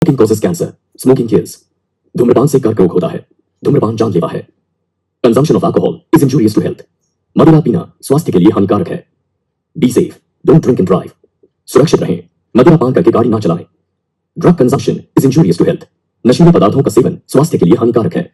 Smoking causes cancer, smoking kills. धूम्रपान से कर्करोग होता है। धूम्रपान जानलेवा है। Consumption of alcohol is injurious to health. मदिरा पीना स्वास्थ्य के लिए हानिकारक है। Be safe, don't drink and drive. सुरक्षित रहें, मदिरा पान करके गाड़ी ना चलाएं। Drug consumption is injurious to health. नशीले पदार्थों का सेवन स्वास्थ्य के लिए हानिकारक है।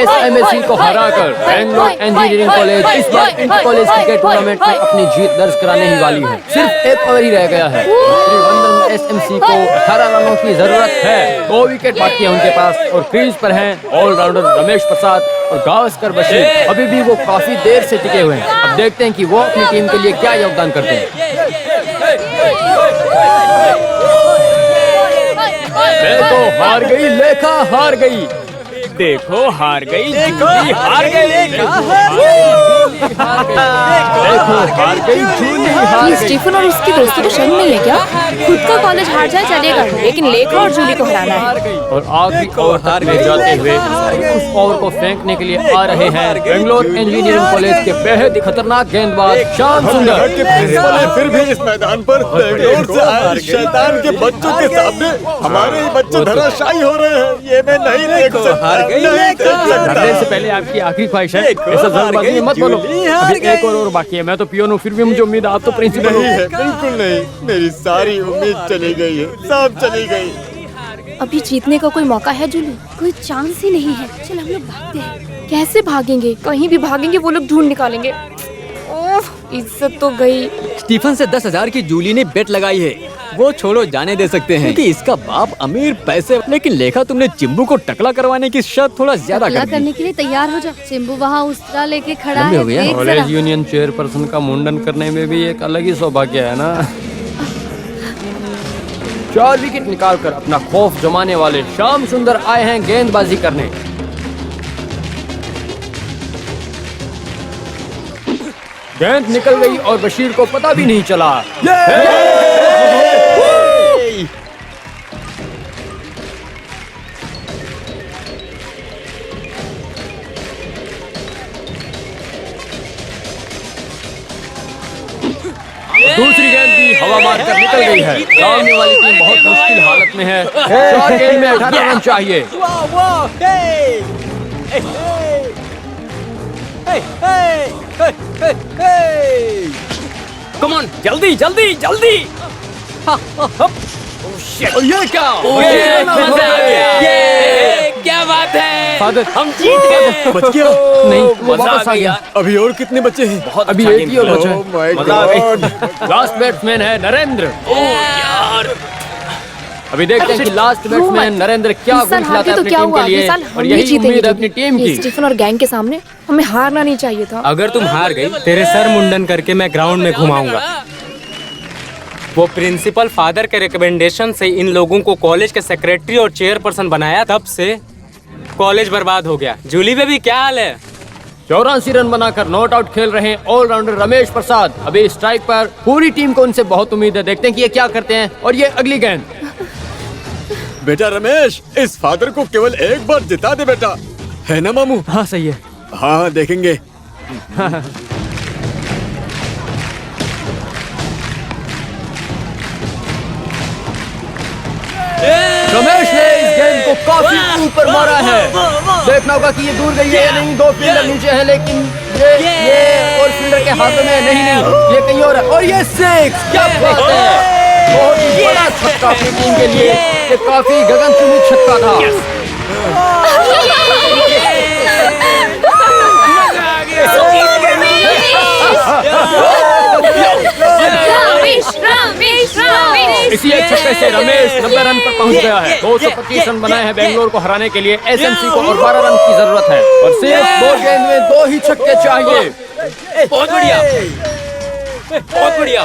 एसएमएससी को हराकर बेंगलोर इंजीनियरिंग कॉलेज इस बार इंटर कॉलेज क्रिकेट टूर्नामेंट में अपनी जीत दर्ज कराने ही वाली है। सिर्फ एक ओवर ही रह गया है। त्रिवेंद्रम एसएमसी को 18 रनों की जरूरत है। 2 विकेट बाकी है उनके पास और क्रीज पर हैं ऑलराउंडर रमेश प्रसाद और गावस्कर बशीर। अभी भी वो काफी देर से टिके हुए हैं। अब देखते हैं कि वो अपनी टीम के लिए क्या योगदान करते हैं। मैं तो हार गई, लेखा हार गई। देखो हार गई, जूली हार गई, देखो हार गई, जूली हार गई। स्टीफन और उसकी दोस्तों को शर्म नहीं है क्या? खुद का कॉलेज हार जाए चलेगा, लेकिन लेखा और जूली को हराना है। और आखिरी ओवर तक ले जाते हुए उस ओवर को फेंकने के लिए आ रहे हैं बेंगलोर इंजीनियरिंग कॉलेज के बेहद ही खतरनाक गेंदबाज श्याम सुंदर। फिर भी इस मैदान पर बेंगलोर से आए शैतान के बच्चों के सामने हमारे ही बच्चे धराशायी हो रहे हैं। ये मैं नहीं देख सकता। डरने से पहले आपकी आखिरी ख्वाहिश है, ऐसा जल्दबाजी में मत बोलो। अभी एक और बाकी है। मैं तो पियोन हूँ, फिर भी मुझे उम्मीद आप तो प्रिंसिपल नहीं है। बिल्कुल नहीं, मेरी सारी उम्मीद चली गई है, सब चली गई। अभी जीतने का कोई मौका है जूली? कोई चांस ही नहीं है। चल हम लोग भागते हैं। कैसे भागेंगे? कहीं भी भागेंगे वो लोग ढूंढ निकालेंगे। ओह, इज्जत तो गई। स्टीफन से 10,000 की जूली ने बेट लगाई है। वो छोड़ो, जाने दे सकते हैं क्योंकि इसका बाप अमीर पैसे। लेकिन लेखा तुमने चिंबू को टकला करवाने की शर्त थोड़ा ज्यादा कर दी। करने के लिए तैयार हो जा। चिंबू वहाँ उस्तरा लेके खड़ा है, देख जरा। कॉलेज यूनियन चेयरपर्सन का मुंडन करने में भी एक अलग ही सौभाग्य है ना। 4 विकेट निकालकर अपना खौफ जमाने वाले श्याम सुंदर आए हैं गेंदबाजी करने। गेंद निकल गई और बशीर को पता भी नहीं चला। दूसरी गेंद भी हवा मारकर निकल गई है। सामने वाली टीम बहुत मुश्किल हालत में है। 4 गेंद में 18 रन चाहिए। कम ऑन, जल्दी जल्दी जल्दी। ये क्या? क्या बात है, फादर, हम जीत गए। बच गया? नहीं, वो वापस आ गया। अभी और कितने बच्चे हैं? बहुत अभी अच्छा एक ही और गेम बचा Oh my है। मजा आ गई। God! लास्ट बैट्समैन है नरेंद्र। यार, अभी देखते हैं कि लास्ट बैट्समैन नरेंद्र क्या गुण खिलाता है अपनी टीम के लिए। और यही उम्मीद है अपनी टीम की। स्टीफन और गैंग के सामने हमें हारना नहीं चाहिए था। अगर तुम हार गई, तेरे सर मुंडन करके मैं ग्राउंड में घुमाऊंगा। वो प्रिंसिपल फादर के रिकमेंडेशन से इन लोगों को कॉलेज के सेक्रेटरी और चेयरपर्सन बनाया, तब से कॉलेज बर्बाद हो गया। जूली बेबी क्या हाल है? 84 रन बनाकर नॉट आउट खेल रहे हैं ऑलराउंडर रमेश प्रसाद। अभी स्ट्राइक पर पूरी टीम को उनसे बहुत उम्मीद है। देखते हैं कि ये क्या करते हैं। और ये अगली गेंद। बेटा रमेश, इस फादर को केवल एक बार जिता दे बेटा, है ना मामू? हाँ सही है। हाँ देखेंगे। को काफी ऊपर मारा है। देखना होगा कि ये दूर गई है या नहीं। 2 फील्डर नीचे है, लेकिन ये और फील्डर के हाथों में नहीं, ये कहीं और है। और ये 6, क्या बात है, बहुत ही बड़ा छक्का अपनी टीम के लिए। ये काफी गगनचुंबी छक्का था। इसी एक छक्के से रमेश 90 रन पर पहुंच गया है। 225 रन बनाए हैं बेंगलोर को हराने के लिए एसएमसी को, और 12 रन की जरूरत है। और सिर्फ 2 गेंद में 2 ही छक्के चाहिए। बहुत बढ़िया, बहुत बढ़िया।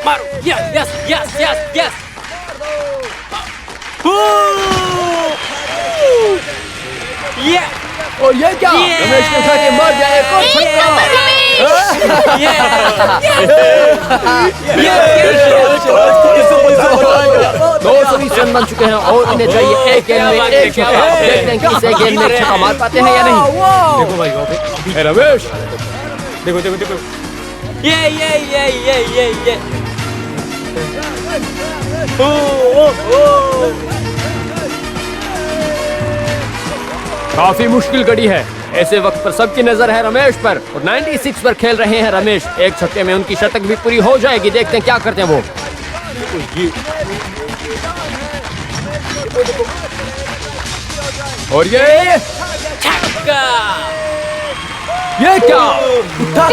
मारो, yes yes yes yes yes. और ये क्या, रमेश ने उठा के मार दिया एक और छक्का। 220 रन बन चुके हैं और इन्हें चाहिए एक गेंद में एक छक्का। देखते हैं कि इस एक गेंद में एक छक्का मार पाते हैं या नहीं। देखो भाई, रमेश देखो देखो देखो, ये काफी मुश्किल घड़ी है। ऐसे वक्त पर सबकी नजर है रमेश पर, और 96 पर खेल रहे हैं रमेश। एक छक्के में उनकी शतक भी पूरी हो जाएगी। देखते हैं क्या करते हैं वो। और ये छक्का। ये क्या, छक्का,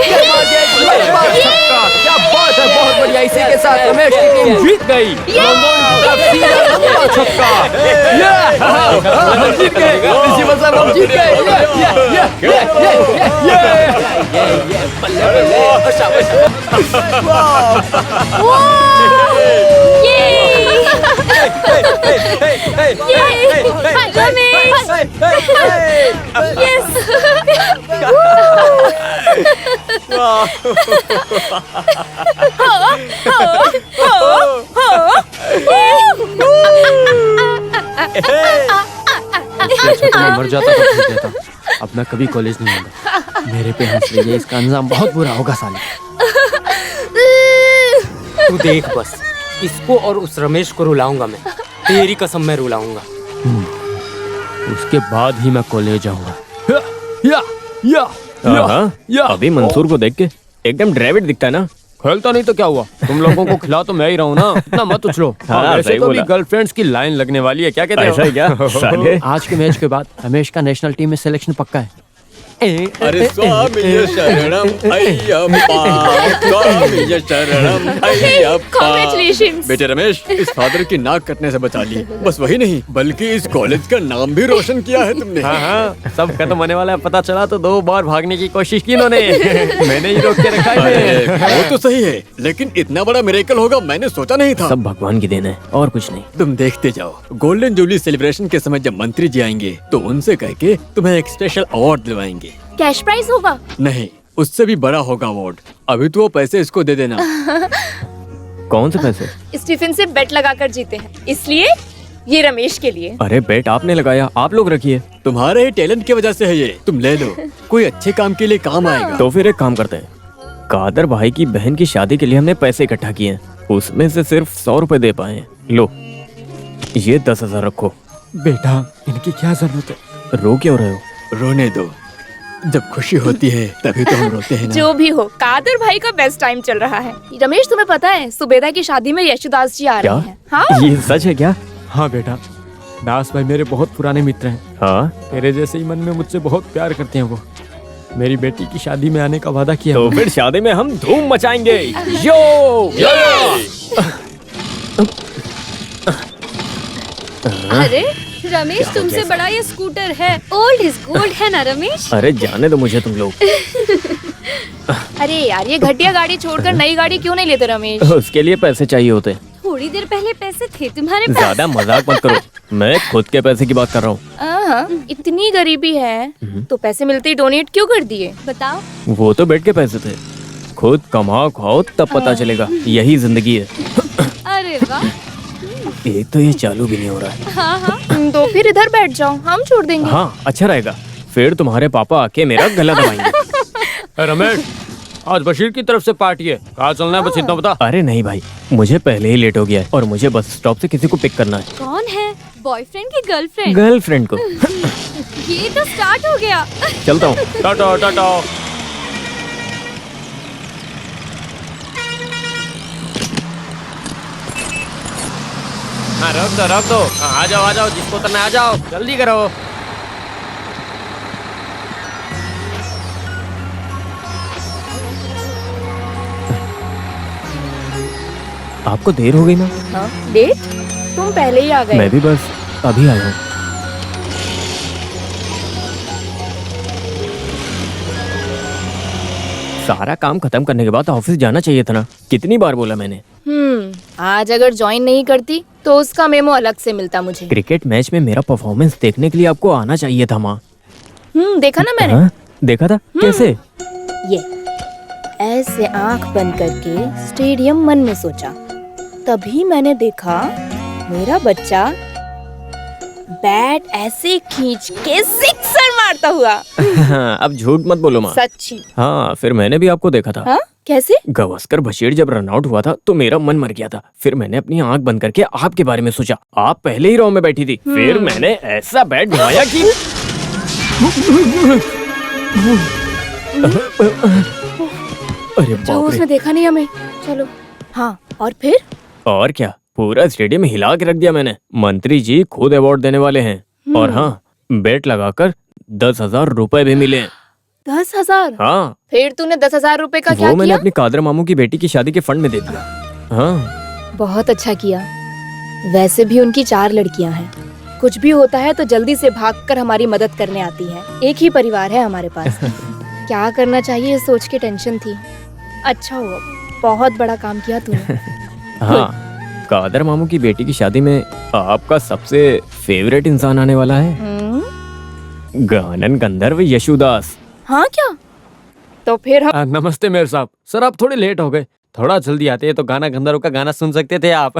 क्या बात है, बहुत बढ़िया। इसी के साथ रमेश की टीम जीत गई। लंबा छक्का, हम जीत गए। इसी मतलब हम जीत गए। मर जाता तो ठीक रहता। अब मैं कभी कॉलेज नहीं आऊंगा। मेरे पे हंस रही है, इसका अंजाम बहुत बुरा होगा साले। तू देख बस, इसको और उस रमेश को रुलाऊंगा मैं। तेरी कसम मैं रुलाऊंगा। उसके बाद ही मैं कॉलेज जाऊंगा। अभी मंसूर को देख के एकदम ड्राइवर दिखता है ना। खेलता नहीं तो क्या हुआ, तुम लोगों को खिला तो मैं ही रहूं ना। इतना मत उछलो। वैसे सही तो भी बोला। गर्लफ्रेंड्स की लाइन लगने वाली है, क्या कहते हो? ऐसा है क्या साले? आज के मैच के बाद रमेश का नेशनल टीम में सिलेक्शन पक्का है। अरे स्वामी शरणम अय्यप्पा, स्वामी शरणम अय्यप्पा। Congratulations! बेटे रमेश, इस फादर की नाक कटने से बचा ली। बस वही नहीं, बल्कि इस कॉलेज का नाम भी रोशन किया है तुमने। हाँ, सब खत्म होने वाला है पता चला तो 2 बार भागने की कोशिश की इन्होंने। मैंने ही रोक के रखा है। वो तो सही है, लेकिन इतना बड़ा मिरेकल होगा मैंने सोचा नहीं था। सब भगवान की देन है और कुछ नहीं। तुम देखते जाओ, गोल्डन जुबली सेलिब्रेशन के समय जब मंत्री जी आएंगे तो उनसे कह के तुम्हें एक स्पेशल अवार्ड दिलवाएंगे। कैश प्राइज होगा? नहीं, उससे भी बड़ा होगा अवार्ड। अभी तो वो पैसे इसको दे देना। कौन से पैसे? स्टीफन से बेट लगाकर जीते हैं, इसलिए ये रमेश के लिए। अरे बेट आपने लगाया, आप लोग रखिए। तुम्हारे ही टैलेंट की वजह से है ये, तुम ले लो। कोई अच्छे काम के लिए काम आएगा। तो फिर एक काम करते हैं, कादर भाई की बहन की शादी के लिए हमने पैसे इकट्ठा किए हैं, उसमें से सिर्फ 100 रुपए दे पाए हैं। लो ये 10,000 रखो। बेटा इनकी क्या जरूरत है? रो क्यों रहे हो? रोने दो, जब खुशी होती है तभी तो हम रोते हैं ना। जो भी हो, कादर भाई का बेस्ट टाइम चल रहा है। रमेश तुम्हें पता है सुबेदा की शादी में यशुदास जी आ क्या? रहे हैं। हाँ? ये सच है क्या? हाँ बेटा, दास भाई मेरे बहुत पुराने मित्र हैं। हाँ तेरे जैसे ही मन में मुझसे बहुत प्यार करते हैं वो। मेरी बेटी की शादी में आने का वादा किया। तो फिर शादी में हम धूम मचाएंगे। यो अरे रमेश, तुमसे बड़ा ये स्कूटर है। ओल्ड इज गोल्ड है ना रमेश? अरे जाने दो मुझे तुम लोग। अरे यार, ये घटिया गाड़ी छोड़कर नई गाड़ी क्यों नहीं लेते रमेश? उसके लिए पैसे चाहिए होते। थोड़ी देर पहले पैसे थे तुम्हारे पास। ज्यादा मजाक मत करो, मैं खुद के पैसे की बात कर रहा हूँ। इतनी गरीबी है तो पैसे मिलते ही डोनेट क्यों कर दिए? बताओ। वो तो बेट के पैसे थे, खुद कमाओ खाओ तब पता चलेगा, यही जिंदगी है। अरे वाह। एक तो ये चालू भी नहीं हो रहा है। हाँ। तो फिर इधर बैठ जाओ, हम छोड़ देंगे। हाँ अच्छा रहेगा, फिर तुम्हारे पापा आके मेरा गला दबाएंगे। रमेश, आज बशीर की तरफ से पार्टी है, कहाँ चलना है बस इतना बता। अरे नहीं भाई, मुझे पहले ही लेट हो गया है और मुझे बस स्टॉप से किसी को पिक करना है। कौन है? बॉयफ्रेंड की गर्लफ्रेंड? गर्लफ्रेंड को। ये तो स्टार्ट हो गया। चलता हूँ। टाटा टाटा। हाँ रख दो। हाँ, आ जाओ जिसको उतरना आ जाओ, जल्दी करो। आपको देर हो गई ना? हाँ, डेट? तुम पहले ही आ गए। मैं भी बस अभी आया हूँ। सारा काम खत्म करने के बाद ऑफिस जाना चाहिए था ना। कितनी बार बोला मैंने। आज अगर ज्वाइन नहीं करती तो उसका मेमो अलग से मिलता मुझे। क्रिकेट मैच में मेरा परफॉर्मेंस देखने के लिए आपको आना चाहिए था माँ। देखा ना मैंने। हाँ? देखा था? कैसे? ये ऐसे आंख बंद करके स्टेडियम मन में सोचा, तभी मैंने देखा मेरा बच्चा बैट ऐसे खींच के सिक्सर मारता हुआ। हाँ, अब झूठ मत बोलो माँ। सच्ची। हाँ, फिर मैंने भी आपको देखा था। हाँ? कैसे? गवास्कर बशीर जब रन आउट हुआ था तो मेरा मन मर गया था। फिर मैंने अपनी आंख बंद करके आपके बारे में सोचा। आप पहले ही रो में बैठी थी। फिर मैंने ऐसा बैट घुमाया कि अरे बाप रे। उसने देखा नहीं हमें। चलो। हाँ, और फिर? और क्या, पूरा स्टेडियम हिला के रख दिया मैंने। मंत्री जी खुद अवार्ड देने वाले हैं। और हाँ, बेट लगाकर 10,000 रुपए भी मिले। 10,000? हाँ। फिर तूने 10,000 रुपए का क्या वो मैंने किया? अपनी कादर मामू की बेटी की शादी के फंड में दे दिया। हाँ। बहुत अच्छा किया। वैसे भी उनकी 4 लड़कियां हैं। कुछ भी होता है तो जल्दी से भागकर हमारी मदद करने आती हैं। एक ही परिवार है हमारे पास। क्या करना चाहिए ये सोच के टेंशन थी। अच्छा हुआ, बहुत बड़ा काम किया तूने। हाँ, कादर मामू की बेटी की शादी में आपका सबसे फेवरेट इंसान आने वाला है। गानन गंधर्व यशुदास। हाँ क्या? तो फिर हम नमस्ते मेयर साहब। सर आप थोड़े लेट हो गए। थोड़ा जल्दी आते तो गाना गंधर्व का गाना सुन सकते थे आप।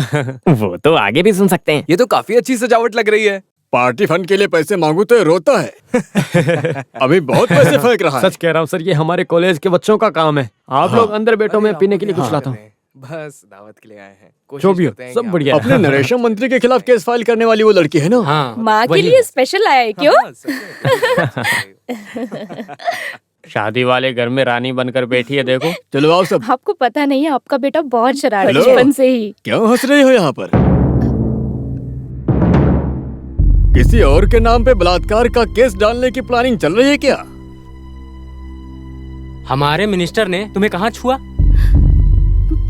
वो तो आगे भी सुन सकते हैं। ये तो काफी अच्छी सजावट लग रही है। पार्टी फंड के लिए पैसे मांगू तो ये रोता है। अभी बहुत पैसे फेंक रहा है। सच कह रहा हूँ सर, ये हमारे कॉलेज के बच्चों का काम है। आप लोग अंदर बैठो, मैं पीने के लिए कुछ लाता हूँ। बस दावत के लिए आए हैं। जो भी हो, सब बढ़िया। अपने नरेशन मंत्री के खिलाफ केस फाइल करने वाली वो लड़की है ना? हाँ, माँ के लिए स्पेशल आया है क्यों? शादी वाले घर में रानी बनकर बैठी है, देखो। चलो आओ सब। आपको पता नहीं है, आपका बेटा बहुत शरारती हेलो। बचपन से ही। क्यों हंस रही हो यहाँ पर? किसी और के नाम पे बलात्कार का केस डालने की प्लानिंग चल रही है क्या? हमारे मिनिस्टर ने तुम्हें कहाँ छुआ?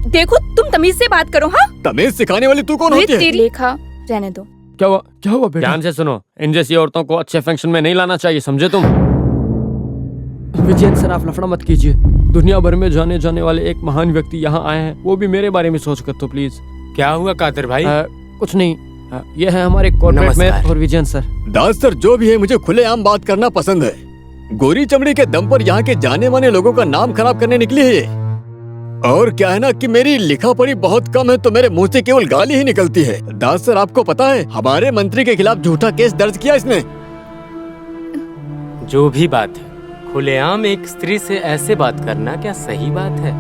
देखो, तुम तमीज से बात करो। हाँ, तमीज सिखाने वाली तू कौन होती है? तेरी लेखा रहने दो। क्या हुआ बेटा? ध्यान से सुनो, इन जैसी औरतों को अच्छे फंक्शन में नहीं लाना चाहिए, समझे तुम? विजयन सर, आप लफड़ा मत कीजिए। दुनिया भर में जाने जाने वाले एक महान व्यक्ति यहाँ आए हैं, वो भी मेरे बारे में सोच कर तो प्लीज। क्या हुआ कादर भाई? कुछ नहीं। ये है हमारे कॉर्पोरेट में और विजयन सर। दास सर, जो भी है मुझे खुलेआम बात करना पसंद है। गोरी चमड़ी के दम पर यहाँ के जाने माने लोगों का नाम खराब करने निकली है ये। और क्या है ना कि मेरी लिखा पढ़ी बहुत कम है तो मेरे मुंह से केवल गाली ही निकलती है। दास सर, आपको पता है हमारे मंत्री के खिलाफ झूठा केस दर्ज किया इसने। जो भी बात है, खुलेआम एक स्त्री से ऐसे बात करना क्या सही बात है?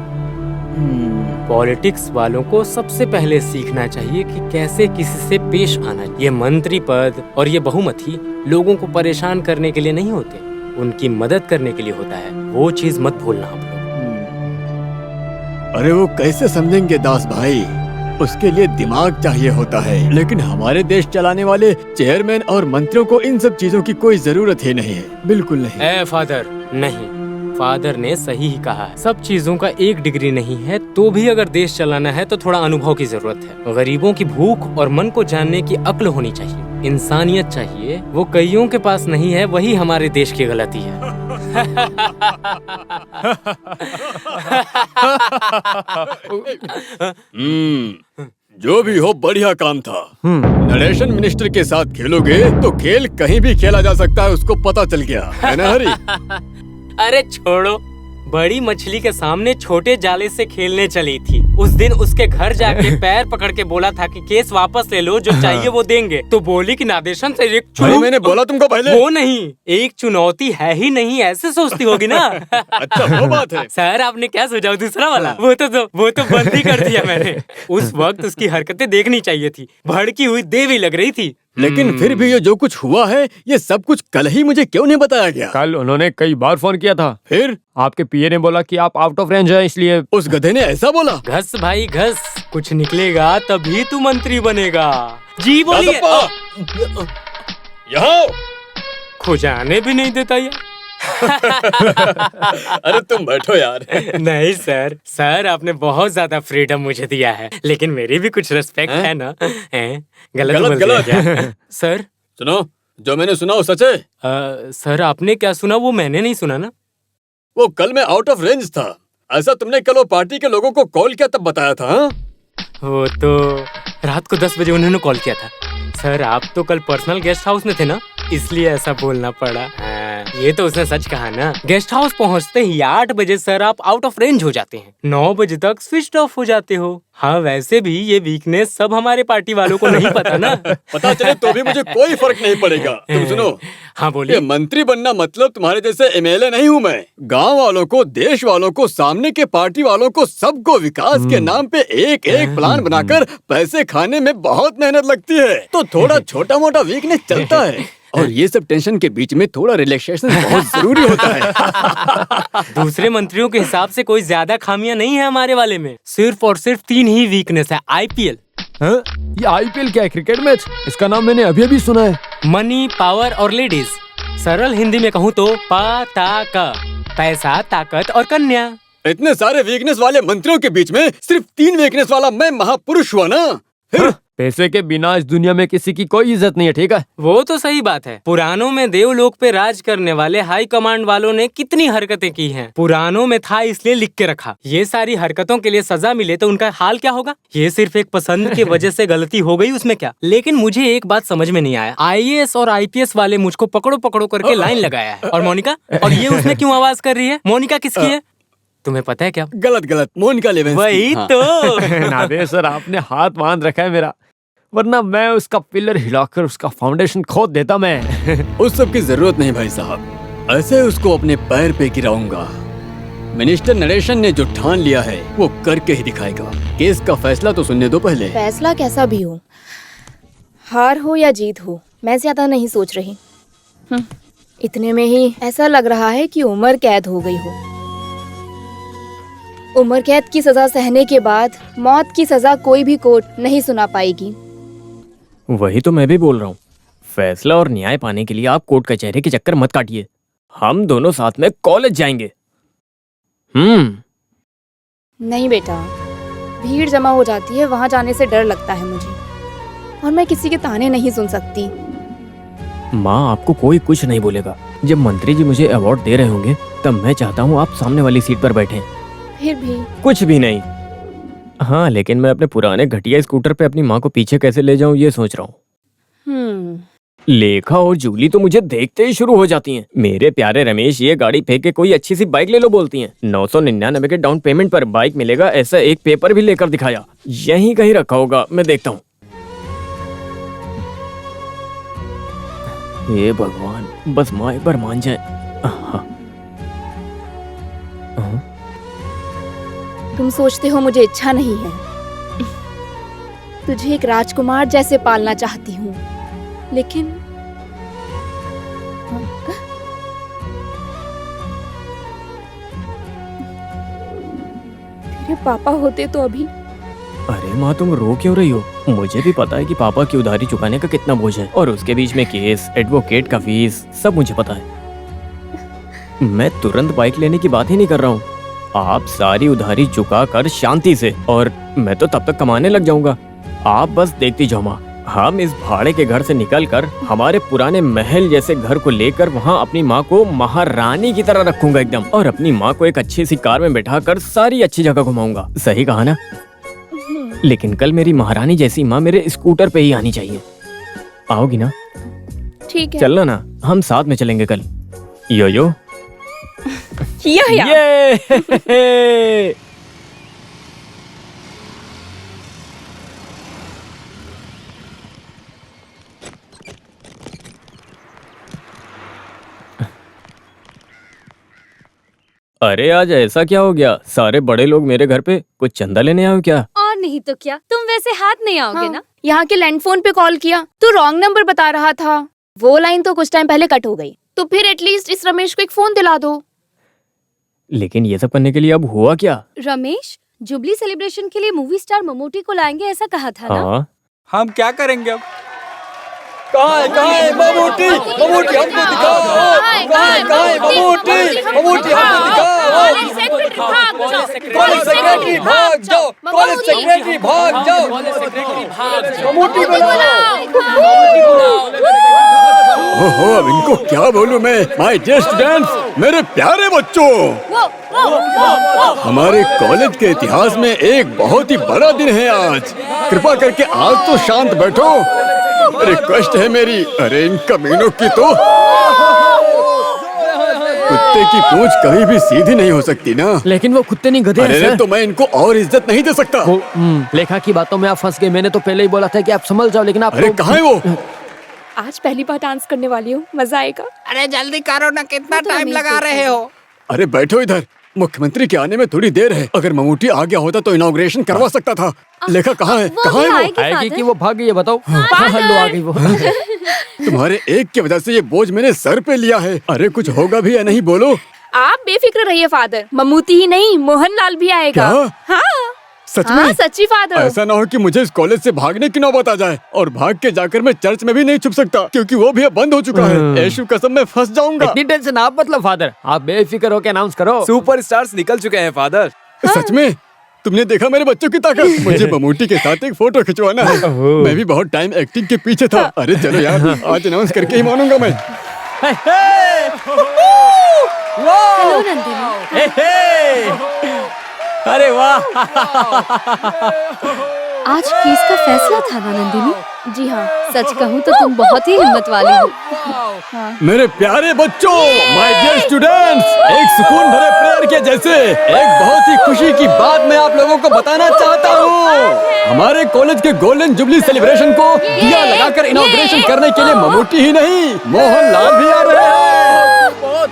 पॉलिटिक्स वालों को सबसे पहले सीखना चाहिए कि कैसे किसी से पेश आना। ये मंत्री पद और ये बहुमती लोगों को परेशान करने के लिए नहीं होते, उनकी मदद करने के लिए होता है। वो चीज मत भूलना आप लोग। अरे वो कैसे समझेंगे दास भाई, उसके लिए दिमाग चाहिए होता है। लेकिन हमारे देश चलाने वाले चेयरमैन और मंत्रियों को इन सब चीजों की कोई जरूरत ही नहीं है, बिल्कुल नहीं। ए फादर, नहीं, फादर ने सही ही कहा है। सब चीजों का एक डिग्री नहीं है, तो भी अगर देश चलाना है तो थोड़ा अनुभव की जरूरत है। गरीबों की भूख और मन को जानने की अक्ल होनी चाहिए, इंसानियत चाहिए। वो कईयों के पास नहीं है, वही हमारे देश की गलती है। जो भी हो, बढ़िया काम था। नरेशन मिनिस्टर के साथ खेलोगे तो खेल कहीं भी खेला जा सकता है, उसको पता चल गया है ना हरी? अरे छोड़ो, बड़ी मछली के सामने छोटे जाले से खेलने चली थी। उस दिन उसके घर जाके पैर पकड़ के बोला था कि केस वापस ले लो, जो चाहिए वो देंगे। तो बोली कि नादेशन से एक मैंने बोला तुमको पहले। वो नहीं, एक चुनौती है ही नहीं, ऐसे सोचती होगी ना। अच्छा वो बात है। सर आपने क्या सोचा दूसरा वाला? वो तो बंद ही कर दिया मैंने। उस वक्त उसकी हरकतें देखनी चाहिए थी, भड़की हुई देवी लग रही थी। लेकिन फिर भी ये जो कुछ हुआ है, ये सब कुछ कल ही मुझे क्यों नहीं बताया गया? कल उन्होंने कई बार फोन किया था। फिर आपके पीए ने बोला कि आप आउट ऑफ रेंज हैं, इसलिए उस गधे ने ऐसा बोला? घस भाई घस, कुछ निकलेगा तभी तू मंत्री बनेगा। जी बोलिए। यहाँ खुजाने भी नहीं देता ये। अरे तुम बैठो यार। नहीं सर, सर आपने बहुत ज्यादा फ्रीडम मुझे दिया है, लेकिन मेरी भी कुछ रिस्पेक्ट है ना। गलत बोल दिया क्या? सर सुनो, जो मैंने सुना वो सच है? सर आपने क्या सुना वो मैंने नहीं सुना ना। वो कल मैं आउट ऑफ रेंज था, ऐसा तुमने कल वो पार्टी के लोगों को कॉल किया तब बताया था? हाँ? वो तो रात को 10 बजे उन्होंने कॉल किया था। सर आप तो कल पर्सनल गेस्ट हाउस में थे ना, इसलिए ऐसा बोलना पड़ा। ये तो उसने सच कहा ना। गेस्ट हाउस पहुंचते ही 8 बजे सर आप आउट ऑफ रेंज हो जाते हैं, 9 बजे तक स्विच ऑफ हो जाते हो। हाँ वैसे भी ये वीकनेस सब हमारे पार्टी वालों को नहीं पता ना। पता चले तो भी मुझे कोई फर्क नहीं पड़ेगा। तुम सुनो, हाँ बोलिए। ये मंत्री बनना मतलब तुम्हारे जैसे एमएलए नहीं हूँ मैं। गांव वालों को, देश वालों को, सामने के पार्टी वालों को, सबको विकास के नाम पे एक एक प्लान बनाकर पैसे खाने में बहुत मेहनत लगती है। तो थोड़ा छोटा मोटा वीकनेस चलता है, और ये सब टेंशन के बीच में थोड़ा रिलैक्सेशन बहुत जरूरी होता है। दूसरे मंत्रियों के हिसाब से कोई ज्यादा खामियां नहीं है हमारे वाले में, सिर्फ और सिर्फ 3 ही वीकनेस है। आईपीएल। हाँ? ये आईपीएल क्या है? Cricket match? इसका नाम मैंने अभी अभी सुना है। मनी, पावर और लेडीज। सरल हिंदी में कहूँ तो पैसा, ताकत और कन्या। इतने सारे वीकनेस वाले मंत्रियों के बीच में सिर्फ 3 वीकनेस वाला मैं महापुरुष हुआ ना। फिर पैसे के बिना इस दुनिया में किसी की कोई इज्जत नहीं है, ठीक है? वो तो सही बात है। पुरानों में देवलोक पे राज करने वाले हाई कमांड वालों ने कितनी हरकतें की हैं। पुरानों में था इसलिए लिख के रखा। ये सारी हरकतों के लिए सजा मिले तो उनका हाल क्या होगा? ये सिर्फ एक पसंद की वजह से गलती हो गई, उसमें क्या। लेकिन मुझे एक बात समझ में नहीं आया, आईएएस और आईपीएस वाले मुझको पकड़ो पकड़ो करके लाइन लगाया है। और मोनिका, और ये उसमें क्यों आवाज कर रही है? मोनिका किसकी है? तुम्हें पता है क्या? गलत, मोनिका लेवेंस। वही तो। नादे सर, आपने हाथ बांध रखा है मेरा, वरना मैं उसका पिलर हिलाकर उसका फाउंडेशन खोद देता मैं। उस सब की जरूरत नहीं भाई साहब, ऐसे उसको अपने पैर पे गिराऊंगा। मिनिस्टर नरेशन ने जो ठान लिया है वो करके ही दिखाएगा। केस का फैसला तो सुनने दो पहले। फैसला कैसा भी हो, हार हो या जीत हो, मैं ज्यादा नहीं सोच रही। इतने में ही ऐसा लग रहा है कि उम्र कैद हो गई हो। उम्र कैद की सजा सहने के बाद मौत की सजा कोई भी कोर्ट नहीं सुना पाएगी। वही तो मैं भी बोल रहा हूँ, फैसला और न्याय पाने के लिए आप कोर्ट कचहरी के चक्कर मत काटिए। हम दोनों साथ में कॉलेज जाएंगे। नहीं बेटा, भीड़ जमा हो जाती है, वहां जाने से डर लगता है मुझे, और मैं किसी के ताने नहीं सुन सकती। माँ, आपको कोई कुछ नहीं बोलेगा। जब मंत्री जी मुझे अवार्ड दे रहे होंगे तब मैं चाहता हूँ आप सामने वाली सीट पर बैठें। फिर भी कुछ भी नहीं। हाँ, लेकिन मैं अपने पुराने घटिया स्कूटर पे अपनी माँ को पीछे कैसे ले जाऊँ ये सोच रहा हूँ। लेखा और जूली तो मुझे देखते ही शुरू हो जाती हैं। मेरे प्यारे रमेश, ये गाड़ी फेंक के कोई अच्छी सी बाइक ले लो बोलती हैं। 999 के डाउन पेमेंट पर बाइक मिलेगा, ऐसा एक पेपर भी लेकर दिखाया। यहीं कहीं रखा होगा, मैं देखता हूँ। हे भगवान, बस माँ एक बार मान जाए। तुम सोचते हो मुझे इच्छा नहीं है। तुझे एक राजकुमार जैसे पालना चाहती हूँ, लेकिन तेरे पापा होते तो अभी। अरे माँ, तुम रो क्यों रही हो? मुझे भी पता है कि पापा की उधारी चुकाने का कितना बोझ है, और उसके बीच में केस, एडवोकेट का फीस, सब मुझे पता है। मैं तुरंत बाइक लेने की बात ही नहीं कर रहा हूँ। आप सारी उधारी चुका कर शांति से, और मैं तो तब तक कमाने लग जाऊंगा। आप बस देखती जाओ माँ। हम इस भाड़े के घर से निकलकर हमारे पुराने महल जैसे घर को लेकर वहाँ अपनी माँ को महारानी की तरह रखूंगा एकदम, और अपनी माँ को एक अच्छी सी कार में बैठाकर सारी अच्छी जगह घुमाऊंगा। सही कहा ना? लेकिन कल मेरी महारानी जैसी माँ मेरे स्कूटर पे ही आनी चाहिए। आओगी ना? ठीक है, चलना ना, हम साथ में चलेंगे कल। यो या। ये अरे आज ऐसा क्या हो गया? सारे बड़े लोग मेरे घर पे कुछ चंदा लेने आए हो क्या? नहीं तो क्या, तुम वैसे हाथ नहीं आओगे हाँ, ना? यहाँ के लैंडफोन पे कॉल किया तो रॉन्ग नंबर बता रहा था। वो लाइन तो कुछ टाइम पहले कट हो गई, तो फिर एटलीस्ट इस रमेश को एक फोन दिला दो। लेकिन ये सब करने के लिए अब हुआ क्या? रमेश, जुबली सेलिब्रेशन के लिए मूवी स्टार ममूटी को लाएंगे ऐसा कहा था ना? हाँ, हम क्या करेंगे अब? कहाँ है ममूटी? ममूटी हमको दिखाओ। कहाँ है ममूटी? ममूटी हमको दिखाओ। कॉलेज सेक्रेटरी भाग जाओ। कॉलेज सेक्रेटरी भाग जाओ। ममूटी ओहो, अब इनको क्या बोलूं मैं? माय डियर स्टूडेंट्स, मेरे प्यारे बच्चों, हमारे कॉलेज के इतिहास में एक बहुत ही बड़ा दिन है आज। कृपा करके आज तो शांत बैठो। रिक्वेस्ट है मेरी। अरे इन कमीनों की तो कुत्ते की पूंछ कभी भी सीधी नहीं हो सकती ना। लेकिन वो कुत्ते नहीं गधे हैं अरे सर। तो मैं इनको और इज्जत नहीं दे सकता। लेखा की बातों में आप फंस गए। मैंने तो पहले ही बोला था कि आप संभल जाओ, लेकिन आप अरे कहाँ है वो? आज पहली बार डांस करने वाली हूँ, मजा आएगा। अरे जल्दी करो ना, कितना टाइम लगा रहे हो? अरे बैठो इधर। मुख्यमंत्री के आने में थोड़ी देर है। अगर ममूटी आ गया होता तो इनॉग्रेशन करवा सकता था। लेखा कहाँ है? कहाँ है वो? आएगी कि वो भाग गई है बताओ? लो आ गई वो। तुम्हारे एक की वजह से ये बोझ मैंने सर पे लिया है। अरे कुछ होगा भी या नहीं बोलो। आप बेफिक्र रहिए फादर, ममूटी ही नहीं मोहनलाल भी आएगा। क्या? हाँ सच हाँ, में? सच्ची फादर। ऐसा ना हो कि मुझे इस कॉलेज से भागने की नौबत आ जाए और भाग के जाकर मैं चर्च में भी नहीं छुप सकता, क्योंकि वो भी अब बंद हो चुका है। यीशु कसम मैं फंस जाऊंगा। इतनी टेंशन आप मतलब फादर, आप बेफिक्र होकर अनाउंस करो। सुपरस्टार्स निकल चुके हैं फादर। सच में? तुमने देखा मेरे बच्चों की ताकत? मुझे ममूटी के साथ एक फोटो खिंचवाना है। मैं भी बहुत टाइम एक्टिंग के पीछे था। अरे चलो यार, आज अनाउंस करके ही मानूंगा मैं। हेलो नंदिनी। अरे वाह, आज केस का फैसला था ना नंदिनी? जी हाँ। सच कहूँ तो तुम बहुत ही हिम्मत वाली हो। मेरे प्यारे बच्चों, माय डियर स्टूडेंट्स, एक सुकून भरे प्रेयर के जैसे एक बहुत ही खुशी की बात मैं आप लोगों को बताना चाहता हूँ। हमारे कॉलेज के गोल्डन जुबली सेलिब्रेशन को दिया लगाकर इनॉग्रेशन करने के लिए ममूटी ही नहीं, मोहनलाल भी आ रहे हैं। बहुत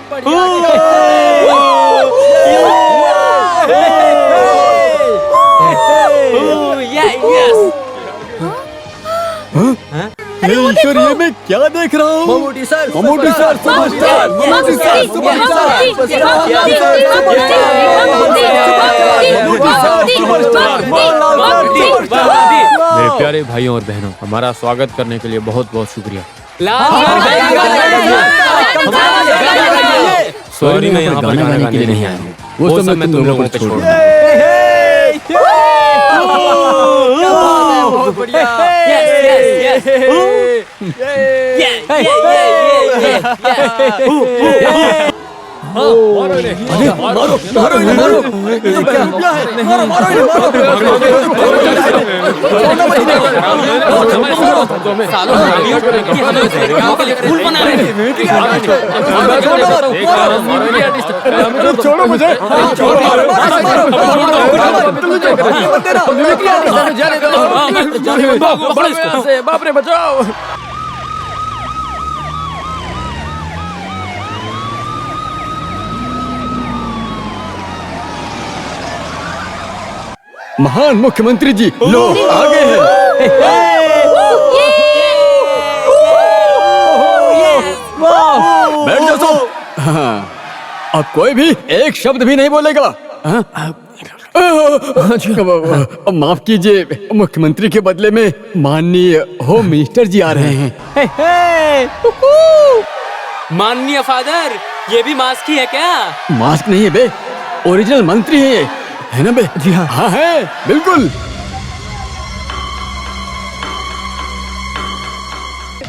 हे ईश्वर, ये मैं क्या देख रहा हूँ? Mammootty sir, Mammootty sir, superstar, Mammootty sir, मेरे प्यारे भाइयों और बहनों, हमारा स्वागत करने के लिए बहुत बहुत शुक्रिया। सॉरी, मैं यहाँ पर गाने के लिए नहीं आया हूँ। वो सब मैं तुम लोगों पे छोड़ दूँ। छोड़ो मुझे। बाप रे, बचाओ। महान मुख्यमंत्री जी, लो आ गए हैं। बैठ जाओ सब। हाँ, अब कोई भी एक शब्द भी नहीं बोलेगा। हाँ? माफ कीजिए, मुख्यमंत्री के बदले में माननीय होम मिनिस्टर जी आ रहे हैं। माननीय फादर, ये भी मास्क ही है क्या? मास्क नहीं है बे, ओरिजिनल मंत्री है ये, है ना बे? जी हाँ, हाँ है बिल्कुल।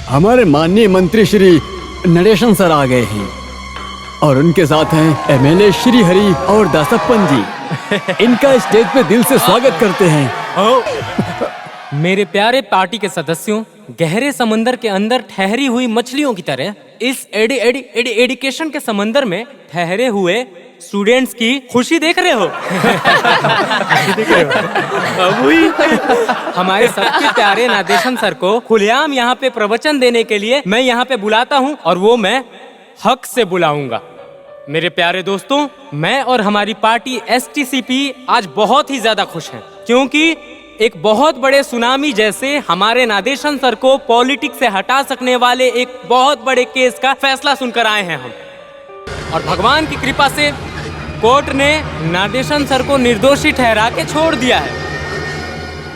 हमारे माननीय मंत्री श्री नरेशन सर आ गए हैं और उनके साथ हैं एमएलए श्री हरि और दासप्पन जी। इनका स्टेज पे दिल से स्वागत करते हैं। मेरे प्यारे पार्टी के सदस्यों, गहरे समंदर के अंदर ठहरी हुई मछलियों की तरह इस एजुकेशन के समंदर में ठहरे हुए स्टूडेंट्स की खुशी देख रहे हो। हमारे सबके प्यारे नादेशन सर को खुलेआम यहाँ पे प्रवचन देने के लिए मैं यहाँ पे बुलाता हूँ, और वो मैं हक से बुलाऊंगा। मेरे प्यारे दोस्तों, मैं और हमारी पार्टी STCP आज बहुत ही ज्यादा खुश हैं, क्योंकि एक बहुत बड़े सुनामी जैसे हमारे नादेशन सर को पॉलिटिक्स से हटा सकने वाले एक बहुत बड़े केस का फैसला सुनकर आए हैं हम। और भगवान की कृपा से कोर्ट ने नादेशन सर को निर्दोषी ठहरा के छोड़ दिया है।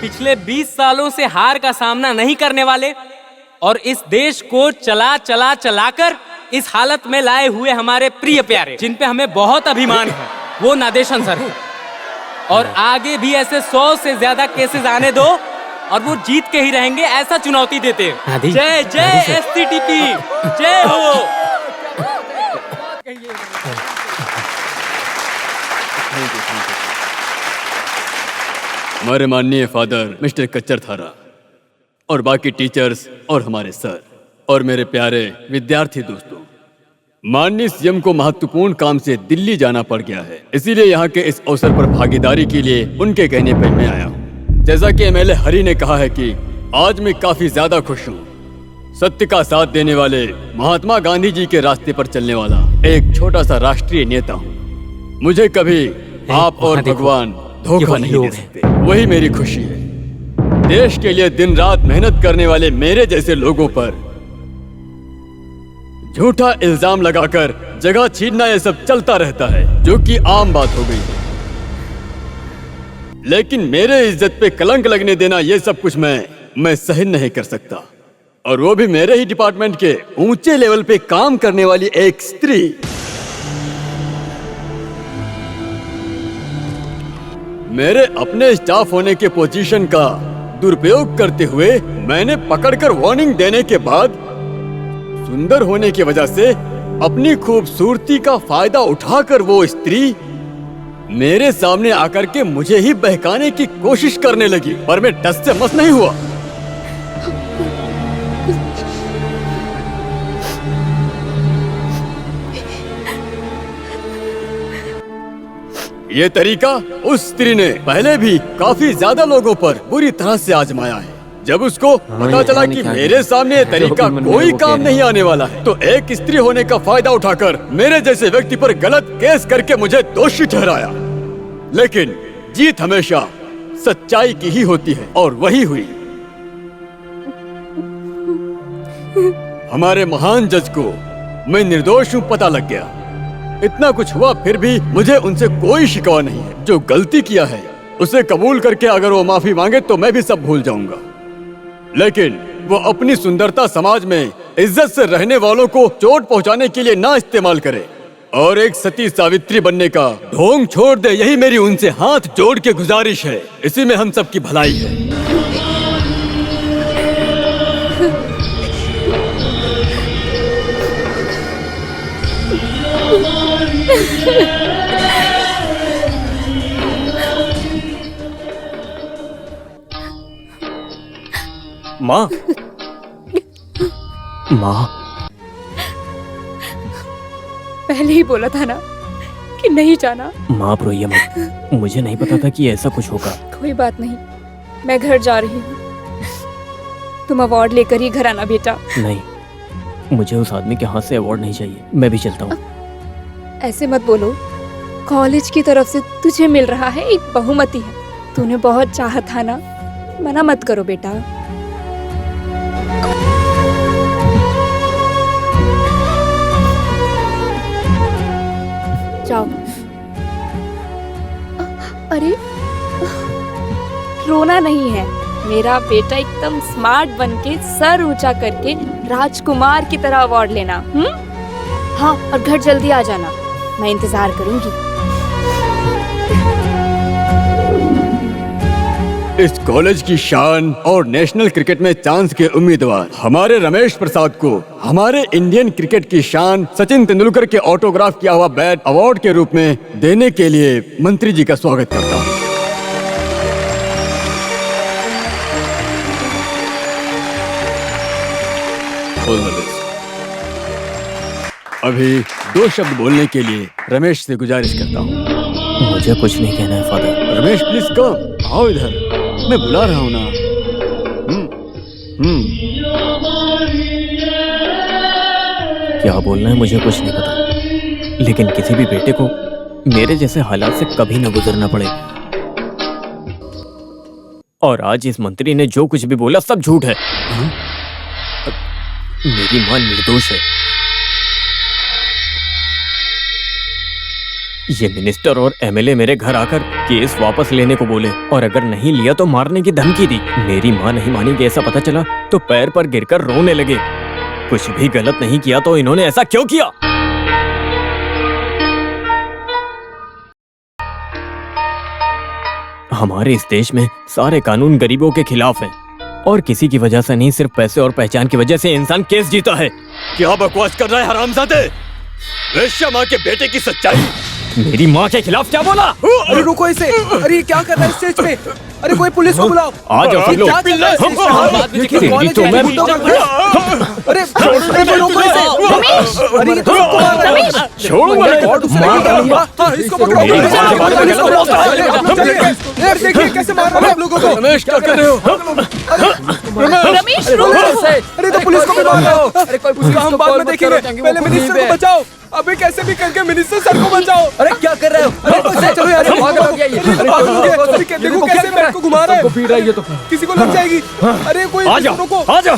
पिछले 20 सालों से हार का सामना नहीं करने वाले और इस देश को चलाकर इस हालत में लाए हुए हमारे प्रिय प्यारे, जिन पे हमें बहुत अभिमान है, वो नादेशन सर हैं। और आगे भी ऐसे 100 से ज्यादा केसेस आने दो और वो जीत के ही रहेंगे, ऐसा चुनौती देते हैं। जय जय एससीटीपी, जय हो। हमारे माननीय फादर मिस्टर कच्चर थारा और बाकी टीचर्स और हमारे सर और मेरे प्यारे विद्यार्थी दोस्तों, माननीय सीएम को महत्वपूर्ण काम से दिल्ली जाना पड़ गया है, इसीलिए यहाँ के इस अवसर पर भागीदारी के लिए उनके कहने पर मैं आया हूँ। जैसा कि एमएलए हरि ने कहा है कि आज मैं काफी ज्यादा खुश हूँ। सत्य का साथ देने वाले महात्मा गांधी जी के रास्ते पर चलने वाला एक छोटा सा राष्ट्रीय नेता हूँ। मुझे कभी आप और भगवान धोखा नहीं दे सकते, वही मेरी खुशी है। देश के लिए दिन रात मेहनत करने वाले मेरे जैसे लोगों पर झूठा इल्जाम लगाकर जगह छीनना ये सब चलता रहता है, जो कि आम बात हो गई है। लेकिन मेरे इज्जत पे कलंक लगने देना ये सब कुछ मैं सहन नहीं कर सकता, और वो भी मेरे ही डिपार्टमेंट के ऊंचे लेवल पे काम करने वाली एक स्त्री। मेरे अपने स्टाफ होने के पोजीशन का दुरुपयोग करते हुए मैंने पकड़कर वार्निंग देने के बाद सुंदर होने की वजह से अपनी खूबसूरती का फायदा उठाकर वो स्त्री मेरे सामने आकर के मुझे ही बहकाने की कोशिश करने लगी, पर मैं टस से मस नहीं हुआ। ये तरीका उस स्त्री ने पहले भी काफी ज्यादा लोगों पर बुरी तरह से आजमाया है। जब उसको पता चला कि मेरे सामने ये तरीका कोई काम नहीं आने वाला है, तो एक स्त्री होने का फायदा उठाकर मेरे जैसे व्यक्ति पर गलत केस करके मुझे दोषी ठहराया। लेकिन जीत हमेशा सच्चाई की ही होती है, और वही हुई। हमारे महान जज को मैं निर्दोष हूँ पता लग गया। इतना कुछ हुआ फिर भी मुझे उनसे कोई शिकवा नहीं है। जो गलती किया है उसे कबूल करके अगर वो माफी मांगे तो मैं भी सब भूल जाऊंगा, लेकिन वो अपनी सुंदरता समाज में इज्जत से रहने वालों को चोट पहुंचाने के लिए ना इस्तेमाल करे और एक सती सावित्री बनने का ढोंग छोड़ दे। यही मेरी उनसे हाथ जोड़ के गुजारिश है। इसी में हम सबकी भलाई है। माँ, माँ, पहले ही बोला था ना कि नहीं जाना। माँ आप रोइए मत, मुझे नहीं पता था कि ऐसा कुछ होगा। कोई बात नहीं, मैं घर जा रही हूँ। तुम अवार्ड लेकर ही घर आना बेटा। नहीं, मुझे उस आदमी के हाथ से अवार्ड नहीं चाहिए, मैं भी चलता हूँ। ऐसे मत बोलो, कॉलेज की तरफ से तुझे मिल रहा है एक बहुमति है। तूने बहुत चाहा था ना, मना मत करो बेटा। जाओ। अरे रोना नहीं है, मेरा बेटा एकदम स्मार्ट बनके सर ऊंचा करके राजकुमार की तरह अवार्ड लेना। हाँ, और घर जल्दी आ जाना, मैं इंतजार करूंगी। इस कॉलेज की शान और नेशनल क्रिकेट में चांस के उम्मीदवार हमारे रमेश प्रसाद को हमारे इंडियन क्रिकेट की शान सचिन तेंदुलकर के ऑटोग्राफ किया हुआ बैट अवार्ड के रूप में देने के लिए मंत्री जी का स्वागत करता हूँ। अभी 2 शब्द बोलने के लिए रमेश से गुजारिश करता हूँ। मुझे कुछ नहीं कहना है फादर। रमेश प्लीज कम, आओ इधर, मैं बुला रहा हूँ ना। क्या बोलना है मुझे कुछ नहीं पता, लेकिन किसी भी बेटे को मेरे जैसे हालात से कभी न गुजरना पड़े। और आज इस मंत्री ने जो कुछ भी बोला सब झूठ है। मेरी मां निर्दोष है। ये मिनिस्टर और एमएलए मेरे घर आकर केस वापस लेने को बोले और अगर नहीं लिया तो मारने की धमकी दी। मेरी मां नहीं मानेगी ऐसा पता चला तो पैर पर गिरकर रोने लगे। कुछ भी गलत नहीं किया तो इन्होंने ऐसा क्यों किया? हमारे इस देश में सारे कानून गरीबों के खिलाफ हैं और किसी की वजह से नहीं, सिर्फ पैसे और पहचान की वजह से इंसान केस जीता है। क्या बकवास कर रहा है हरामजादे? वेश्या माँ के बेटे की सच्चाई। मेरी माँ के खिलाफ क्या बोला? अरे रुको इसे। अरे ये क्या कर रहा है स्टेज पे? अरे कोई पुलिस को बुलाओ। आ जाओ सब लोग। क्या चल रहा है स्टेज पे? तेरी तो मैं अरे रोको इसे। अरे ये तो सबको मार रहा है। छोड़ो हाँ, इसको पकड़ो। यार देखिए कैसे मार रहा है आप लोगों को। रमेश क्या कर रहे हो? रमेश रुको। अरे तो पुलिस को भी मार रहा हो। अरे कोई पुलिस हम बाद में देखेंगे, पहले मिनिस्टर को बचाओ। अबे कैसे भी करके मिनिस्टर सर को बचाओ। अरे क्या कर रहे हो? अरे चलो यार, देखो कैसे बैग को घुमा रहा है। पी रही है तो किसी को लग जाएगी। अरे कोई आ जाओ, रुको। आ जाओ।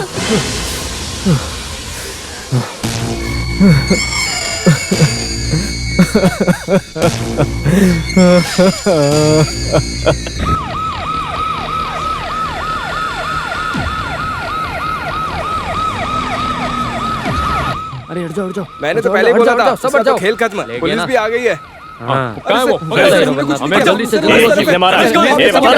अरे हट जाओ। मैंने तो पहले ही बोला था सब तो खेल खत्म। पुलिस भी आ गई है। कहाँ है वो? हमें जल्दी से किसने मारा? ये बता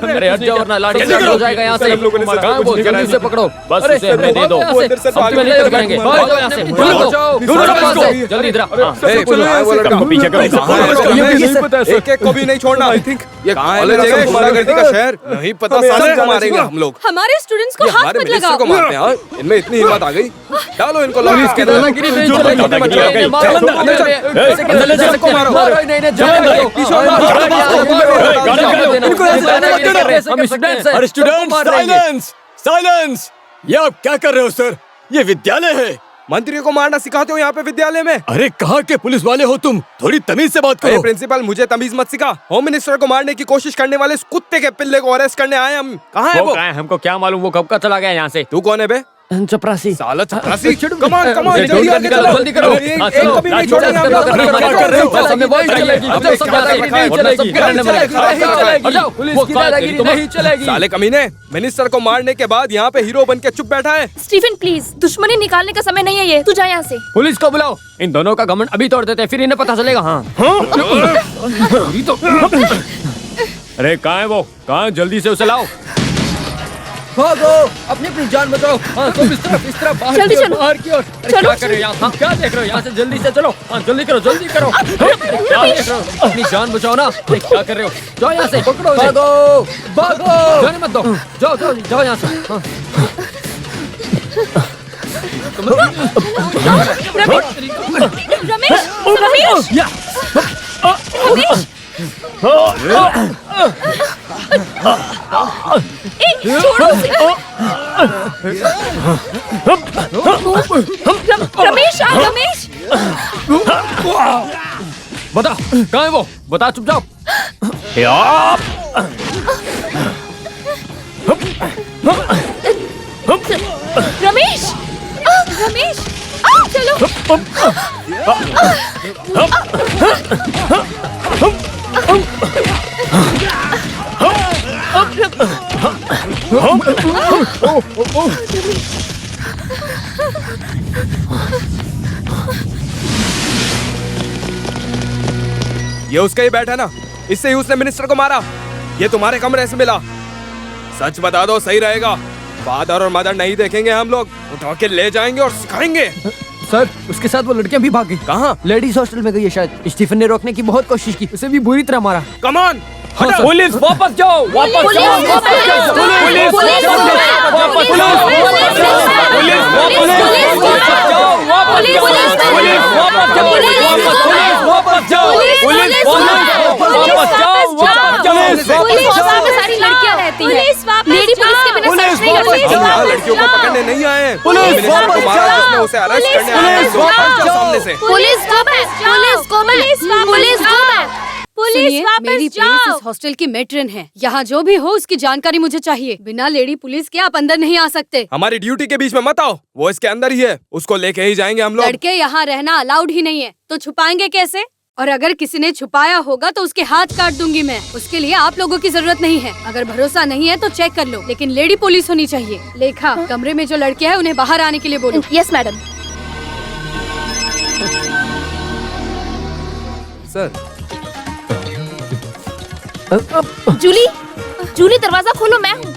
अरे हट जाओ वरना लाठी चार्ज हो जाएगा यहाँ से। कहाँ है वो? जल्दी से पकड़ो। बस उसे हमें दे दो। अब तुम्हें नहीं करेंगे। भाग जाओ यहाँ से। जल्दी इधर पीछे करो। एक को भी नहीं छोड़ना। आई थिंक ये गुंडागर्दी का शहर नहीं पता। साले मारेंगे हम लोग। हमारे स्टूडेंट्स को हाथ मत लगाओ। को मारते हैं। इनमें इतनी हिम्मत आ गई। डालो इनको पुलिस की दादागिरी नहीं चलेगी। साइलेंस! ये आप क्या कर रहे हो सर? ये विद्यालय है। मंत्रियों को मारना सिखाते हो यहाँ पे विद्यालय में? अरे कहाँ के पुलिस वाले हो तुम? थोड़ी तमीज से बात करो। प्रिंसिपल मुझे तमीज मत सिखा। होम मिनिस्टर को मारने की कोशिश करने वाले इस कुत्ते के पिल्ले को अरेस्ट करने आए हम। कहाँ है वो? हमको क्या मालूम वो कब का चला गया यहाँ से। तू कौन है बे? चपरासी। साला चपरासी। कमान जल्दी आगे चलो। जल्दी करो। एक कभी नहीं छोड़ेंगे हम लोग। पुलिस की दादागिरी नहीं चलेगी। साले कमीने, मिनिस्टर को मारने के बाद यहाँ पे हीरो बन के चुप बैठा है। स्टीफन प्लीज, दुश्मनी निकालने का समय नहीं है ये। तू जा यहाँ से। पुलिस को बुलाओ। इन दोनों का घमंड अभी तोड़ देते हैं, फिर इन्हें पता चलेगा। हाँ अरे कहाँ है वो? कहाँ? जल्दी से उसे लाओ। भागो, अपनी जान बचाओ। हाँ तुम इस तरफ बाहर जल्दी की ओर, चलो। बाहर की ओर। अरे क्या कर रहे हो यहाँ? हाँ, क्या देख रहे हो यहाँ से? जल्दी से चलो। हाँ जल्दी करो। क्या देख रहे हो? अपनी जान बचाओ ना। क्या कर रहे हो? जाओ यहाँ से। पकड़ो। भागो। जाने मत दो। जाओ यहाँ से। हाँ। रमेश छोड़ो रमेश। रमेश बता कहाँ है वो? बता चुपचाप। रमेश रमेश चलो। ये उसका ही बैठा ना, इससे ही उसने मिनिस्टर को मारा। ये तुम्हारे कमरे से मिला। सच बता दो, सही रहेगा। फादर और मदर नहीं देखेंगे हम लोग, उठा के ले जाएंगे और सिखाएंगे। सर उसके साथ वो लड़कियां भी भाग गई। कहाँ? लेडीज हॉस्टल में गई है शायद। स्टीफन ने रोकने की बहुत कोशिश की, उसे भी बुरी तरह मारा। कम ऑन, पुलिस वापस जाओ। सारी लड़कियां रहती हैं। लेडी पुलिस के बिना यहाँ लड़कियों को पकड़ने नहीं आए हैं। पुलिस मिनिस्टर को मारा जिसने उसे अरेस्ट करने आए हैं। लोग हट जाओ सामने से। पुलिस मेरी प्रिंस इस हॉस्टल की मैट्रन है। यहाँ जो भी हो उसकी जानकारी मुझे चाहिए। बिना लेडी पुलिस के आप अंदर नहीं आ सकते। हमारी ड्यूटी के बीच में मत आओ। वो इसके अंदर ही है, उसको लेके ही जाएंगे हम लोग। लड़के यहाँ रहना अलाउड ही नहीं है, तो छुपाएंगे कैसे? और अगर किसी ने छुपाया होगा तो उसके हाथ काट दूंगी मैं। उसके लिए आप लोगों की जरूरत नहीं है। अगर भरोसा नहीं है तो चेक कर लो, लेकिन लेडी पुलिस होनी चाहिए। लेखा, कमरे में जो लड़के हैं उन्हें बाहर आने के लिए बोलो। Yes madam. Sir Julie, Julie दरवाजा खोलो, मैं हूँ।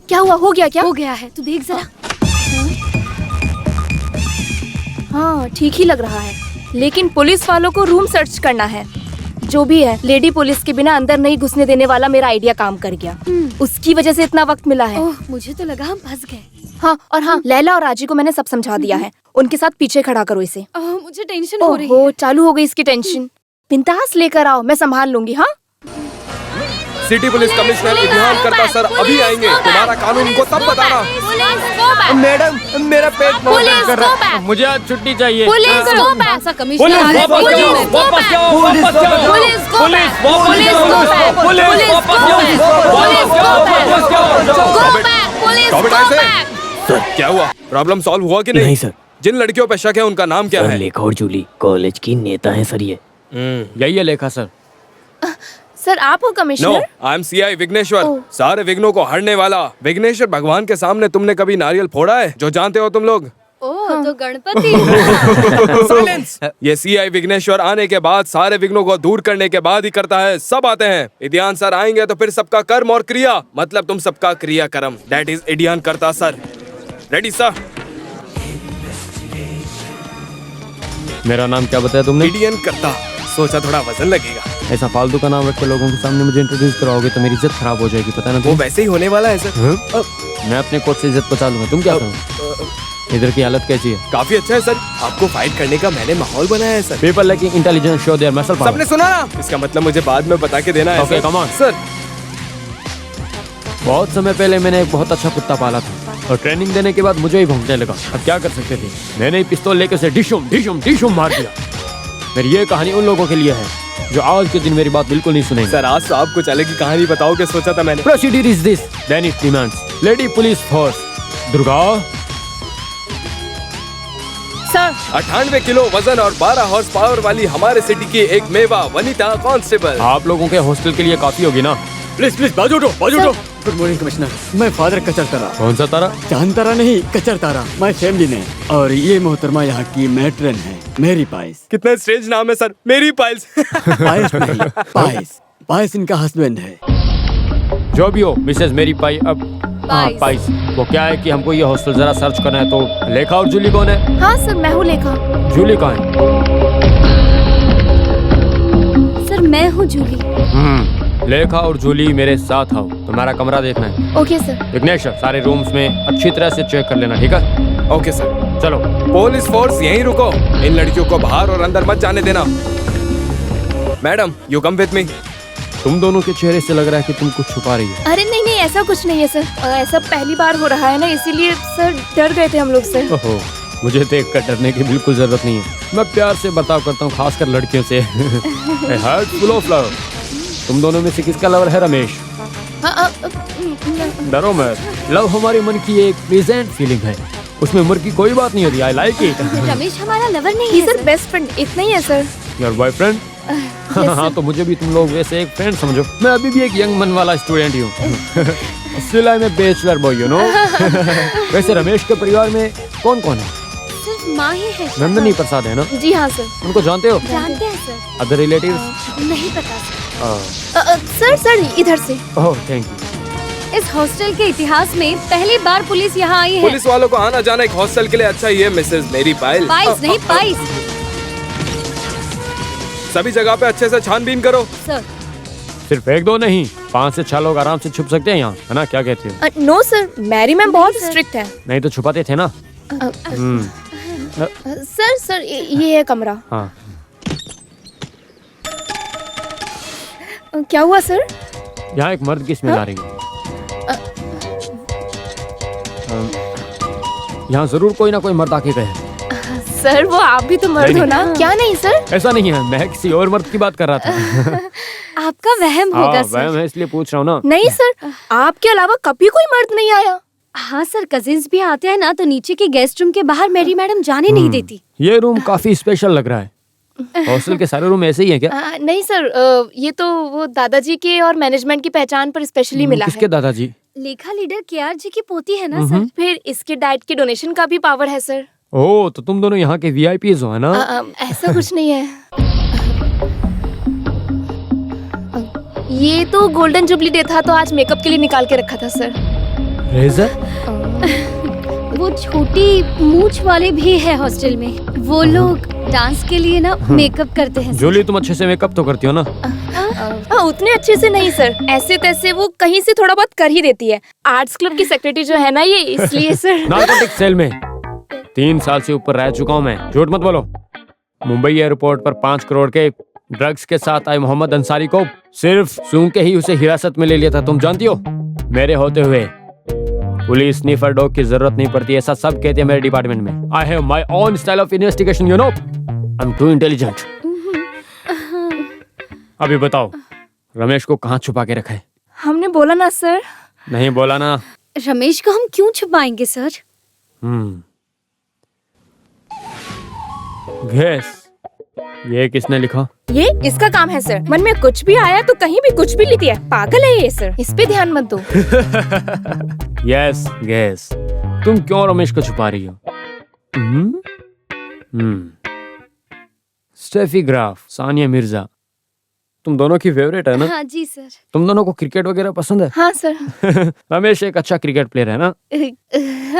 क्या हुआ? हो गया क्या? हो गया है, तू देख जरा। हाँ ठीक ही लग रहा है, लेकिन पुलिस वालों को रूम सर्च करना है। जो भी है, लेडी पुलिस के बिना अंदर नहीं घुसने देने वाला मेरा आइडिया काम कर गया। उसकी वजह से इतना वक्त मिला है। ओह, मुझे तो लगा हम फंस गए। हाँ, और हाँ, लैला और राजी को मैंने सब समझा दिया है। उनके साथ पीछे खड़ा करो इसे। मुझे टेंशन हो रही है। ओहो, चालू हो गई इसकी टेंशन। बिंदास लेकर आओ, मैं संभाल लूंगी। हाँ, सिटी पुलिस कमिश्नर इत्तेहाम करता सर अभी आएंगे। तुम्हारा कानून उनको तब बताना। मैडम, मेरा पेट बहुत दर्द कर रहा है, मुझे आज छुट्टी चाहिए। ऐसा कमिश्नर आ रहा है। सर क्या हुआ? प्रॉब्लम सॉल्व हुआ कि नहीं? नहीं सर। जिन लड़कियों पे शक है उनका नाम क्या है? लेखा और जूली कॉलेज की नेता है सर। ये यही है लेखा सर। सर आप हो no, commissioner? I am CI Vighneshwar, सारे विघ्नों को हरने वाला। विघ्नेश्वर भगवान के सामने तुमने कभी नारियल फोड़ा है? जो जानते हो तुम लोग। ओह, तो गणपति। साइलेंस। ये सीआई विघ्नेश्वर आने के बाद सारे विघ्नों को दूर करने के बाद ही करता है। सब आते हैं। इडियान सर आएंगे तो फिर सबका कर्म और क्रिया, मतलब तुम सबका क्रिया कर्म, दैट इज इडियान करता सर। Ready sir? मेरा नाम क्या बताया तुमने? इडियन करता। सोचा थोड़ा वजन लगेगा। ऐसा फालतू का नाम रख के लोगों के सामने मुझे इंट्रोड्यूस कराओगे तो मेरी इज्जत खराब हो जाएगी, पता ना वो वैसे ही होने वाला है सर। मैं अपने कोच से इज्जत बचा लूंगा। तुम क्या करो? इधर की हालत कैसी है? काफी अच्छा है सर। आपको फाइट करने का मैंने माहौल बनाया है sir. People liking intelligence show their muscle power. सबने सुना ना? इसका मतलब मुझे बाद में बता के देना है। Okay, come on. सर। बहुत समय पहले मैंने एक बहुत अच्छा कुत्ता पाला था और ट्रेनिंग देने के बाद मुझे ही भौंकने लगा। अब क्या कर सकते थे? मैंने ही पिस्तौल लेकर उसे डिशुम डिशुम डिशुम मार दिया। मेरी ये कहानी उन लोगों के लिए है जो आज के दिन मेरी बात बिल्कुल नहीं सुनेंगे। सर आज तो आपको चले की कहानी बताओगे सोचा था मैंने। Procedure is this, then it demands lady police force Durga. Sir 98 kilo वजन और 12 हॉर्स पावर वाली हमारे सिटी की एक मेवा वनिता कांस्टेबल। आप लोगों के हॉस्टल के लिए काफी होगी ना? प्लीज प्लीज बाजू उठो, बाजू उठो। गुड मॉर्निंग कमिश्नर, मैं फादर कचर तारा। कौन सा तारा? चांद तारा नहीं, कचर तारा, माय फैमिली ने। और ये मोहतरमा यहाँ की मैट्रन है, मेरी पाइस। कितना स्ट्रेंज नाम है सर, मेरी पाइल्स। पाइस नहीं, पाइस। पाइस इनका हस्बैंड है। जो भी हो मिसेस मेरी पाई। अब हाँ पाइस। वो क्या है कि हमको ये हॉस्टल जरा सर्च करना है, तो लेखा और जूली कौन है? हाँ सर, मैं हूँ लेखा। जूली कहाँ है? सर मैं हूँ जूली। लेखा और जूली मेरे साथ आओ, तुम्हारा कमरा देखना है। Okay sir. विघ्नेश्वर सारे रूम्स में अच्छी तरह से चेक कर लेना, ठीक है? Okay sir. चलो। पुलिस फोर्स यहीं रुको, इन लड़कियों को बाहर और अंदर मत जाने देना। Madam you come with me. तुम दोनों के चेहरे से लग रहा है कि तुम कुछ छुपा रही हो। अरे नहीं नहीं, ऐसा कुछ नहीं है सर। ऐसा पहली बार हो रहा है ना, इसीलिए सर डर गए थे हम लोग से। ओहो, मुझे देख कर डरने की बिल्कुल जरूरत नहीं है। मैं प्यार से बर्ताव करता हूँ, खासकर लड़कियों से। Heart full of love. तुम दोनों में से किसका लवर है रमेश? डरो मत, लव हमारे मन की एक प्रेजेंट फीलिंग है, उसमें उम्र की कोई बात नहीं होती। I like it. रमेश हमारा लवर नहीं है सर, बेस्ट फ्रेंड इतना ही है सर। Your boyfriend? हाँ तो मुझे भी तुम लोग वैसे एक फ्रेंड समझो। मैं अभी भी एक यंग मन वाला स्टूडेंट ही हूँ। Still I am a bachelor boy, you know. वैसे रमेश के परिवार में कौन कौन है? सिर्फ माँ ही है। नंदनी प्रसाद है ना? जी हाँ सर। उनको जानते हो? जानते हैं सर। Other relatives? नहीं पता सर। सर इधर से। Oh thank you. इस हॉस्टल के इतिहास में पहली बार पुलिस यहाँ आई है। पुलिस वालों को आना जाना एक हॉस्टल के लिए अच्छा ही है मिसेस मेरी पाइल। पाइस नहीं पाइस। सभी जगह पे अच्छे से छानबीन करो। सर सिर्फ एक दो नहीं, 5 से 6 लोग आराम से छुप सकते हैं यहाँ, है ना? क्या कहते हो? नो सर, मैरी मैम बहुत स्ट्रिक्ट है। नहीं तो छुपाते थे ना। सर ये है कमरा। हाँ। क्या हुआ सर? यहाँ एक मर्द की स्मेल आ रही है। यहाँ जरूर कोई ना कोई मर्द आके गए। सर वो आप भी तो मर्द हो ना? क्या नहीं सर? ऐसा नहीं है, मैं किसी और मर्द की बात कर रहा था। आपका वहम होगा सर। वहम है इसलिए पूछ रहा हूँ ना। नहीं सर, आपके अलावा कभी कोई मर्द नहीं आया। हाँ सर, कजिन्स भी आते हैं ना, तो नीचे के गेस्ट रूम के बाहर मेरी मैडम जाने नहीं देती। ये रूम काफी स्पेशल लग रहा है। हॉस्टल के सारे रूम ऐसे ही हैं क्या? नहीं सर, ये तो वो दादाजी के और मैनेजमेंट की पहचान पर स्पेशली मिला है। किसके दादाजी? लेखा लीडर केआर जी की पोती है ना सर। फिर इसके डाइट के डोनेशन का भी पावर है सर। ओह, तो तुम दोनों यहाँ के वीआईपीज़ हो, है ना? ऐसा कुछ नहीं है। ये तो गोल्डन जुबली डे था, तो आज मेकअप के लिए निकाल के रखा था सर। रेजर? वो छोटी मूंछ वाले भी है हॉस्टल में। वो लोग डांस के लिए ना मेकअप करते हैं। जूली, तुम अच्छे से मेकअप तो करती हो ना? उतने अच्छे से नहीं सर, ऐसे तैसे वो कहीं से थोड़ा बहुत कर ही देती है। आर्ट्स क्लब की सेक्रेटरी जो है ना, ये इसलिए सर। नारकोटिक सेल में 3 साल से ऊपर रह चुका हूँ मैं। झूठ मत बोलो। मुंबई एयरपोर्ट पर 5 करोड़ के ड्रग्स के साथ आए मोहम्मद अंसारी को सिर्फ सूंघ के ही उसे हिरासत में ले लिया था। तुम जानती हो, मेरे होते हुए पुलिस स्नीफर डॉग की जरूरत नहीं पड़ती, ऐसा सब कहते हैं मेरे डिपार्टमेंट में। I have my own style of investigation, you know. I am to intelligent. अभी बताओ, रमेश को कहाँ छुपा के रखा है? हमने बोला ना सर। नहीं बोला ना? रमेश को हम क्यों छुपाएंगे सर? गैस, ये किसने लिखा? ये इसका काम है सर। मन में कुछ भी आया तो कहीं भी कुछ भी लिख दिया। पागल है ये सर, इस पे ध्यान मत दो। यस गैस, तुम क्यों रमेश को छुपा रही हो? स्टेफी ग्राफ, सानिया मिर्जा, तुम दोनों की फेवरेट है ना? हाँ जी सर। तुम दोनों को क्रिकेट वगैरह पसंद है? हाँ सर। रमेश एक अच्छा क्रिकेट प्लेयर है ना?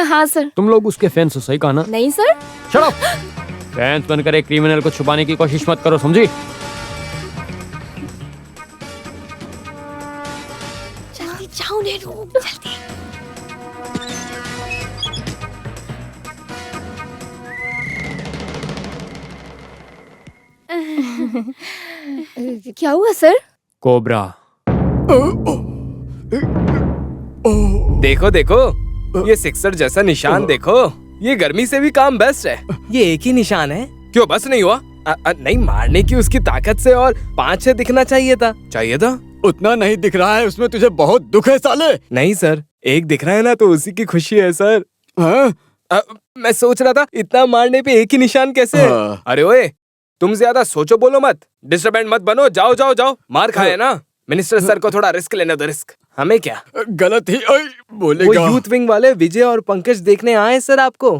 हाँ सर। तुम लोग उसके फैंस हो, सही कहा ना? नहीं सर। Shut up! फैंस बनकर एक क्रिमिनल को छुपाने की कोशिश मत करो, समझी? जल्दी जाओ नेहरू, जल्दी। क्या हुआ सर? कोबरा। देखो देखो, ये सिक्सर जैसा निशान देखो। ये गर्मी से भी काम बेस्ट है। ये एक ही निशान है। क्यों बस नहीं हुआ? नहीं, मारने की उसकी ताकत से और 5-6 दिखना चाहिए था। उतना नहीं दिख रहा है, उसमें तुझे बहुत दुख है साले। नहीं सर, एक दिख रहा है ना, तो उसी की खुशी है सर। मैं सोच रहा था इतना मारने पे एक ही निशान कैसे? अरे ओए, तुम ज्यादा सोचो बोलो मत, डिस्टर्बेंट मत बनो। जाओ जाओ जाओ, मार खाए ना। मिनिस्टर सर को थोड़ा रिस्क लेने दो। रिस्क हमें क्या? गलत ही बोलेगा। वो यूथ विंग वाले विजय और पंकज देखने आए सर आपको।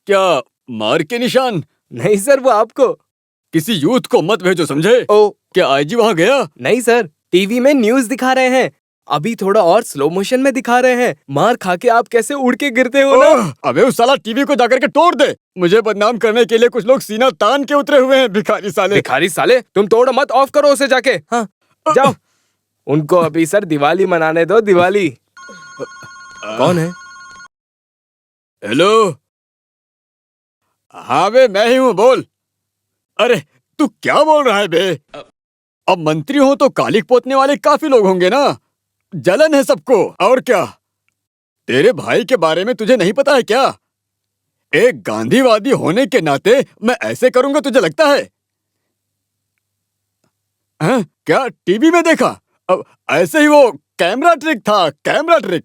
क्या मार के निशान? नहीं सर, वो आपको। किसी यूथ को मत भेजो, समझे? ओ, क्या आईजी वहाँ गया? नहीं सर, टीवी में न्यूज दिखा रहे हैं। अभी थोड़ा और स्लो मोशन में दिखा रहे हैं। मार खा के आप कैसे उड़ के गिरते हो ना। अबे उस साला टीवी को जाकर के तोड़ दे। मुझे बदनाम करने के लिए कुछ लोग सीना तान के उतरे हुए हैं। भिखारी साले। भिखारी साले, तुम तोड़ मत, ऑफ करो उसे जाके। हाँ जाओ। उनको अभी सर दिवाली मनाने दो, दिवाली। कौन है? हेलो। हाँ बे, मैं ही हूँ, बोल। अरे तू क्या बोल रहा है बे? अब मंत्री हो तो कालिक पोतने वाले काफी लोग होंगे ना। जलन है सबको, और क्या? तेरे भाई के बारे में तुझे नहीं पता है क्या? एक गांधीवादी होने के नाते मैं ऐसे करूंगा, तुझे लगता है? हाँ? क्या टीवी में देखा? अब ऐसे ही वो कैमरा ट्रिक था, कैमरा ट्रिक।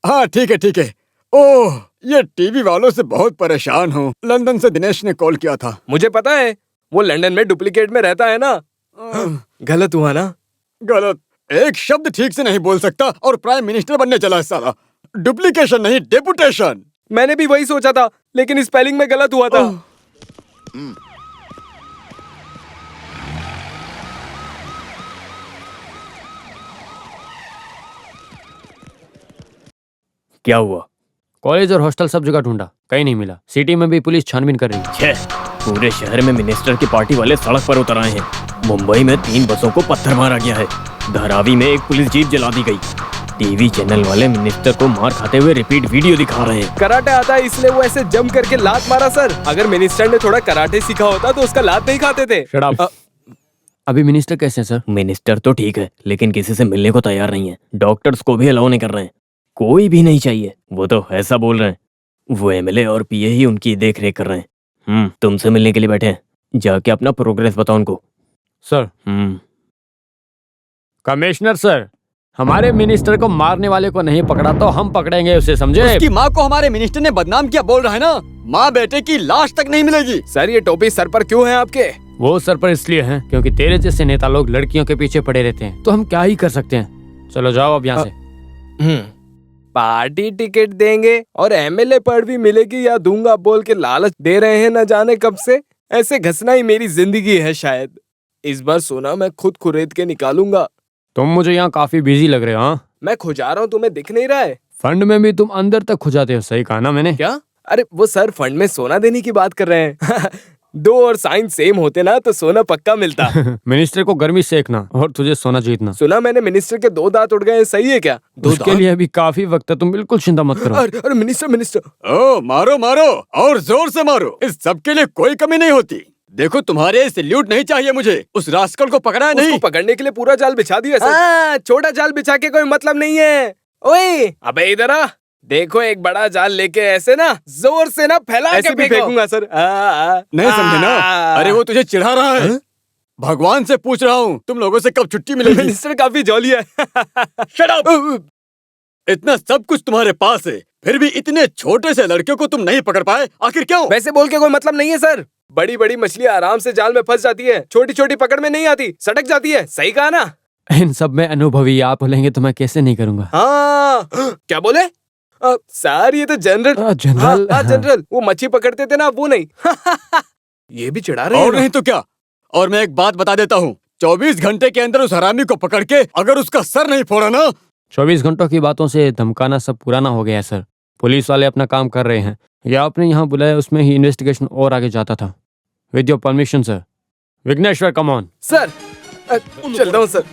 हाँ ठीक है ठीक है। ओह, ये टीवी वालों से बहुत परेशान हूँ। लंदन से दिनेश ने कॉल किया था। मुझे पता है, वो लंदन में डुप्लीकेट में रहता है ना। गलत हुआ ना? गलत? एक शब्द ठीक से नहीं बोल सकता और प्राइम मिनिस्टर बनने चला है साला। डुप्लीकेशन नहीं, डेपुटेशन। मैंने भी वही सोचा था, लेकिन स्पेलिंग में गलत हुआ था। क्या हुआ? कॉलेज और हॉस्टल सब जगह ढूंढा, कहीं नहीं मिला। सिटी में भी पुलिस छानबीन कर रही है। पूरे शहर में मिनिस्टर की पार्टी वाले सड़क पर उतर आए हैं। मुंबई में 3 बसों को पत्थर मारा गया है। धारावी में एक पुलिस जीप जला दी गई। टीवी चैनल वाले मिनिस्टर को मार खाते हुए रिपीट वीडियो दिखा रहे हैं। कराटे आता है इसलिए वो ऐसे जम करके लात मारा सर। अगर मिनिस्टर ने थोड़ा कराटे सीखा होता तो उसका लात नहीं खाते थे। Shut up. अभी मिनिस्टर कैसे हैं सर? मिनिस्टर तो ठीक है, लेकिन किसी से मिलने को तैयार नहीं है। डॉक्टर्स को भी अलाउ नहीं कर रहे हैं। कोई भी नहीं चाहिए। वो तो ऐसा बोल रहे हैं, वो एमएलए और पीए ही उनकी देख रेख कर रहे हैं। तुमसे मिलने के लिए बैठे हैं। जाके अपना प्रोग्रेस बताओ उनको। सर। कमिश्नर सर, हमारे मिनिस्टर को मारने वाले को नहीं पकड़ा तो हम पकड़ेंगे उसे, समझे? उसकी माँ को हमारे मिनिस्टर ने बदनाम किया, बोल रहा है ना। माँ बेटे की लाश तक नहीं मिलेगी। सर ये टोपी सर पर क्यों है आपके? वो सर पर इसलिए है क्योंकि तेरे जैसे नेता लोग लड़कियों के पीछे पड़े रहते हैं, तो हम क्या ही कर सकते हैं। चलो जाओ अब यहाँ से। पार्टी टिकट देंगे और एमएलए पर भी मिलेगी या दूंगा बोल के लालच दे रहे हैं न जाने कब से। ऐसे घसना ही मेरी जिंदगी है शायद। इस बार सोना मैं खुद खरीद के निकालूंगा। तुम मुझे यहाँ काफी बिजी लग रहे हो। हाँ, मैं खुजा रहा हूँ, तुम्हें दिख नहीं रहा है? फंड में भी तुम अंदर तक खुजाते हो, सही कहा ना मैंने? क्या? अरे वो सर फंड में सोना देने की बात कर रहे हैं। 2 और साइन सेम होते ना तो सोना पक्का मिलता। मिनिस्टर को गर्मी सेकना और तुझे सोना जीतना। सुना मैंने मिनिस्टर के 2 दांत उड़ गए हैं, सही है क्या? 2 उसके लिए अभी काफी वक्त है, तुम बिल्कुल चिंता मत करो। अरे मिनिस्टर। ओ मारो मारो और जोर से मारो, इस सब के लिए कोई कमी नहीं होती। देखो तुम्हारे सैल्यूट नहीं चाहिए मुझे। उस रास्कल को पकड़ा है नहीं? उसको पकड़ने के लिए पूरा जाल बिछा दिया सर। छोटा जाल बिछा के कोई मतलब नहीं है। ओए अबे इधर आ, देखो एक बड़ा जाल लेके ऐसे ना जोर से ना फैला के फेंकूंगा सर। नहीं समझे ना? अरे वो तुझे चिढ़ा रहा है। भगवान से पूछ रहा हूँ तुम लोगों से कब छुट्टी मिलेगी। मिनिस्टर काफी जॉली है। Shut up. इतना सब कुछ तुम्हारे पास है, फिर भी इतने छोटे से लड़के को तुम नहीं पकड़ पाए, आखिर क्यों? वैसे बोल के कोई मतलब नहीं है सर। बड़ी बड़ी मछलियाँ आराम से जाल में फंस जाती है, छोटी छोटी पकड़ में नहीं आती, सटक जाती है। सही कहा ना? इन सब में अनुभवी आप बोलेंगे तो मैं कैसे नहीं करूँगा। हाँ क्या बोले सर? ये तो जनरल जनरल वो मच्छी पकड़ते थे ना, वो नहीं। ये भी चिढ़ा रहे हैं। और नहीं तो क्या। और मैं एक बात बता देता हूँ, 24 घंटे के अंदर उस हरामी को पकड़ के अगर उसका सर नहीं फोड़ा ना। 24 घंटों की बातों से धमकाना सब पुराना हो गया है सर। पुलिस वाले अपना काम कर रहे हैं। या आपने यहाँ बुलाया उसमें ही इन्वेस्टिगेशन और आगे जाता था। With your permission sir. Vighneshwar come on. Sir चलता हूँ सर।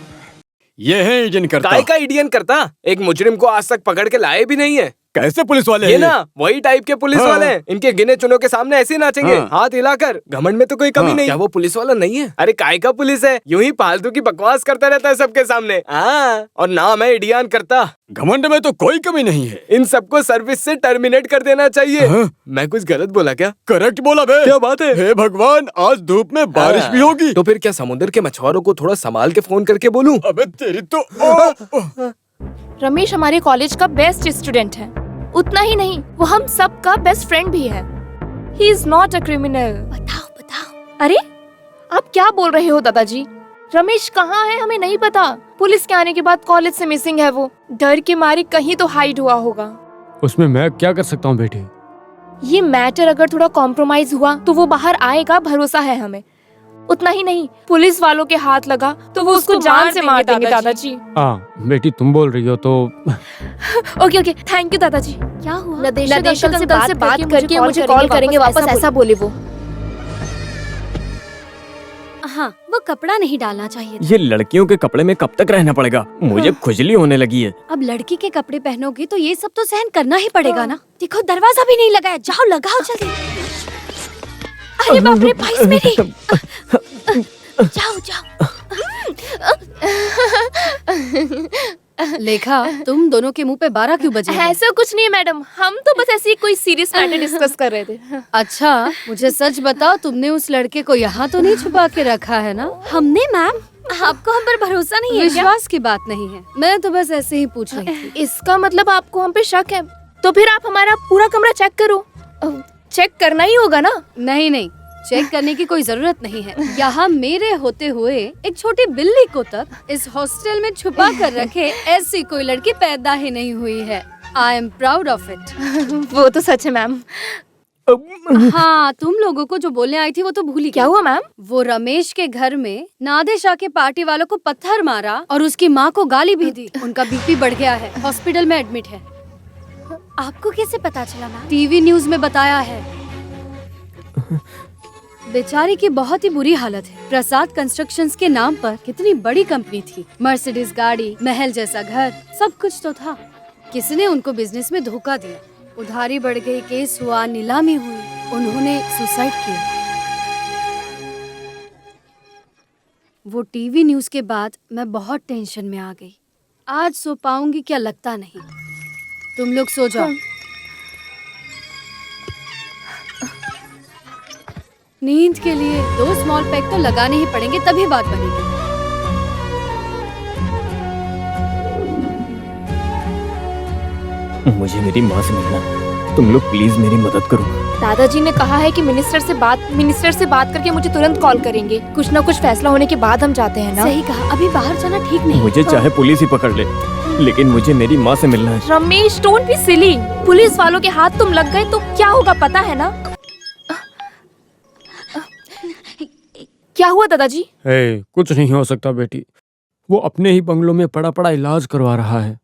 ये है इंडियन करता। काय का इंडियन करता? एक मुजरिम को आज तक पकड़ के लाए भी नहीं है। कैसे पुलिस वाले ये ना वही टाइप के पुलिस वाले हैं। इनके गिने चुनों के सामने ऐसे ही नाचेंगे, हाथ हिलाकर। घमंड में तो कोई कमी नहीं। क्या वो पुलिस वाला नहीं है? अरे काय का पुलिस है, यूं ही फालतू की बकवास करता रहता है सबके सामने। और नाम है इंडियन करता। घमंड में तो कोई कमी नहीं है। इन सबको सर्विस से टर्मिनेट कर देना चाहिए। मैं कुछ गलत बोला क्या? करेक्ट बोला बे। क्या बात है? हे भगवान, आज धूप में बारिश भी होगी। तो फिर क्या समुद्र के मछुआरों को थोड़ा संभाल के फोन करके बोलूं? अबे तेरी तो रमेश हमारे कॉलेज का बेस्ट स्टूडेंट है। उतना ही नहीं, वो हम सब का बेस्ट फ्रेंड भी है। He is not a criminal. बताओ। अरे आप क्या बोल रहे हो दादाजी? रमेश कहाँ है हमें नहीं पता। पुलिस के आने के बाद कॉलेज से मिसिंग है वो। डर के मारे कहीं तो हाइड हुआ होगा। उसमें मैं क्या कर सकता हूँ बेटी? ये मैटर अगर थोड़ा कॉम्प्रोमाइज हुआ तो वो बाहर आएगा, भरोसा है हमें। उतना ही नहीं, पुलिस वालों के हाथ लगा तो वो उसको जान से मार देंगे दादाजी। बेटी तुम बोल रही हो तो ओके थैंक यू दादाजी। क्या हुआ? नदेशक से बात करके मुझे कॉल करेंगे वापस, ऐसा बोले वो। हाँ, वो कपड़ा नहीं डालना चाहिए। ये लड़कियों के कपड़े में कब तक रहना पड़ेगा? मुझे खुजली होने लगी है। अब लड़की के कपड़े पहनोगी तो ये सब तो सहन करना ही पड़ेगा ना। देखो दरवाजा भी नहीं लगाया, जाओ लगाओ जल्दी। अरे बाप रे, भाई मेरी। जाओ। लेखा, तुम दोनों के मुंह पे 12 क्यों बजे? ऐसा कुछ नहीं मैडम, हम तो बस ऐसी कोई सीरियस मैटर डिस्कस कर रहे थे। अच्छा, मुझे सच बताओ, तुमने उस लड़के को यहाँ तो नहीं छुपा के रखा है ना? हमने मैम। आपको हम पर भरोसा नहीं है? विश्वास की बात नहीं है, मैं तो बस ऐसे ही पूछ रही थी। इसका मतलब आपको हम पे शक है? तो फिर आप हमारा पूरा कमरा चेक करो। चेक करना ही होगा ना? नहीं, चेक करने की कोई जरूरत नहीं है। यहाँ मेरे होते हुए एक छोटी बिल्ली को तक इस हॉस्टल में छुपा कर रखे ऐसी कोई लड़की पैदा ही नहीं हुई है। I am proud of it. वो तो सच है मैम। हाँ, तुम लोगों को जो बोलने आई थी वो तो भूली। क्या हुआ मैम? वो रमेश के घर में नादिर शाह के पार्टी वालों को पत्थर मारा और उसकी माँ को गाली भी दी। उनका बीपी बढ़ गया है, हॉस्पिटल में एडमिट है। आपको कैसे पता चला मैम? टीवी न्यूज में बताया है। बेचारी की बहुत ही बुरी हालत है। प्रसाद कंस्ट्रक्शंस के नाम पर कितनी बड़ी कंपनी थी, मर्सिडीज गाड़ी, महल जैसा घर, सब कुछ तो था। किसी ने उनको बिजनेस में धोखा दिया, उधारी बढ़ गई, केस हुआ, नीलामी हुई, उन्होंने सुसाइड किया। वो टीवी न्यूज के बाद मैं बहुत टेंशन में आ गई। आज सो पाऊंगी क्या लगता नहीं। तुम लोग सो जाओ। नींद के लिए 2 स्मॉल पैक तो लगाने ही पड़ेंगे, तभी बात बनेगी। मुझे मेरी माँ से मिलना, तुम लोग प्लीज मेरी मदद करो। दादाजी ने कहा है कि मिनिस्टर से बात करके मुझे तुरंत कॉल करेंगे। कुछ ना कुछ फैसला होने के बाद हम जाते हैं ना। सही कहा, अभी बाहर जाना ठीक नहीं। मुझे चाहे पुलिस ही पकड़ ले, लेकिन मुझे मेरी माँ से मिलना है। Ramesh, don't be silly. Police वालों के हाथ तुम लग गए तो क्या होगा पता है ना? क्या हुआ दादाजी? कुछ नहीं हो सकता बेटी, वो अपने ही बंगलों में पड़ा पड़ा इलाज करवा रहा है।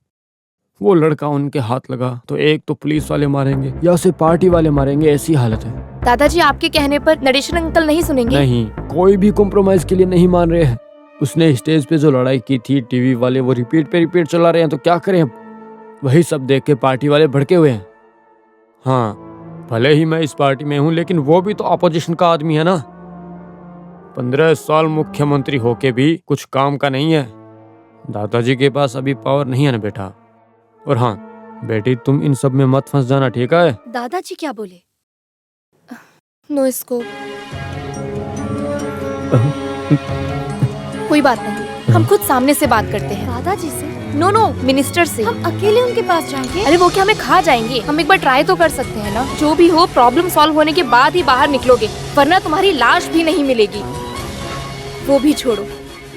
वो लड़का उनके हाथ लगा तो एक तो पुलिस वाले मारेंगे या उसे पार्टी वाले मारेंगे, ऐसी हालत है। दादाजी आपके कहने पर नरेशन अंकल नहीं सुनेंगे? नहीं, कोई भी कॉम्प्रोमाइज के लिए नहीं मान रहे हैं। उसने स्टेज पे जो लड़ाई की थी, टीवी वाले वो रिपीट चला रहे हैं, तो क्या करें अब? वही सब देख के पार्टी वाले भड़के हुए हैं। हाँ, भले ही मैं इस पार्टी में हूँ, लेकिन वो भी तो अपोजिशन का आदमी है ना। 15 साल मुख्यमंत्री होके भी कुछ काम का नहीं है। दादाजी के पास अभी पावर नहीं है ना बेटा। और हाँ बेटी, तुम इन सब में मत फंस जाना, ठीक है? दादाजी क्या बोले? No scope. कोई बात नहीं, हम खुद सामने से बात करते हैं। दादाजी से? नो, मिनिस्टर से। हम अकेले उनके पास जाएंगे? अरे वो क्या हमें खा जाएंगे? हम एक बार ट्राई तो कर सकते हैं ना। जो भी हो, प्रॉब्लम सॉल्व होने के बाद ही बाहर निकलोगे, वरना तुम्हारी लाश भी नहीं मिलेगी। वो भी छोड़ो,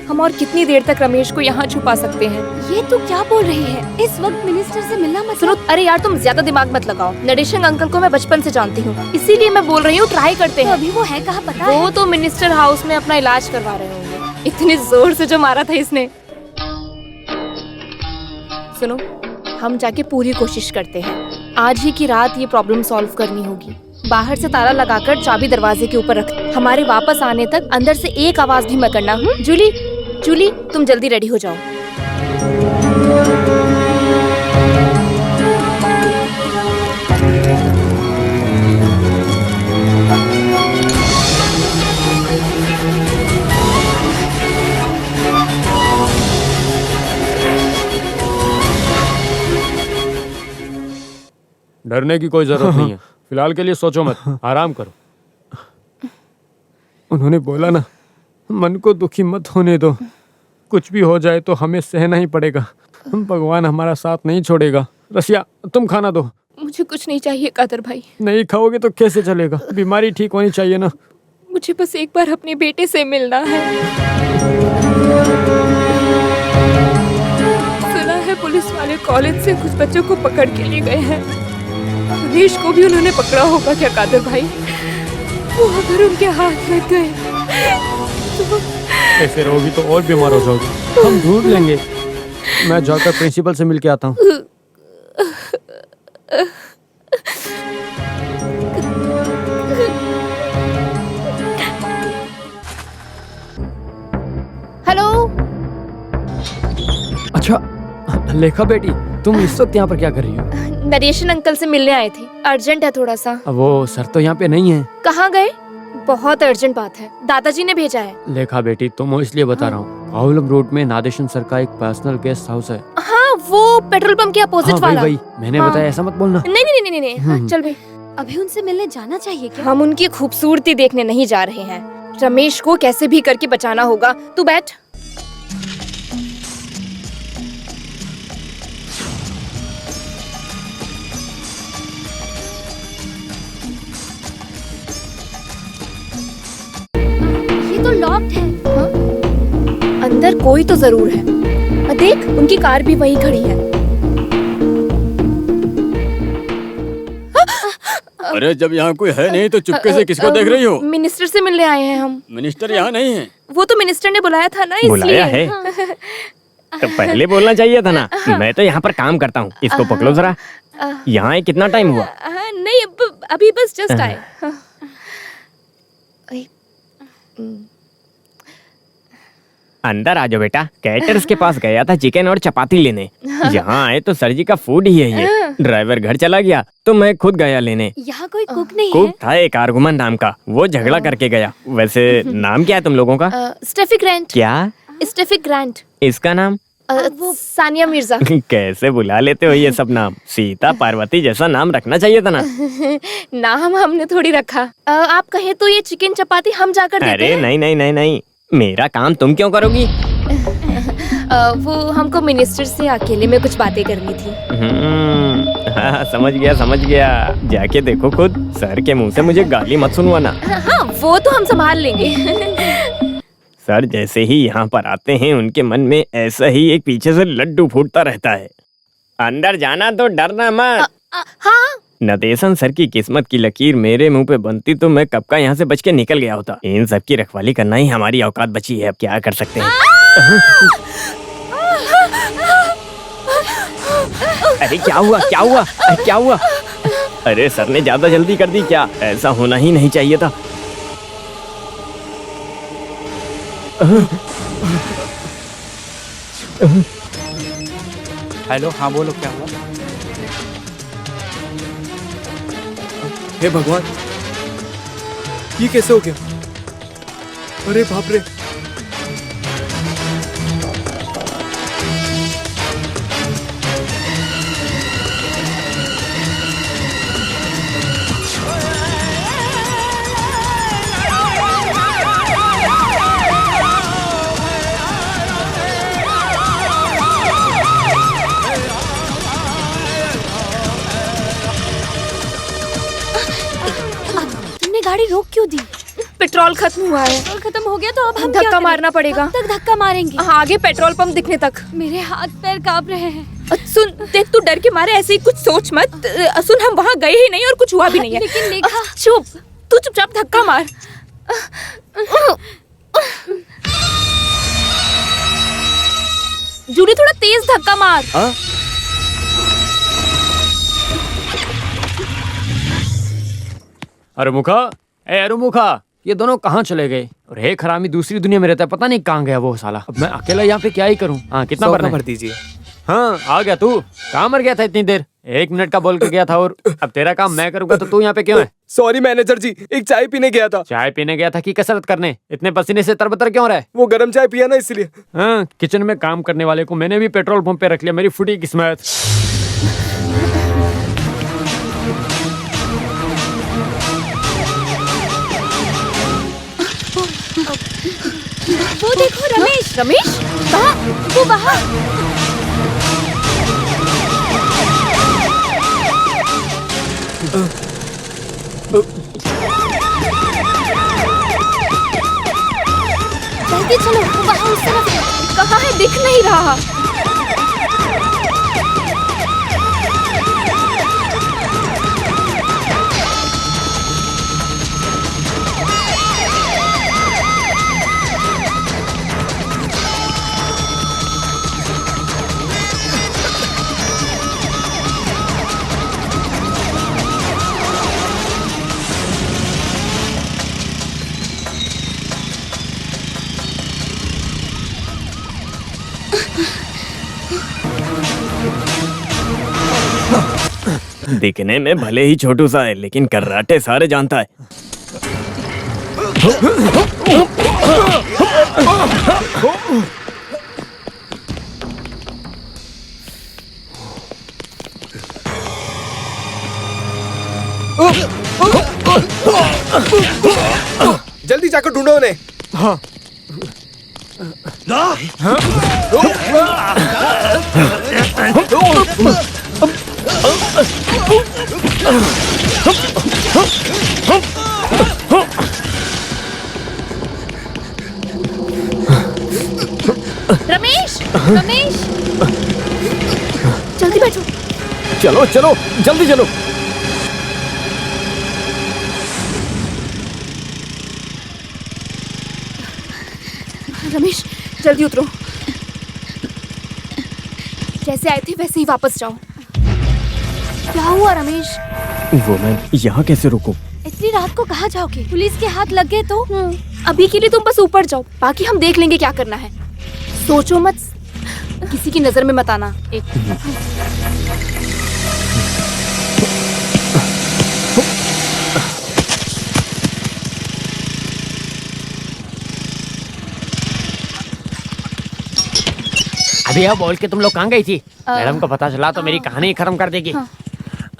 हम और कितनी देर तक रमेश को यहाँ छुपा सकते हैं? ये तू क्या बोल रही है? इस वक्त मिनिस्टर से मिलना मत। सुनो, अरे यार तुम ज्यादा दिमाग मत लगाओ। नरेशन अंकल को मैं बचपन से जानती हूँ, इसीलिए मैं बोल रही हूँ ट्राई करते हैं। तो अभी वो है कहाँ पता है? वो तो मिनिस्टर हाउस में अपना इलाज करवा रहे होंगे। इतने जोर से जो मारा था इसने। सुनो, हम जाके पूरी कोशिश करते हैं। आज ही की रात ये प्रॉब्लम सॉल्व करनी होगी। बाहर से ताला लगाकर चाबी दरवाजे के ऊपर रख। हमारे वापस आने तक अंदर से एक आवाज भी मत करना। जूली, तुम जल्दी रेडी हो जाओ। डरने की कोई जरूरत नहीं है। फिलहाल के लिए सोचो मत, आराम करो। उन्होंने बोला ना, मन को दुखी मत होने दो। कुछ भी हो जाए तो हमें सहना ही पड़ेगा। भगवान हमारा साथ नहीं छोड़ेगा। रसिया, तुम खाना दो। मुझे कुछ नहीं चाहिए कादर भाई। नहीं खाओगे तो कैसे चलेगा? बीमारी ठीक होनी चाहिए ना। मुझे बस एक बार अपने बेटे से मिलना है। सुना है पुलिस वाले कॉलेज से कुछ बच्चों को पकड़ के ले गए हैं। रमेश को भी उन्होंने पकड़ा होगा क्या कादर भाई? वो अगर उनके हाथ लग गए तो... ऐसे रहोगी तो और बीमार हो जाओगी। हम ढूंढ लेंगे। मैं जाकर प्रिंसिपल से मिल के आता हूँ। हेलो। अच्छा लेखा बेटी, तुम इस वक्त यहाँ पर क्या कर रही हो? नरेशन अंकल से मिलने आए थे, अर्जेंट है थोड़ा सा। वो सर तो यहाँ पे नहीं है। कहाँ गए? बहुत अर्जेंट बात है, दादाजी ने भेजा है। लेखा बेटी, तुम इसलिए बता रहा हूँ, पाउलम रोड में नादेशन सर का एक पर्सनल गेस्ट हाउस है। हाँ, वो पेट्रोल पंप के अपोजिट वाला। वही मैंने हाँ। बताया, ऐसा मत बोलना। नहीं, हाँ, चल भाई। अभी उनसे मिलने जाना चाहिए क्या? हम उनकी खूबसूरती देखने नहीं जा रहे हैं। रमेश को कैसे भी करके बचाना होगा। तू बैठ। ये तो लॉक्ड है। हाँ? अंदर कोई तो जरूर है। देख, उनकी कार भी वहीं खड़ी है। अरे जब यहाँ कोई है नहीं तो चुपके से किसको देख रही हो? मिनिस्टर से मिलने आए हैं हम। मिनिस्टर यहाँ नहीं है। वो तो मिनिस्टर ने बुलाया था ना, इसलिए। बुलाया है? तो पहले बोलना चाहिए था ना। मैं तो यहाँ पर काम करता हूँ। इसको पकड़ो जरा। यहाँ आए कितना टाइम हुआ? नहीं, अभी बस जस्ट आए। अंदर आ जाओ बेटा। कैटर्स के पास गया था चिकन और चपाती लेने। यहाँ आए तो सर जी का फूड ही है ये। ड्राइवर घर चला गया तो मैं खुद गया लेने। यहाँ कोई कुक नहीं कुक था एक आर्गुमन नाम का, वो झगड़ा करके गया। वैसे नाम क्या है तुम लोगों का? Steffi Grant. क्या? Steffi Grant. इसका नाम? वो सानिया मिर्जा। कैसे बुला लेते हो ये सब नाम? सीता पार्वती जैसा नाम रखना चाहिए था ना। नाम हमने थोड़ी रखा। आप कहे तो ये चिकन चपाती हम जाकर देते अरे हैं। नहीं नहीं नहीं नहीं, मेरा काम तुम क्यों करोगी? वो हमको मिनिस्टर से अकेले में कुछ बातें करनी थी। हाँ, समझ गया। जाके देखो खुद, सर के मुंह से मुझे गाली मत सुनवाना। हाँ, वो तो हम संभाल लेंगे। सर जैसे ही यहाँ पर आते हैं उनके मन में ऐसा ही एक पीछे से लड्डू फूटता रहता है। अंदर जाना तो डरना मत। हाँ। नदेशन सर की किस्मत की लकीर मेरे मुंह पे बनती तो मैं कब का यहाँ से बच के निकल गया होता। इन सब की रखवाली करना ही हमारी औकात बची है, अब क्या कर सकते हैं। अरे क्या हुआ? अरे सर ने ज्यादा जल्दी कर दी क्या? ऐसा होना ही नहीं चाहिए था। हेलो, हाँ बोलो, क्या हुआ? हे भगवान, ये कैसे हो गया? अरे बाप रे। गाड़ी रोक क्यों दी? पेट्रोल खत्म हुआ है। पेट्रोल खत्म हो गया तो अब हम धक्का मारना पड़ेगा। कब तक धक्का मारेंगे? आगे पेट्रोल पंप दिखने तक। मेरे हाथ पैर कांप रहे हैं। सुन, देख तू डर के मारे ऐसे ही कुछ सोच मत। सुन, हम वहाँ गए ही नहीं और कुछ हुआ भी नहीं है। लेकिन लेखा, चुप, तू चुपचाप धक्का मार। जूली थोड़ा तेज धक्का मार। अरुमुखा, ये दोनों कहाँ चले गए? और एक हरामी दूसरी दुनिया में रहता है, पता नहीं कहाँ गया वो साला। अब मैं अकेला यहाँ पे क्या ही करूँ? हाँ, कितना भरना भर दीजिए। हाँ, आ गया तू। कहाँ मर गया था इतनी देर? 1 मिनट का बोल के गया था और अब तेरा काम मैं करूँगा तो तू यहाँ पे क्यों है? सॉरी मैनेजर जी, एक चाय पीने गया था। चाय पीने गया था कि कसरत करने? इतने पसीने से तरबतर क्यों रहा है? वो गरम चाय पिया ना इसलिए। हाँ, किचन में काम करने वाले को मैंने भी पेट्रोल पंप पे रख लिया, मेरी फुटी किस्मत। वो देखो रमेश। कहाँ? वो वहाँ। जल्दी चलो, वहाँ उस तरफ है। कहाँ है? दिख नहीं रहा। दिखने में भले ही छोटू सा है लेकिन कराटे सारे जानता है। जल्दी जाकर ढूंढो उन्हें। हाँ। रमेश, जल्दी बैठो। चलो जल्दी चलो। रमेश, जल्दी उतरो। जैसे आए थे वैसे ही वापस जाओ। क्या हुआ रमेश? वो मैं यहाँ कैसे रुकूं? इतनी रात को कहाँ जाओगे? पुलिस के हाथ लग गए तो? अभी के लिए तुम बस ऊपर जाओ, बाकी हम देख लेंगे क्या करना है। सोचो मत, किसी की नजर में मत आना। एक अभी यह बोल के तुम लोग कहाँ गई थी? मैडम को पता चला तो मेरी कहानी खत्म कर देगी।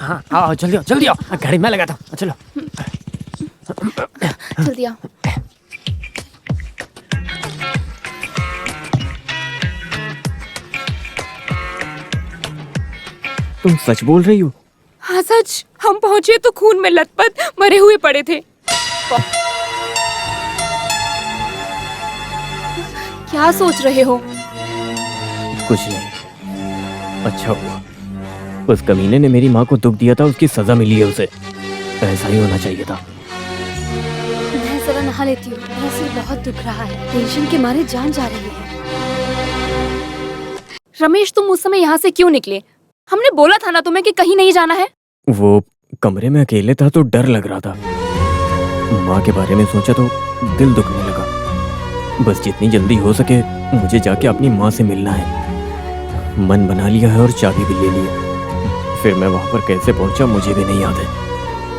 हाँ आओ जल्दी आओ, घड़ी में लगाता हूँ। चलो जल्दी आओ। तुम सच बोल रही हो? हाँ सच, हम पहुँचे तो खून में लथपथ मरे हुए पड़े थे। क्या सोच रहे हो? कुछ नहीं। अच्छा हुआ उस कमीने ने मेरी माँ को दुख दिया था, उसकी सजा मिली है उसे। ऐसा ही होना चाहिए था। मैं जरा नहा लेती हूँ, मेरा सिर बहुत दुख रहा है, टेंशन के मारे जान जा रही है। रमेश, तुम उस समय यहाँ से क्यों निकले? हमने बोला था ना तुम्हें कि कहीं नहीं जाना है। वो कमरे में अकेले था तो डर लग रहा था। माँ के बारे में सोचा तो दिल दुखने लगा। बस जितनी जल्दी हो सके मुझे जाके अपनी माँ से मिलना है। मन बना लिया है और चाबी भी ले ली है। फिर मैं वहाँ पर कैसे पहुँचा मुझे भी नहीं याद है।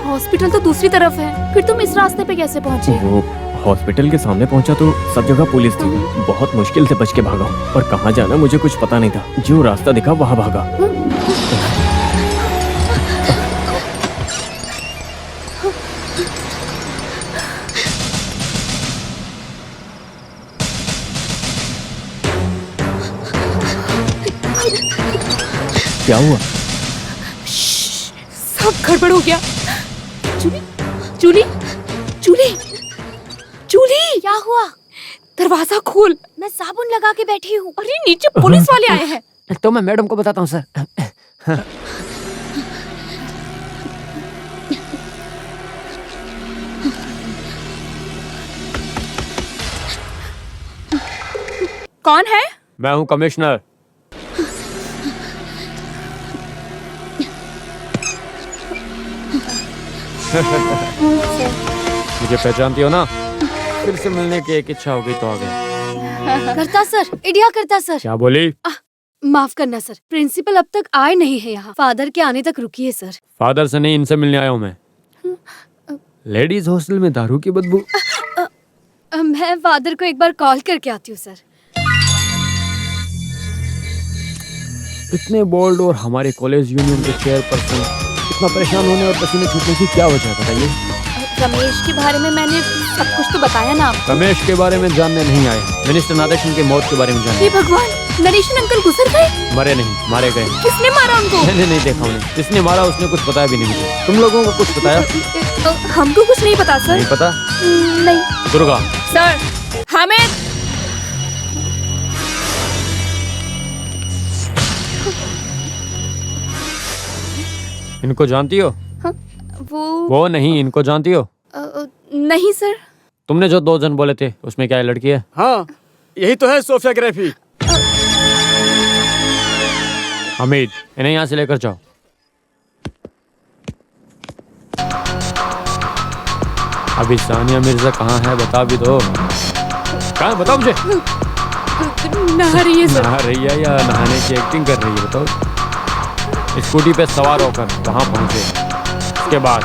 हॉस्पिटल तो दूसरी तरफ है, फिर तुम इस रास्ते पे कैसे पहुँचे? वो हॉस्पिटल के सामने पहुंचा तो सब जगह पुलिस थी। बहुत मुश्किल से बच के भागा हूँ और कहाँ जाना मुझे कुछ पता नहीं था। जो रास्ता दिखा वहाँ भागा। क्या हुआ? सब गड़बड़ हो गया। जूली, जूली, जूली, जूली, क्या हुआ? दरवाजा खोल। मैं साबुन लगा के बैठी हूँ। अरे नीचे पुलिस वाले आए हैं। तो मैं मैडम को बताता हूँ सर। कौन है? मैं हूँ कमिश्नर। मुझे पहचानती हो ना? फिर से मिलने की एक इच्छा हो गई तो आ गया। करता सर, इंडिया करता सर। क्या बोली? माफ करना सर, प्रिंसिपल अब तक आए नहीं है यहाँ। फादर के आने तक रुकिए सर। फादर से नहीं, इनसे मिलने आया हूँ मैं। लेडीज हॉस्टल में दारू की बदबू। मैं फादर को एक बार कॉल करके आती हूँ सर। इतने बोल्ड और हमारे कॉलेज यूनियन के चेयरपर्सन इतना परेशान होने और पसीने छूटने की क्या वजह है बताइए? रमेश के बारे में मैंने सब कुछ तो बताया ना आपको। रमेश के बारे में जानने नहीं आए, मिनिस्टर नादेशन के मौत के बारे में जानने। हे भगवान, नरेशन अंकल गुजर गए? मरे नहीं, मारे गए। किसने मारा उनको? मैंने नहीं देखा उन्हें। किसने मारा उसने कुछ बताया भी नहीं मुझे। तुम लोगों को कुछ बताया? हमको कुछ नहीं पता सर। नहीं पता? नहीं। दुर्गा। सर, हामिद। इनको जानती हो? वो नहीं, इनको जानती हो? नहीं सर। तुमने जो 2 जन बोले थे उसमें क्या लड़की है? हाँ, यही तो है सोफिया ग्राफी। हमीद, इन्हें यहाँ से लेकर जाओ। अभी सानिया मिर्जा कहाँ है बता भी दो। कहाँ बताओ मुझे। नहा रही है सर। नहा रही है या नहाने की एक्टिंग कर रही है बताओ। स्कूटी पे सवार होकर वहाँ पहुँचे। उसके बाद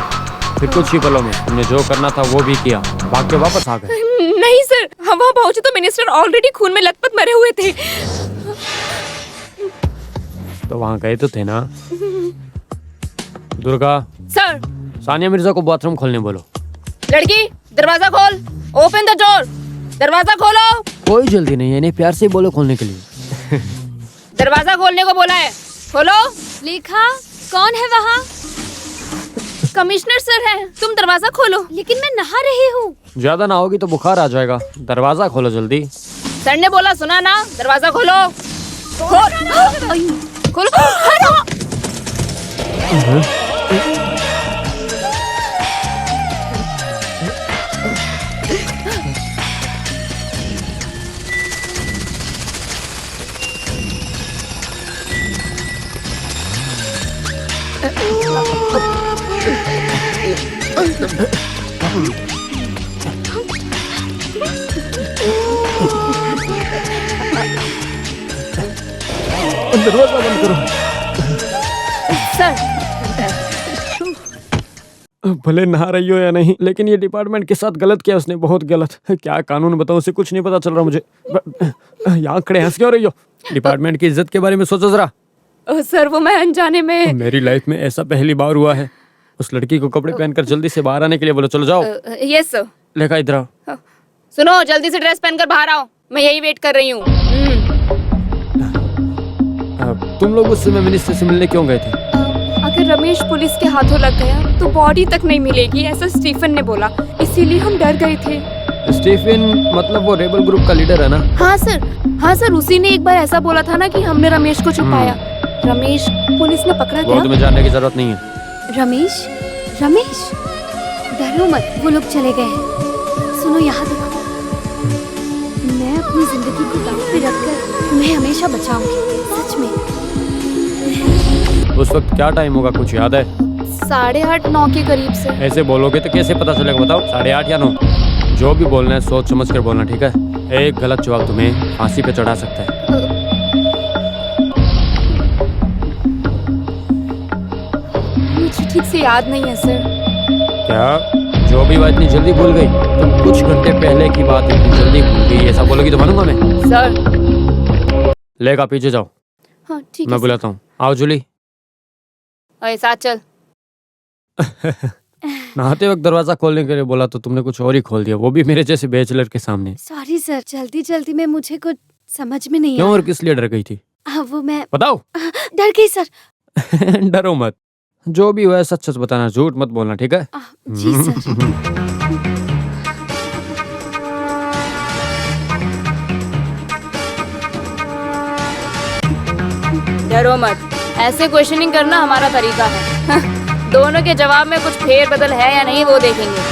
फिर कुछ ही पलों में तुमने जो करना था वो भी किया, भाग के वापस आ गए। नहीं सर, हम वहाँ पहुँचे तो मिनिस्टर ऑलरेडी खून में लथपथ मरे हुए थे। तो वहाँ गए तो थे ना? दुर्गा। सर। सानिया मिर्जा को बाथरूम खोलने बोलो। लड़की, दरवाजा खोल। Open the door. दरवाजा खोलो। कोई जल्दी नहीं है, इन्हें प्यार से बोलो खोलने के लिए। दरवाजा खोलने को बोला है, खोलो। लेखा, कौन है वहाँ? कमिश्नर सर हैं। तुम दरवाजा खोलो। लेकिन मैं नहा रही हूँ। ज्यादा ना होगी तो बुखार आ जाएगा। दरवाजा खोलो जल्दी। सर ने बोला सुना ना, दरवाजा खोलो। खोलो। दरवाजा बंद करो। सर। भले नहा रही हो या नहीं, लेकिन ये डिपार्टमेंट के साथ गलत किया उसने, बहुत गलत। क्या कानून बताऊं, उसे कुछ नहीं पता चल रहा मुझे। यहाँ खड़े हंस क्यों रही हो? डिपार्टमेंट की इज्जत के बारे में सोचो जरा। सर वो मैं अनजाने में। मेरी लाइफ में ऐसा पहली बार हुआ है। उस लड़की को कपड़े पहनकर जल्दी से बाहर आने के लिए बोलो। चलो जाओ। Yes sir. लेकर इधर आओ। सुनो, जल्दी से ड्रेस पहनकर बाहर आओ, मैं यही वेट कर रही हूँ। तुम लोग उस समय मिनिस्टर से मिलने क्यों गए थे? अगर रमेश पुलिस के हाथों लग गया तो बॉडी तक नहीं मिलेगी, ऐसा स्टीफन ने बोला, इसीलिए हम डर गए थे। स्टीफन मतलब वो रेबल ग्रुप का लीडर है ना? हाँ सर, उसी ने एक बार ऐसा बोला था ना कि हमने रमेश को छुपाया। रमेश पुलिस ने पकड़ा वो क्या? तुम्हें जानने की जरूरत नहीं है। रमेश डरो मत, वो लोग चले गए हैं। सुनो यहाँ देखो, मैं अपनी जिंदगी को दांव पे रखकर तुम्हें हमेशा बचाऊंगी, सच में। उस वक्त क्या टाइम होगा, कुछ याद है? 8:30-9 के करीब से। ऐसे बोलोगे तो कैसे पता चलेगा, बताओ? 8:30 या 9? जो भी बोलना है सोच समझ कर बोलना, ठीक है? एक गलत जवाब तुम्हें फांसी पे चढ़ा सकता है। मुझे ठीक से याद नहीं है सर। क्या? जो भी बात इतनी जल्दी भूल गई? तुम कुछ घंटे पहले की बात इतनी जल्दी भूल गई, ऐसा बोलोगी तो मानूंगा मैं। सर लेगा पीछे जाओ। हाँ ठीक है। मैं बुलाता हूँ। आओ जूली। अरे साथ चल। नहाते वक्त दरवाजा खोलने के लिए बोला तो तुमने कुछ और ही खोल दिया, वो भी मेरे जैसे बैचलर के सामने। सॉरी सर, जल्दी में मुझे कुछ समझ में नहीं क्यों आया। और किस लिए डर गई थी? वो मैं बताओ। डर गई सर। डरो मत, जो भी हुआ है सच सच बताना, झूठ मत बोलना, ठीक है? जी सर। डरो मत, ऐसे क्वेश्चनिंग करना हमारा तरीका है। दोनों के जवाब में कुछ फेर बदल है या नहीं वो देखेंगे।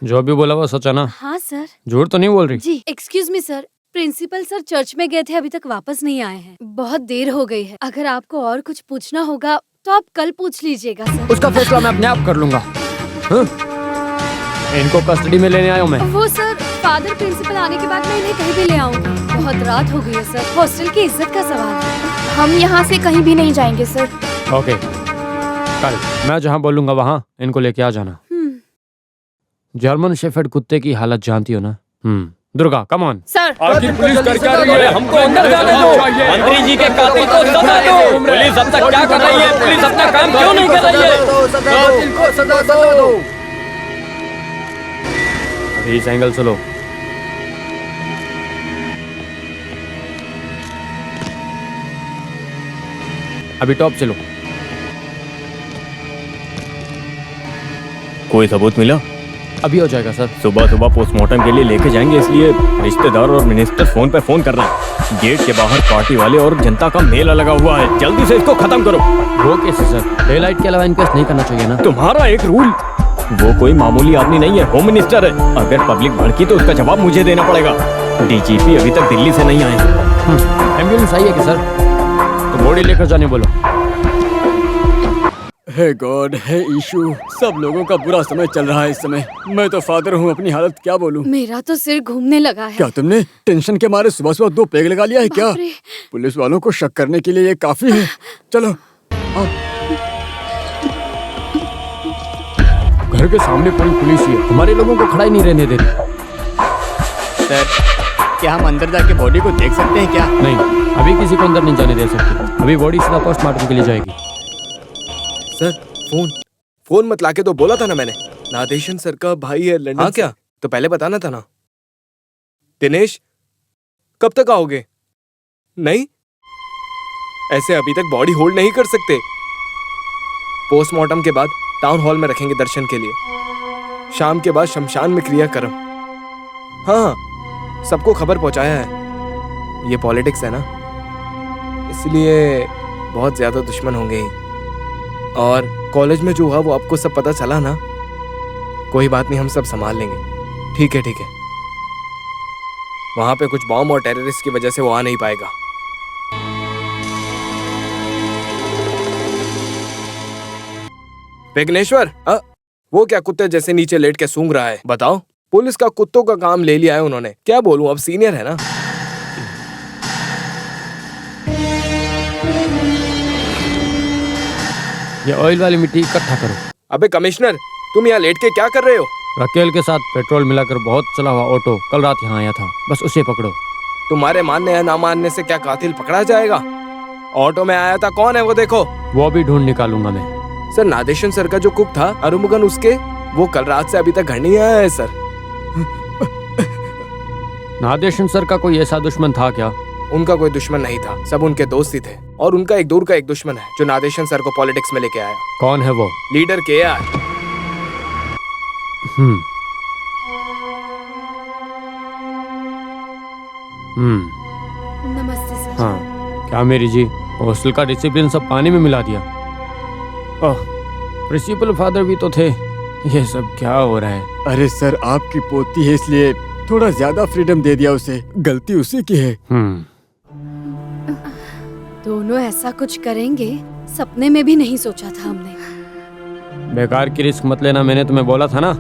जो भी बोला वो सच है ना? हाँ सर। झूठ तो नहीं बोल रही? जी excuse me sir, principal sir church में गए थे, अभी तक वापस नहीं आए हैं, बहुत देर हो गई है। अगर आपको और कुछ पूछना होगा तो आप कल पूछ लीजिएगा सर। उसका फैसला मैं अपने आप कर लूंगा। इनको कस्टडी में लेने आया हूँ मैं। वो सर, फादर प्रिंसिपल आने के बाद मैं इन्हें कहीं भी ले आऊंगी। बहुत रात हो गई है सर, हॉस्टल की इज्जत का सवाल है। हम यहाँ से कहीं भी नहीं जाएंगे सर। ओके, कल मैं जहाँ बोलूंगा वहाँ इनको लेके आ जाना। जर्मन शेफर्ड कुत्ते की हालत जानती हो ना? Durga come on. सर आखिर पुलिस कर क्या रही है? हमको अंदर जाने दो। मंत्री जी के कातिल को सजा दो। पुलिस अब तक क्या कर रही है? पुलिस अपना काम क्यों नहीं कर रही है? अभी इस एंगल से लो। अभी टॉप से लो। कोई सबूत मिला? अभी हो जाएगा सर। सुबह सुबह पोस्टमार्टम के लिए लेके जाएंगे, इसलिए रिश्तेदार और मिनिस्टर फोन कर रहे हैं। गेट के बाहर पार्टी वाले और जनता का मेला लगा हुआ है, जल्दी से इसको खत्म करो। वो कैसे सर? डे लाइट के अलावा इंक्वेस्ट नहीं करना चाहिए ना? तुम्हारा एक रूल। वो कोई मामूली आदमी नहीं है, होम मिनिस्टर है। अगर पब्लिक भड़की तो उसका जवाब मुझे देना पड़ेगा। डीजीपी अभी तक दिल्ली से नहीं आए। एम्बुलेंस आई है कि सर? तो बॉडी लेकर जाने बोलो। हे गॉड, हे इशू, सब लोगों का बुरा समय चल रहा है इस समय। मैं तो फादर हूँ, अपनी हालत क्या बोलूँ। मेरा तो सिर घूमने लगा है। क्या तुमने टेंशन के मारे सुबह सुबह 2 पेग लगा लिया है क्या? पुलिस वालों को शक करने के लिए ये काफी है। चलो आओ। घर के सामने पूरी पुलिस ही है, हमारे लोगों को खड़ा ही नहीं रहने देती। सर, क्या हम अंदर जाके बॉडी को देख सकते हैं क्या? नहीं, अभी किसी को अंदर नहीं जाने दे सकते। अभी बॉडी सीधा पोस्टमार्टम के लिए जाएगी। सर फोन मत लाके तो बोला था ना मैंने। नादेशन सर का भाई है लंदन। हाँ क्या? तो पहले बताना था ना। दिनेश कब तक आओगे? नहीं, ऐसे अभी तक बॉडी होल्ड नहीं कर सकते। पोस्टमार्टम के बाद टाउन हॉल में रखेंगे दर्शन के लिए। शाम के बाद शमशान में क्रियाक्रम। हाँ, सबको खबर पहुंचाया है। ये पॉलिटिक्स है ना, इसलिए बहुत ज्यादा दुश्मन होंगे ही। और कॉलेज में जो हुआ वो आपको सब पता चला ना? कोई बात नहीं, हम सब संभाल लेंगे। ठीक है ठीक है। वहां पे कुछ बॉम्ब और टेररिस्ट की वजह से वो आ नहीं पाएगा। विघ्नेश्वर, वो क्या कुत्ते जैसे नीचे लेट के सूंघ रहा है? बताओ। पुलिस का कुत्तों का काम ले लिया है उन्होंने, क्या बोलूं, अब सीनियर है ना। ये ऑयल वाली मिट्टी इकट्ठा करो। अबे कमिश्नर, तुम यहाँ लेट के क्या कर रहे हो? रकेल के साथ पेट्रोल मिलाकर बहुत चला हुआ ऑटो कल रात यहाँ आया था, बस उसे पकड़ो। तुम्हारे मानने या ना मानने से क्या कातिल पकड़ा जाएगा? ऑटो में आया था, कौन है वो देखो। वो भी ढूंढ निकालूंगा मैं। सर, नादेशन सर का जो कुक था अरुमुगन, उसके वो कल रात से अभी तक घर नहीं आया है सर। नादेशन सर का कोई ऐसा दुश्मन था क्या? उनका कोई दुश्मन नहीं था, सब उनके दोस्त ही थे। और उनका एक दूर का एक दुश्मन है जो नादेशन सर को पॉलिटिक्स में लेके आया। कौन है वो? Leader KR। नमस्ते सर। हाँ, क्या मेरी जी हॉस्टल का डिसिप्लिन सब पानी में मिला दिया? ओह, प्रिंसिपल फादर भी तो थे। ये सब क्या हो रहा है? अरे सर, आपकी पोती है इसलिए थोड़ा ज्यादा फ्रीडम दे दिया उसे, गलती उसी की है। दोनों ऐसा कुछ करेंगे सपने में भी नहीं सोचा था हमने। बेकार की रिस्क मत लेना, मैंने तुम्हें बोला था ना।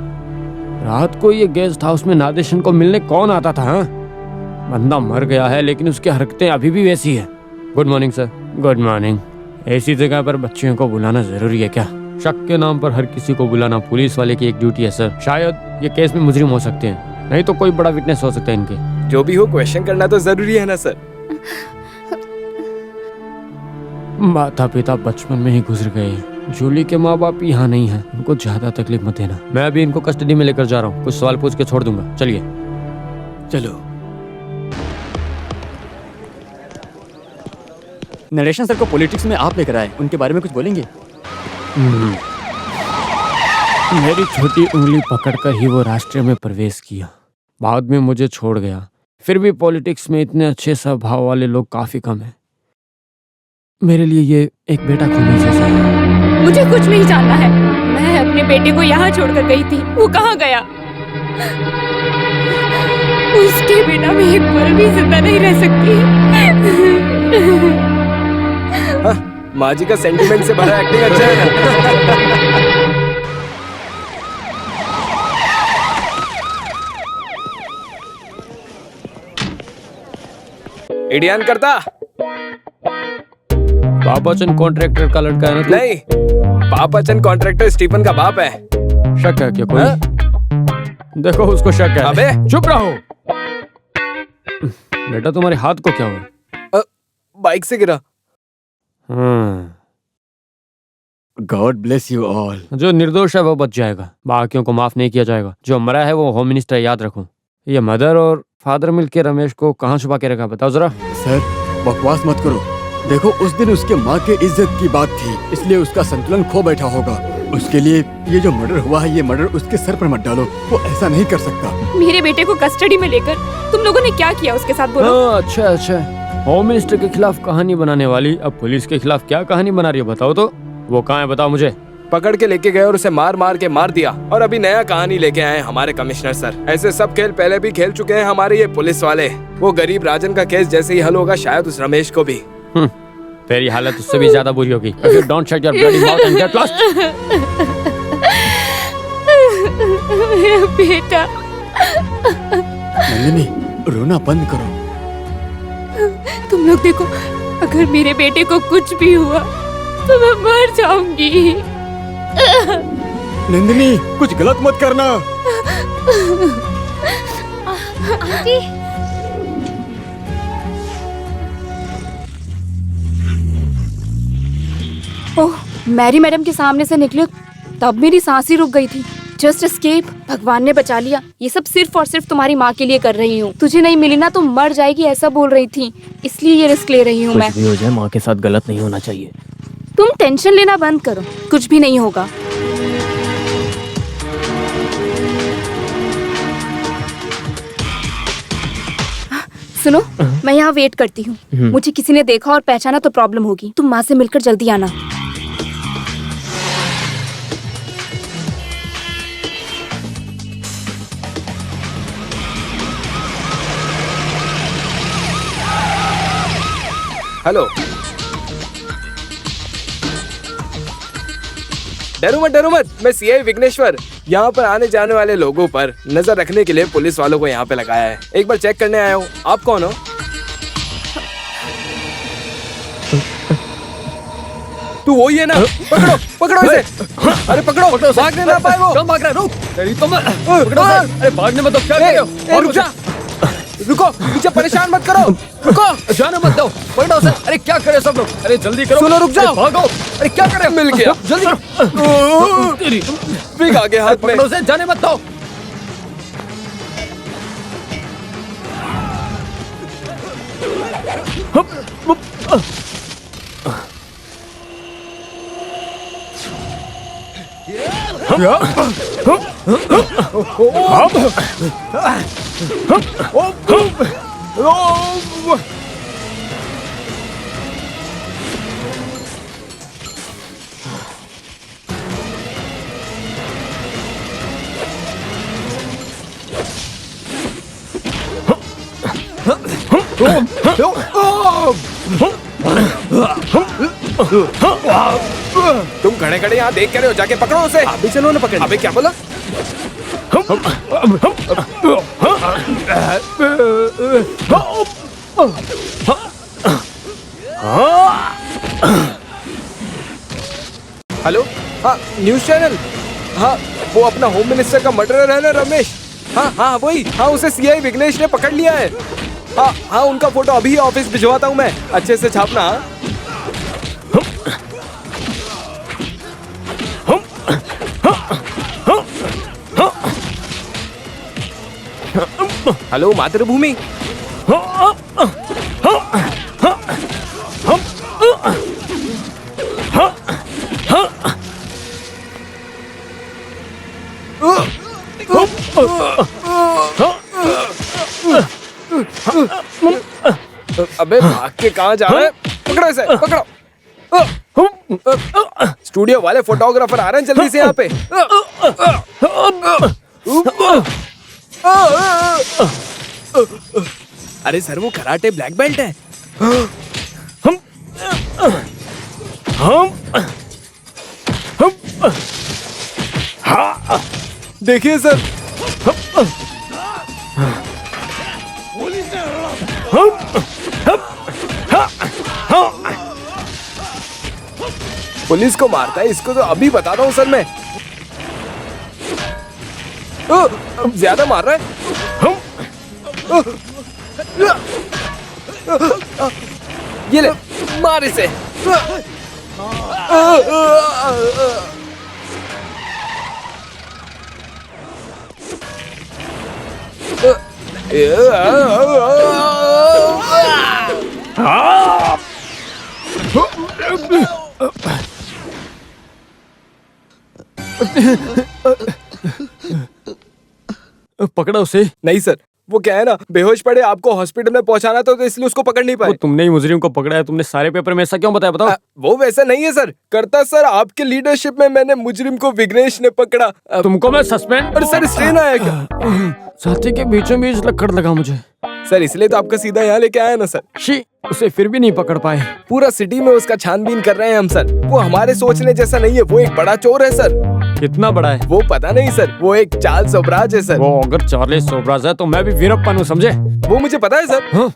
रात को ये गेस्ट हाउस में नादेशन को मिलने कौन आता था? हाँ, बंदा मर गया है लेकिन उसकी हरकतें अभी भी वैसी है। Good morning sir. Good morning. ऐसी जगह पर बच्चियों को बुलाना जरूरी है क्या? शक के नाम पर हर किसी को बुलाना पुलिस वाले की एक ड्यूटी है सर। शायद ये केस में मुजरिम हो सकते हैं, नहीं तो कोई बड़ा विटनेस हो सकता है इनके। जो भी हो, क्वेश्चन करना तो जरूरी है ना सर। माता पिता बचपन में ही गुजर गए। जूली के माँ बाप यहाँ नहीं है, उनको ज्यादा तकलीफ मत देना। मैं अभी इनको कस्टडी में लेकर जा रहा हूँ, कुछ सवाल पूछ के छोड़ दूंगा। चलिए चलो। नरेशन सर को पॉलिटिक्स में आप लेकर आए, उनके बारे में कुछ बोलेंगे? मेरी छोटी उंगली पकड़कर ही वो राष्ट्रीय में प्रवेश किया, बाद में मुझे छोड़ गया। फिर भी पॉलिटिक्स में इतने अच्छे स्वभाव वाले लोग काफी कम हैं। मेरे लिए ये एक बेटा खोने जैसा है। मुझे कुछ नहीं जानना है। मैं अपने बेटे को यहाँ छोड़कर गई थी, वो कहाँ गया? उसके बिना मैं एक पल भी जिंदा नहीं रह सकती। माँ जी का सेंटिमेंट से भरा एक्टिंग अच्छा है। इडियन करता पापाचंद कॉन्ट्रैक्टर का लड़का है ना तू? नहीं, पापाचंद कॉन्ट्रैक्टर स्टीफन का बाप है। शक है क्या कोई? देखो उसको शक है। अबे चुप रहो। बेटा तुम्हारे हाथ को क्या हुआ? बाइक से गिरा। God bless you all. जो निर्दोष है वो बच जाएगा, बाकियों को माफ नहीं किया जाएगा। जो मरा है वो होम मिनिस्टर, याद रखो। ये मदर और फादर मिलके रमेश को कहाँ छुपा के रखा, बताओ जरा। सर, बकवास मत करो। देखो, उस दिन उसके माँ के इज्जत की बात थी, इसलिए उसका संतुलन खो बैठा होगा। उसके लिए ये जो मर्डर हुआ है, ये मर्डर उसके सर पर मत डालो, वो ऐसा नहीं कर सकता। मेरे बेटे को कस्टडी में लेकर तुम लोगों ने क्या किया उसके साथ, बोलो। अच्छा अच्छा, होम मिनिस्टर के खिलाफ कहानी बनाने वाली अब पुलिस के खिलाफ क्या कहानी बना रही है, बताओ तो। वो कहाँ है, बताओ मुझे। पकड़ के लेके गए और उसे मार मार के मार दिया, और अभी नया कहानी लेके आए हमारे कमिश्नर सर। ऐसे सब खेल पहले भी खेल चुके हैं हमारे ये पुलिस वाले। वो गरीब राजन का केस जैसे ही हल होगा, शायद उस रमेश को भी। तेरी हालत उससे भी ज्यादा बुरी होगी। Don't shut your bloody mouth and get lost. मेरा बेटा। नंदिनी, रोना बंद करो। तुम लोग देखो, अगर मेरे बेटे को कुछ भी हुआ तो मैं मर जाऊंगी। नंदिनी, कुछ गलत मत करना। आंटी। ओह, मैरी मैडम के सामने से निकले तब मेरी सांस ही रुक गई थी। जस्ट एस्केप, भगवान ने बचा लिया। ये सब सिर्फ और सिर्फ तुम्हारी माँ के लिए कर रही हूँ। तुझे नहीं मिली ना तो मर जाएगी, ऐसा बोल रही थी, इसलिए ये रिस्क ले रही हूँ मैं। कुछ भी हो जाए, माँ के साथ गलत नहीं होना चाहिए। तुम टेंशन लेना बंद करो, कुछ भी नहीं होगा। सुनो, मैं यहाँ वेट करती हूँ। मुझे किसी ने देखा और पहचाना तो प्रॉब्लम होगी। तुम माँ से मिलकर जल्दी आना। हेलो। डरो मत, मैं सीआई विघ्नेश्वर। यहाँ पर आने जाने वाले लोगों पर नजर रखने के लिए पुलिस वालों को यहाँ पे लगाया है। एक बार चेक करने आया हूँ। आप कौन हो? तू वही है ना? पकड़ो पकड़ो इसे। अरे पकड़ो, भागने ना पाए वो। कम भाग रहा है, रुक। तेरी तो मैं पकड़ो इसे। अरे भागने मत दो, क्या कर रहे हो? रुक जा, रुको, मुझे परेशान मत करो, रुको, जाने मत दो, पकड़ो उसे। अरे क्या करे सब लोग? अरे जल्दी करो। सुनो, रुक जाओ। अरे भागो। अरे क्या कर रहे हो? मिल गया। जल्दी करो। तेरी पिघ आ गया हाथ में। पकड़ो उसे, जाने मत दो। तुम खड़े खड़े यहाँ देख रहे हो, जाके पकड़ो उसे। अभी चलो ना पकड़। अबे क्या बोला? हेलो, हाँ न्यूज चैनल। हाँ वो अपना होम मिनिस्टर का मर्डरर है ना रमेश? हाँ हाँ वही। हाँ उसे सीआई विघ्नेश ने पकड़ लिया है। हाँ हाँ उनका फोटो अभी ऑफिस भिजवाता हूँ मैं, अच्छे से छापना। हेलो मातृभूमि। अबे भाग के कहाँ जा रहे हैं? पकड़ो इसे, पकड़ो। स्टूडियो वाले फोटोग्राफर आ रहे हैं, जल्दी से यहाँ पे। अरे सर वो कराटे ब्लैक बेल्ट है। देखिए सर। पुलिस को मारता है, इसको तो अभी बताता हूँ सर मैं। ज्यादा मार रहा है। ये ले, मार इसे। पकड़ा उसे। नहीं सर, वो क्या है ना, बेहोश पड़े, आपको हॉस्पिटल में पहुंचाना था तो इसलिए उसको पकड़ नहीं पाए। तुमने ही मुजरिम को पकड़ा है, तुमने सारे पेपर में ऐसा क्यों बताया? बताओ। वो वैसा नहीं है सर, करता सर आपके लीडरशिप में मैंने मुजरिम को विघ्नेश ने पकड़ा। तुमको मैं सस्पेंड। अरे सर स्ट्रेन आया क्या? साथी के बीचों बीच लक्कड़ लगा मुझे सर, इसलिए तो आपका सीधा यहाँ लेके आया ना सर। शी, उसे फिर भी नहीं पकड़ पाए। पूरा सिटी में उसका छानबीन कर रहे हैं हम सर। वो हमारे सोचने जैसा नहीं है, वो एक बड़ा चोर है सर। कितना बड़ा है वो पता नहीं सर, वो एक चार्ल्स सोबराज है सर। वो अगर चार्ल्स सोबराज है तो मैं भी वीरप्पन हूँ, समझे? वो मुझे पता है सर। हाँ?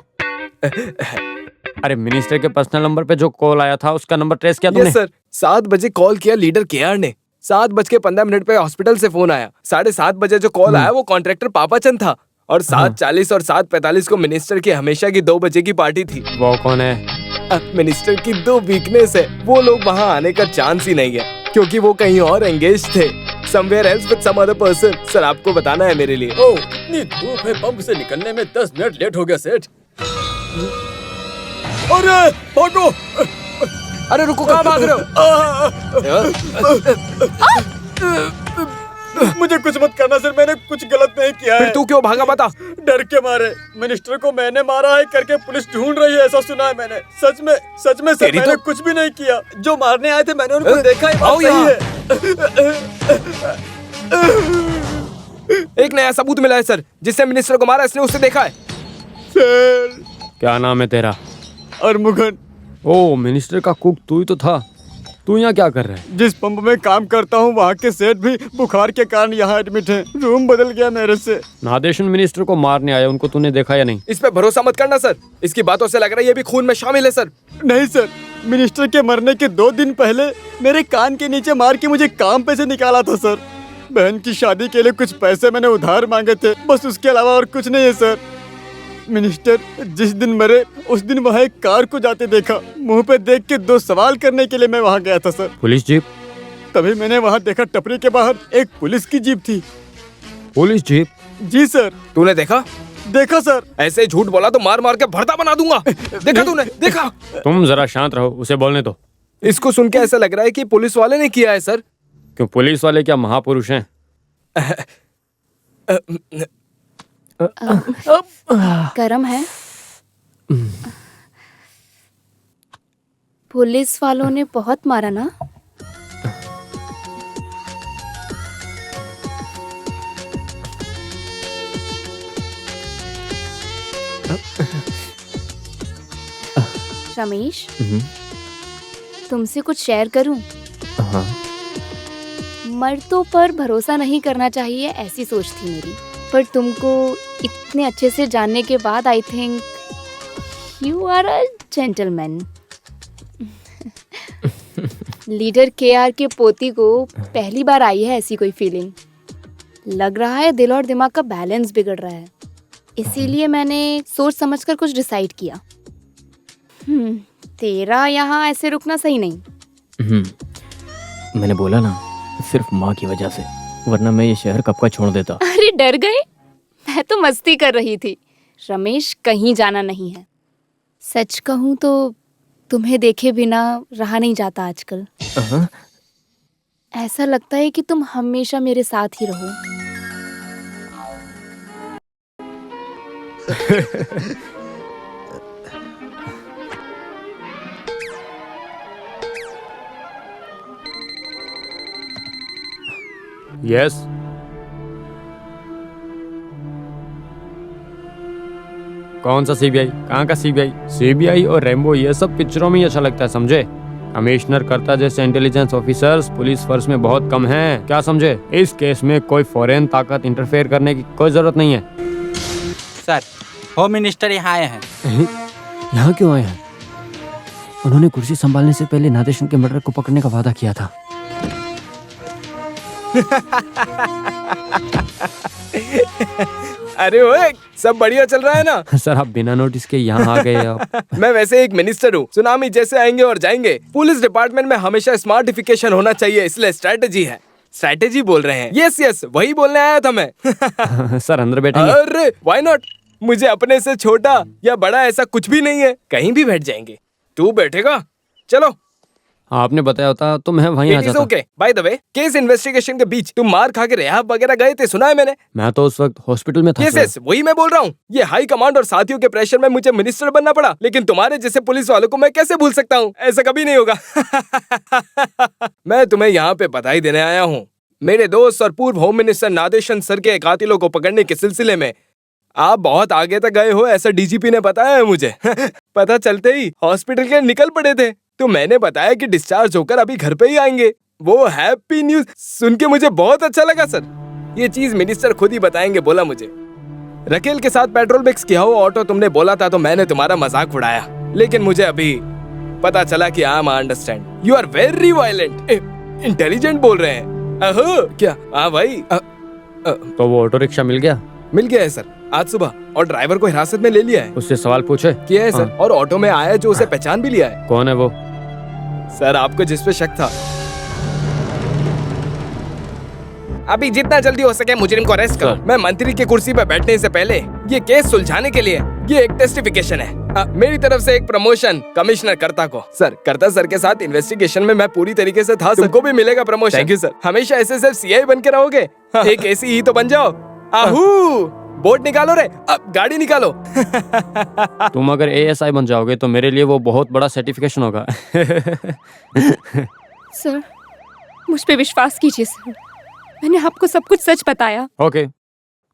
अरे मिनिस्टर के पर्सनल नंबर पे जो कॉल आया था उसका नंबर ट्रेस किया तुमने? सर 7 बजे कॉल किया लीडर केआर ने, 7:15 पे हॉस्पिटल से फोन आया। 7:30 बजे जो कॉल आया वो कॉन्ट्रैक्टर पापाचंद था, और 7:40 और 7:45 को मिनिस्टर की हमेशा की 2 बजे की पार्टी थी। वो कौन है? मिनिस्टर की 2 वीकनेस है, वो लोग वहाँ आने का चांस ही नहीं है, क्योंकि वो कहीं और एंगेज थे, somewhere else with some other person। Sir आपको बताना है मेरे लिए। ओह, इतनी धूप है, पंप से निकलने में 10 मिनट लेट हो गया सेठ। अरे भागो! अरे रुको, कहाँ भाग रहे हो? मुझे कुछ मत करना सर, मैंने कुछ गलत नहीं किया है। फिर तू क्यों भागा, बता। डर के मारे। मिनिस्टर को मैंने मारा है करके पुलिस ढूंढ रही है, ऐसा सुना है मैंने। सच में सर, मैंने कुछ भी नहीं किया। जो मारने आए थे मैंने उनको देखा ही। आओ यहाँ। एक नया सबूत मिला है सर, जिससे मिनिस्टर को मारा, इसने उससे देखा है। सर क्या नाम है तेरा? अरमुगन। ओ, मिनिस्टर का कुक तू ही तो था। तू यहाँ क्या कर रहा है? जिस पंप में काम करता हूँ वहाँ के सेठ भी बुखार के कारण यहाँ एडमिट हैं। रूम बदल गया मेरे से। नादेशन मिनिस्टर को मारने आया, उनको तूने देखा या नहीं? इस पे भरोसा मत करना सर, इसकी बातों से लग रहा है ये भी खून में शामिल है सर। नहीं सर, मिनिस्टर के मरने के 2 दिन पहले मेरे कान के नीचे मार के मुझे काम पे से निकाला था सर। बहन की शादी के लिए कुछ पैसे मैंने उधार मांगे थे, बस उसके अलावा और कुछ नहीं है सर। मिनिस्टर जिस दिन मरे उस दिन वहाँ एक कार को जाते देखा, मुंह पे देख के 2 सवाल करने के लिए मैं वहाँ गया था सर। Police jeep? तभी मैंने वहाँ देखा टपरी के बाहर एक पुलिस की जीप थी। Police jeep? जी सर। तूने देखा? देखा सर। ऐसे झूठ बोला तो मार मार के भरता बना दूंगा। देखा तूने? देखा? तुम जरा शांत रहो, उसे बोलने दो। इसको सुन के ऐसा लग रहा है कि पुलिस वाले ने किया है सर। क्यों, पुलिस वाले क्या महापुरुष हैं? गरम है? पुलिस वालों ने बहुत मारा ना? रमेश, तुमसे कुछ शेयर करूं? हाँ। मर्दों पर भरोसा नहीं करना चाहिए, ऐसी सोच थी मेरी। पर तुमको इतने अच्छे से जानने के बाद I think you are a gentleman. Leader KR के पोती को पहली बार आई है ऐसी कोई फीलिंग। लग रहा है दिल और दिमाग का बैलेंस बिगड़ रहा है, इसीलिए मैंने सोच समझकर कुछ डिसाइड किया। तेरा यहाँ ऐसे रुकना सही नहीं। मैंने बोला ना, सिर्फ माँ की वजह से, वरना मैं ये शहर कब का छोड़ देता। अरे डर गए? मैं तो मस्ती कर रही थी। रमेश, कहीं जाना नहीं है। सच कहूँ तो तुम्हें देखे बिना रहा नहीं जाता आजकल। ऐसा लगता है कि तुम हमेशा मेरे साथ ही रहो। यस। कौन सा सीबीआई? कहाँ का सीबीआई? सीबीआई और रेम्बो ये सब पिक्चरों में ही अच्छा लगता है, समझे? कमिश्नर करता जैसे इंटेलिजेंस ऑफिसर्स पुलिस फोर्स में बहुत कम हैं, क्या समझे? इस केस में कोई फॉरेन ताकत इंटरफेयर करने की कोई जरूरत नहीं है। सर, होम मिनिस्टर यहाँ आए हैं। यहाँ क्यों आए हैं? उन्होंने कुर्सी संभालने से पहले नादेशन के मर्डर को पकड़ने का वादा किया था। अरे ओए, सब बढ़िया चल रहा है ना? सर, आप बिना नोटिस के यहाँ आ गए आप। मैं वैसे एक मिनिस्टर हूँ, सुनामी जैसे आएंगे और जाएंगे। पुलिस डिपार्टमेंट में हमेशा स्मार्टिफिकेशन होना चाहिए, इसलिए स्ट्रैटेजी है। स्ट्रैटेजी बोल रहे हैं? यस यस, वही बोलने आया था मैं। सर, अंदर बैठेंगे? अरे व्हाई नॉट, मुझे अपने से छोटा या बड़ा ऐसा कुछ भी नहीं है, कहीं भी बैठ जाएंगे। तू बैठेगा? चलो। आपने बताया होता तो मैं वहीं आ जाता। Okay, by the way, case investigation के बीच तुम मार खा के रिहाब वगैरह गए थे, सुना है मैंने। मैं तो उस वक्त हॉस्पिटल में था। यस, वही मैं बोल रहा हूँ। ये हाई कमांड और साथियों के प्रेशर में मुझे मिनिस्टर बनना पड़ा, लेकिन तुम्हारे जैसे पुलिस वालों को मैं कैसे भूल सकता हूँ? ऐसा कभी नहीं होगा। मैं तुम्हें यहाँ पे बधाई देने आया हूँ। मेरे दोस्त और पूर्व होम मिनिस्टर नादेशन सर के कातिलों को पकड़ने के सिलसिले में आप बहुत आगे तक गए हो, ऐसा डीजीपी ने बताया है मुझे। पता चलते ही हॉस्पिटल के निकल पड़े थे, तो मैंने बताया कि डिस्चार्ज होकर अभी घर पे ही आएंगे। वो हैप्पी न्यूज सुन के मुझे बहुत अच्छा लगा सर। ये चीज मिनिस्टर खुद ही बताएंगे, बोला मुझे। रकेल के साथ पेट्रोल मिक्स किया हो ऑटो तुमने बोला था, तो मैंने तुम्हारा मजाक उड़ाया, लेकिन मुझे अभी पता चला कि I understand you are very violent. Intelligent बोल रहे हैं। अहो क्या? हाँ भाई। तो वो ऑटो रिक्शा मिल गया? मिल गया है सर, आज सुबह, और ड्राइवर को हिरासत में ले लिया है। उससे सवाल पूछे? किया है सर, और ऑटो में आया जो उसे पहचान भी लिया है। कौन है वो? सर, आपको जिस पे शक था। अभी जितना जल्दी हो सके मुजरिम को अरेस्ट करो। मैं मंत्री की कुर्सी पर बैठने से पहले ये केस सुलझाने के लिए ये एक टेस्टिफिकेशन है। मेरी तरफ से एक प्रमोशन कमिश्नर कर्ता को। सर, कर्ता सर के साथ इन्वेस्टिगेशन में मैं पूरी तरीके से था। तुमको भी मिलेगा प्रमोशन। Thank you sir. हमेशा ऐसे सिर्फ सीआई बन के रहोगे? एक ऐसी ही तो बन जाओ। आहू, बोर्ड निकालो रे, अब गाड़ी निकालो। तुम अगर एएसआई बन जाओगे तो मेरे लिए वो बहुत बड़ा सर्टिफिकेशन होगा। सर, मुझ पे विश्वास कीजिए सर, मैंने आपको सब कुछ सच बताया। ओके,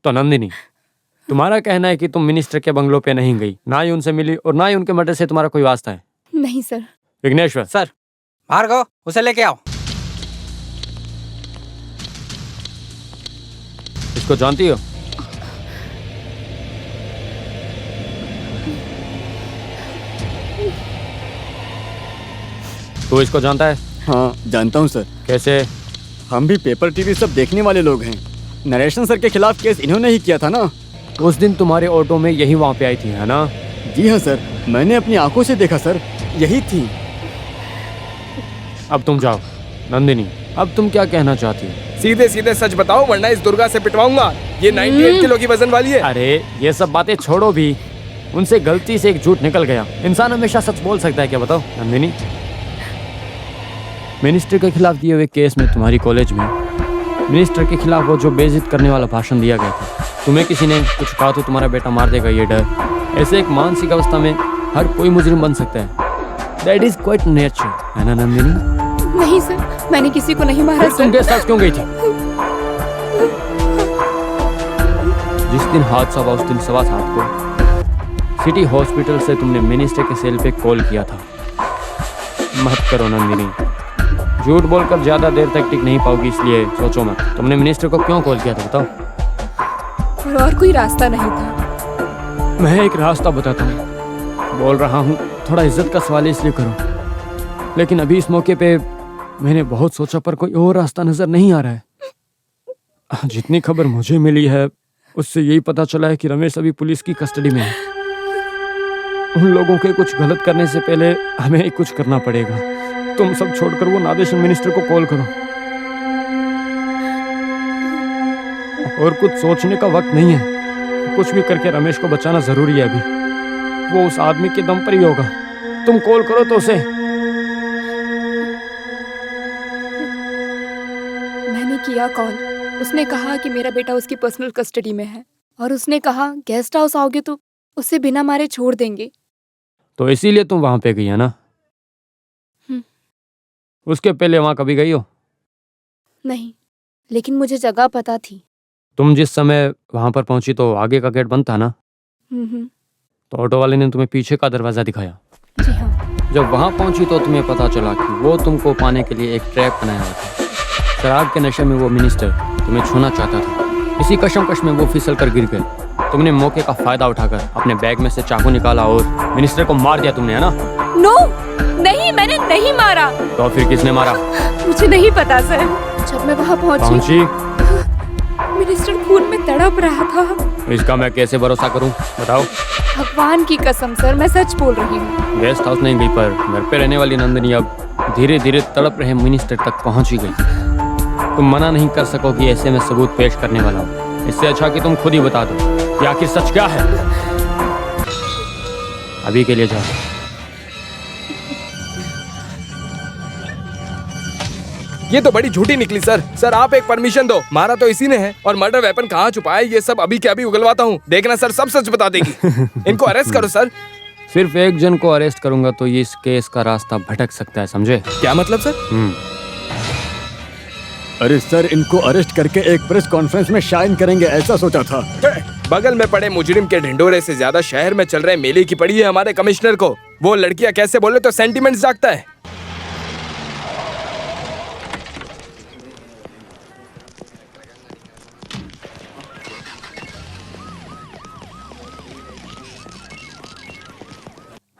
तो नंदिनी, तुम्हारा कहना है कि तुम मिनिस्टर के बंगलों पे नहीं गई, ना ही उनसे मिली और ना ही उनके मर्डर से तुम्हारा कोई वास्ता है? नहीं सर। विघ्नेश्वर सर, भार्गव उसे लेके आओ। इसको जानती हो? तू इसको जानता है? हाँ जानता हूँ सर। कैसे? हम भी पेपर टीवी सब देखने वाले लोग हैं। नरेशन सर के खिलाफ केस इन्होंने ही किया था ना। उस दिन तुम्हारे ऑटो में यही वहाँ पे आई थी, है ना? जी हाँ सर, मैंने अपनी आंखों से देखा सर, यही थी। अब तुम जाओ। नंदिनी, अब तुम क्या कहना चाहती हो? सीधे सीधे सच बताओ वरना इस दुर्गा से पिटवाऊंगा। ये 98 किलो की वजन वाली है। अरे ये सब बातें छोड़ो भी, उनसे गलती से एक झूठ निकल गया। इंसान हमेशा सच बोल सकता है क्या, बताओ नंदिनी? मिनिस्टर के खिलाफ दिए हुए केस में तुम्हारी कॉलेज में मिनिस्टर के खिलाफ वो जो बेइज्जत करने वाला भाषण दिया गया था, तुम्हें किसी ने कुछ कहा तो तुम्हारा बेटा मार देगा, ये डर। ऐसे एक मानसिक अवस्था में हर कोई मुजरिम बन सकता है। दैट इज क्वाइट नेचर, है ना नंदिनी? नहीं सर, मैंने किसी को नहीं मारा तुम के साथ क्यों गई थी? जिस दिन हादसा हुआ उस दिन 7:15 को सिटी हॉस्पिटल से तुमने मिनिस्टर के सेल पे कॉल किया था। मत करो नंदिनी, झूठ बोलकर ज्यादा देर तक टिक नहीं पाओगी, इसलिए सोचो मत। तुमने मिनिस्टर को क्यों कॉल किया था, बताओ? और कोई रास्ता नहीं था। मैं एक रास्ता बताता हूँ, बोल रहा हूँ, थोड़ा इज्जत का सवाल इसलिए करो। लेकिन अभी इस मौके पे मैंने बहुत सोचा पर कोई और रास्ता नजर नहीं आ रहा है। जितनी खबर मुझे मिली है उससे यही पता चला है कि रमेश अभी पुलिस की कस्टडी में है। उन लोगों के कुछ गलत करने से पहले हमें ही कुछ करना पड़ेगा। तुम सब छोड़कर वो नादेशन मिनिस्टर को कॉल करो। और कुछ सोचने का वक्त नहीं है, कुछ भी करके रमेश को बचाना जरूरी है। अभी वो उस आदमी के दम पर ही होगा। तुम कॉल करो तो उसे। मैंने किया कॉल, उसने कहा कि मेरा बेटा उसकी पर्सनल कस्टडी में है और उसने कहा गेस्ट हाउस आओगे तो उसे बिना मारे छोड़ देंगे। तो इसीलिए तुम वहां पे गई है ना? उसके पहले वहां कभी गई हो? नहीं, लेकिन मुझे जगह पता थी। तुम जिस समय वहां पर पहुंची तो आगे का गेट बंद था ना? तो ऑटो वाले ने तुम्हें पीछे का दरवाजा दिखाया। जी हाँ। जब वहां पहुंची तो तुम्हें पता चला कि वो तुमको पाने के लिए एक ट्रैप बनाया हुआ था। शराब के नशे में वो मिनिस्टर तुम्हें छूना चाहता था। इसी कशमकश में वो फिसल कर गिर गए। तुमने मौके का फायदा उठाकर अपने बैग में से चाकू निकाला और मिनिस्टर को मार दिया तुमने, है ना? नो, नहीं, मैंने नहीं मारा। तो फिर किसने मारा? मुझे नहीं पता सर। जब मैं वहाँ पहुंची मिनिस्टर खून में तड़प रहा था। इसका मैं कैसे भरोसा करूं, बताओ? भगवान की कसम सर, मैं सच बोल रही हूँ। गेस्ट हाउस नहीं गई पर घर पे रहने वाली नंदिनी अब धीरे धीरे तड़प रहे मिनिस्टर तक पहुंच ही गई। तुम मना नहीं कर सकोगी, ऐसे में सबूत पेश करने वाला हूँ। इससे अच्छा कि तुम खुद ही बता दो कि आखिर सच क्या है। अभी के लिए जाओ। ये तो बड़ी झूठी निकली सर। सर आप एक परमिशन दो, मारा तो इसी ने है और मर्डर वेपन कहाँ छुपाया ये सब अभी के अभी उगलवाता हूँ। देखना सर, सब सच बता देगी। इनको अरेस्ट करो सर। सिर्फ एक जन को अरेस्ट करूंगा तो ये इस केस का रास्ता भटक सकता है, समझे? क्या मतलब सर? अरे सर, इनको अरेस्ट करके एक प्रेस कॉन्फ्रेंस में शाइन करेंगे, ऐसा सोचा था। बगल में पड़े मुजरिम के ढिंडोरे से ज्यादा शहर में चल रहे मेले की पड़ी है हमारे कमिश्नर को। वो लड़कियां कैसे बोले तो सेंटीमेंट्स जागता है।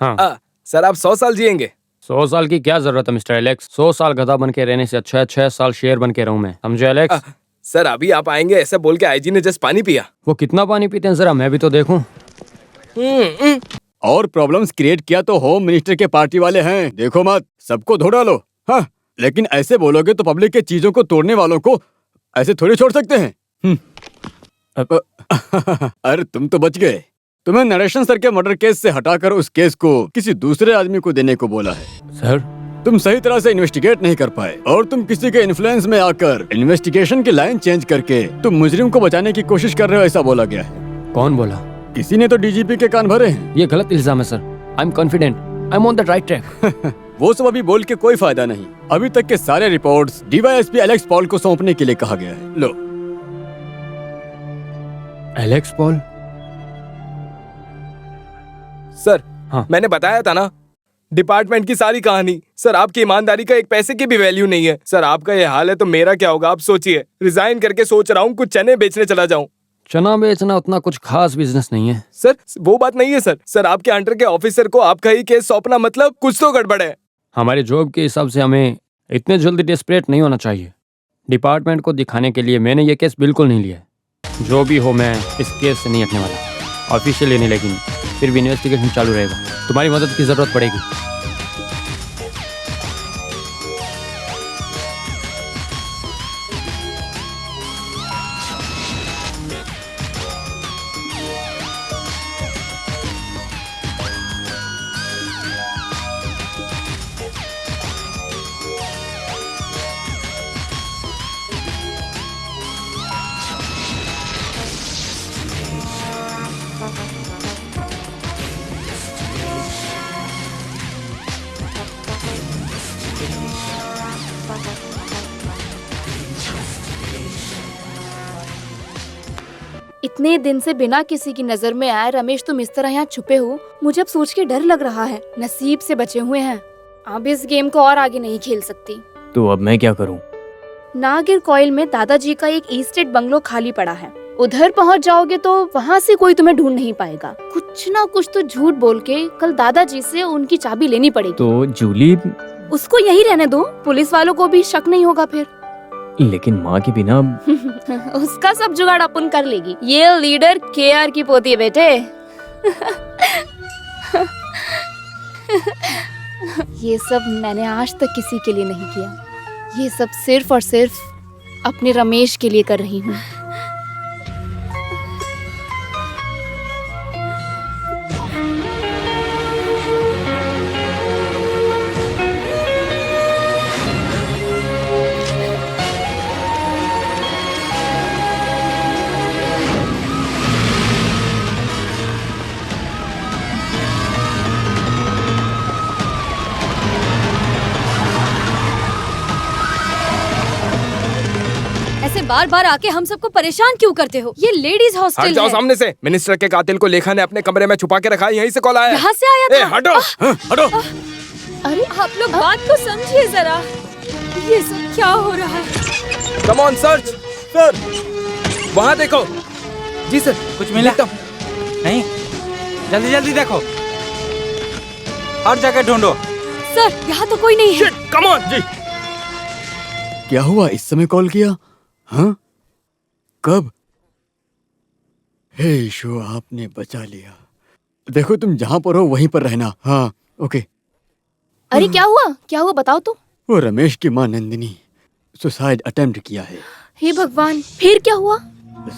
हाँ। सर आप 100 साल जिएंगे। 100 साल की क्या जरूरत है मिस्टर एलेक्स? 100 साल गधा बन के रहने से अच्छा है 6 साल शेर बन के रहूं मैं, समझे एलेक्स? सर अभी आप आएंगे ऐसा बोल के आईजी ने जस्ट पानी पिया। वो कितना पानी पीते हैं जरा मैं भी तो देखूं। और प्रॉब्लम्स क्रिएट किया तो होम मिनिस्टर के पार्टी वाले हैं, देखो मत, सबको धो डालो। हाँ, लेकिन ऐसे बोलोगे तो पब्लिक के चीजों को तोड़ने वालों को ऐसे थोड़ी छोड़ सकते हैं। अरे तुम तो बच गए। तुम्हें नरेशन सर के मर्डर केस से हटाकर उस केस को किसी दूसरे आदमी को देने को बोला है। सर तुम सही तरह से इन्वेस्टिगेट नहीं कर पाए और तुम किसी के इन्फ्लुएंस में आकर इन्वेस्टिगेशन की लाइन चेंज करके तुम मुजरिम को बचाने की कोशिश कर रहे हो, ऐसा बोला गया है। कौन बोला? किसी ने तो डीजीपी के कान भरे हैं। ये गलत इल्जाम है sir. I am confident, I am on the right track. वो सब अभी बोल के कोई फायदा नहीं। अभी तक के सारे रिपोर्ट्स डीवाईएसपी एलेक्स पॉल को सौंपने के लिए कहा गया है। लो। Alex Paul? सर हाँ। मैंने बताया था ना, डिपार्टमेंट की सारी कहानी। सर आपकी ईमानदारी का एक पैसे की भी वैल्यू नहीं है। सर आपका ये हाल है तो मेरा क्या होगा आप सोचिए। रिजाइन करके सोच रहा हूँ कुछ चने बेचने चला जाऊँ। चना बेचना उतना कुछ खास बिजनेस नहीं है। सर वो बात नहीं है सर। सर आपके अंडर के ऑफिसर को आपका ही केस सौंपना मतलब कुछ तो गड़बड़ है। हमारे जॉब के हिसाब से हमें इतने जल्दी डेस्परेट नहीं होना चाहिए। डिपार्टमेंट को दिखाने के लिए मैंने ये केस बिल्कुल नहीं लिया है। जो भी हो मैं इस केस से नहीं हटने वाला। ऑफिशियली नहीं, लेकिन फिर भी इन्वेस्टिगेशन चालू रहेगा। तुम्हारी मदद की ज़रूरत पड़ेगी। इतने दिन से बिना किसी की नजर में आए रमेश तुम इस तरह यहाँ छुपे हो, मुझे अब सोच के डर लग रहा है। नसीब से बचे हुए हैं। अब इस गेम को और आगे नहीं खेल सकती। तो अब मैं क्या करूं? नागिर कॉइल में दादाजी का एक ईस्टेट बंगलो खाली पड़ा है। उधर पहुंच जाओगे तो वहाँ से कोई तुम्हें ढूंढ नहीं पाएगा। कुछ ना कुछ तो झूठ बोल के कल दादाजी से उनकी चाबी लेनी पड़ेगी। तो जूली? उसको यही रहने दो, पुलिस वालों को भी शक नहीं होगा फिर। लेकिन माँ के बिना उसका सब जुगाड़ अपन कर लेगी। ये लीडर केआर की पोती है बेटे। ये सब मैंने आज तक किसी के लिए नहीं किया। ये सब सिर्फ और सिर्फ अपने रमेश के लिए कर रही हूँ। बार बार आके हम सबको परेशान क्यों करते हो? ये लेडीज हट हॉस्टल जाओ है। सामने से। मिनिस्टर के कातिल को लेखा ने अपने कमरे में छुपा के रखा है। यहीं से कॉल आया। यहाँ से आया था। ए, हटो हटो। अरे आप लोग बात को समझिए जरा। ये सब क्या हो रहा है? Come on search. सर वहाँ देखो। जी सर। कुछ मिला? नहीं, जल्दी जल्दी देखो, हर जगह ढूंढो। सर यहाँ तो कोई नहीं है। कम ऑन जी। क्या हुआ? इस समय कॉल किया? हाँ? कब? हे ईशो, आपने बचा लिया। देखो तुम जहाँ पर हो वहीं पर रहना। हाँ ओके। अरे क्या हुआ? क्या हुआ बताओ तो। वो रमेश की माँ नंदिनी सुसाइड अटेम्प्ट किया है। हे भगवान, फिर क्या हुआ?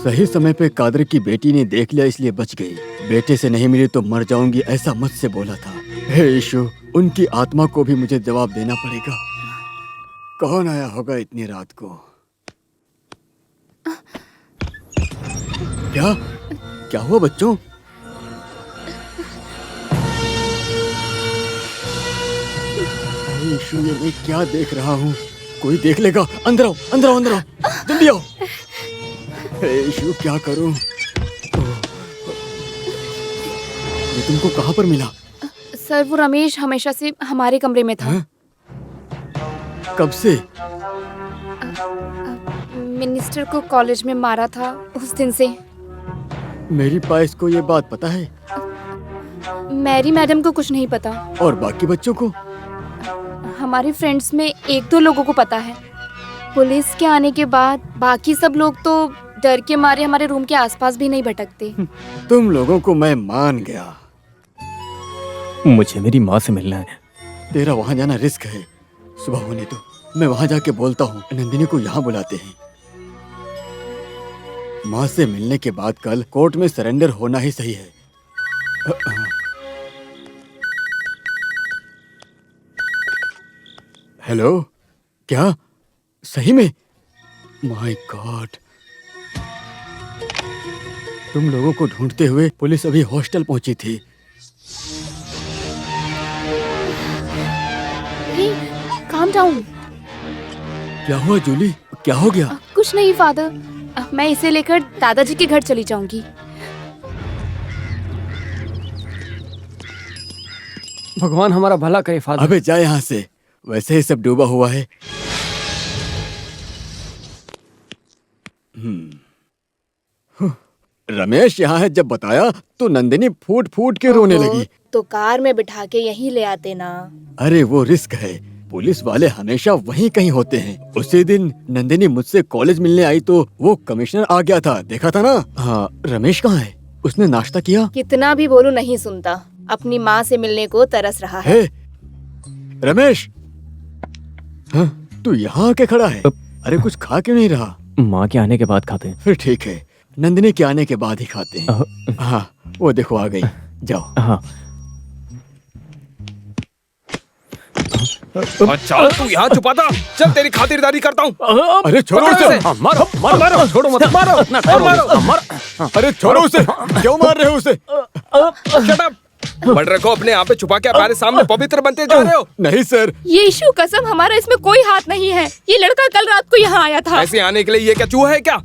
सही समय पे कादर की बेटी ने देख लिया इसलिए बच गई। बेटे से नहीं मिली तो मर जाऊंगी ऐसा मुझसे बोला था। हे ईशो, उनकी आत्मा को भी मुझे जवाब देना पड़ेगा। कौन आया होगा इतनी रात को? क्या क्या हुआ बच्चों? ईशु, ये मैं क्या देख रहा हूँ? कोई देख लेगा। अंदर आओ, अंदर आओ, अंदर आओ, जल्दी आओ। ईशु, क्या करूँ? ये तुमको कहाँ पर मिला? सर वो रमेश हमेशा से हमारे कमरे में था। कब से? मिनिस्टर को कॉलेज में मारा था उस दिन से। मेरी पाइस को ये बात पता है? मैरी मैडम को कुछ नहीं पता। और बाकी बच्चों को? हमारे फ्रेंड्स में एक दो लोगों को पता है। पुलिस के आने के बाद बाकी सब लोग तो डर के मारे हमारे रूम के आसपास भी नहीं भटकते। तुम लोगों को मैं मान गया। मुझे मेरी माँ से मिलना है। तेरा वहाँ जाना रिस्क है। सुबह होने दो, मैं वहाँ जाके बोलता हूँ। नंदिनी को यहाँ बुलाते हैं। माँ से मिलने के बाद कल कोर्ट में सरेंडर होना ही सही है। हेलो, क्या सही में? माय गॉड, तुम लोगों को ढूंढते हुए पुलिस अभी हॉस्टल पहुंची थी। Calm down. क्या हुआ जूली? क्या हो गया? कुछ नहीं फादर, मैं इसे लेकर दादाजी के घर चली जाऊंगी। भगवान हमारा भला करे फादर। अबे जा यहाँ से, वैसे ही सब डूबा हुआ है। रमेश यहाँ है जब बताया तो नंदिनी फूट फूट के रोने लगी। तो कार में बिठा के यहीं ले आते ना। अरे वो रिस्क है, पुलिस वाले हमेशा वहीं कहीं होते हैं। उसी दिन नंदिनी मुझसे कॉलेज मिलने आई तो वो कमिश्नर आ गया था, देखा था ना। हाँ, रमेश कहाँ है? उसने नाश्ता किया? कितना भी बोलूं नहीं सुनता, अपनी माँ से मिलने को तरस रहा है। रमेश, हाँ, तू यहाँ आके खड़ा है? अरे कुछ खा क्यों नहीं रहा? माँ के आने के बाद खाते हैं। फिर ठीक है, नंदिनी के आने के बाद ही खाते हैं। हाँ, वो देखो आ गई, जाओ। हाँ। चल तू यहाँ छुपा था, चल तेरी खातिरदारी करता हूँ। अरे छोड़ो उसे, मारो मारो मारो, छोड़ो मत, मारो मारो। अरे छोड़ो उसे, क्यों मार रहे हो उसे? Shut up. मर्डर को अपने आप पे छुपा के हमारे सामने पवित्र बनते जा रहे हो। नहीं सर, यीशु कसम हमारा इसमें कोई हाथ नहीं है। ये लड़का कल रात को यहाँ आया था। ऐसे आने के लिए ये क्या चूहा है क्या?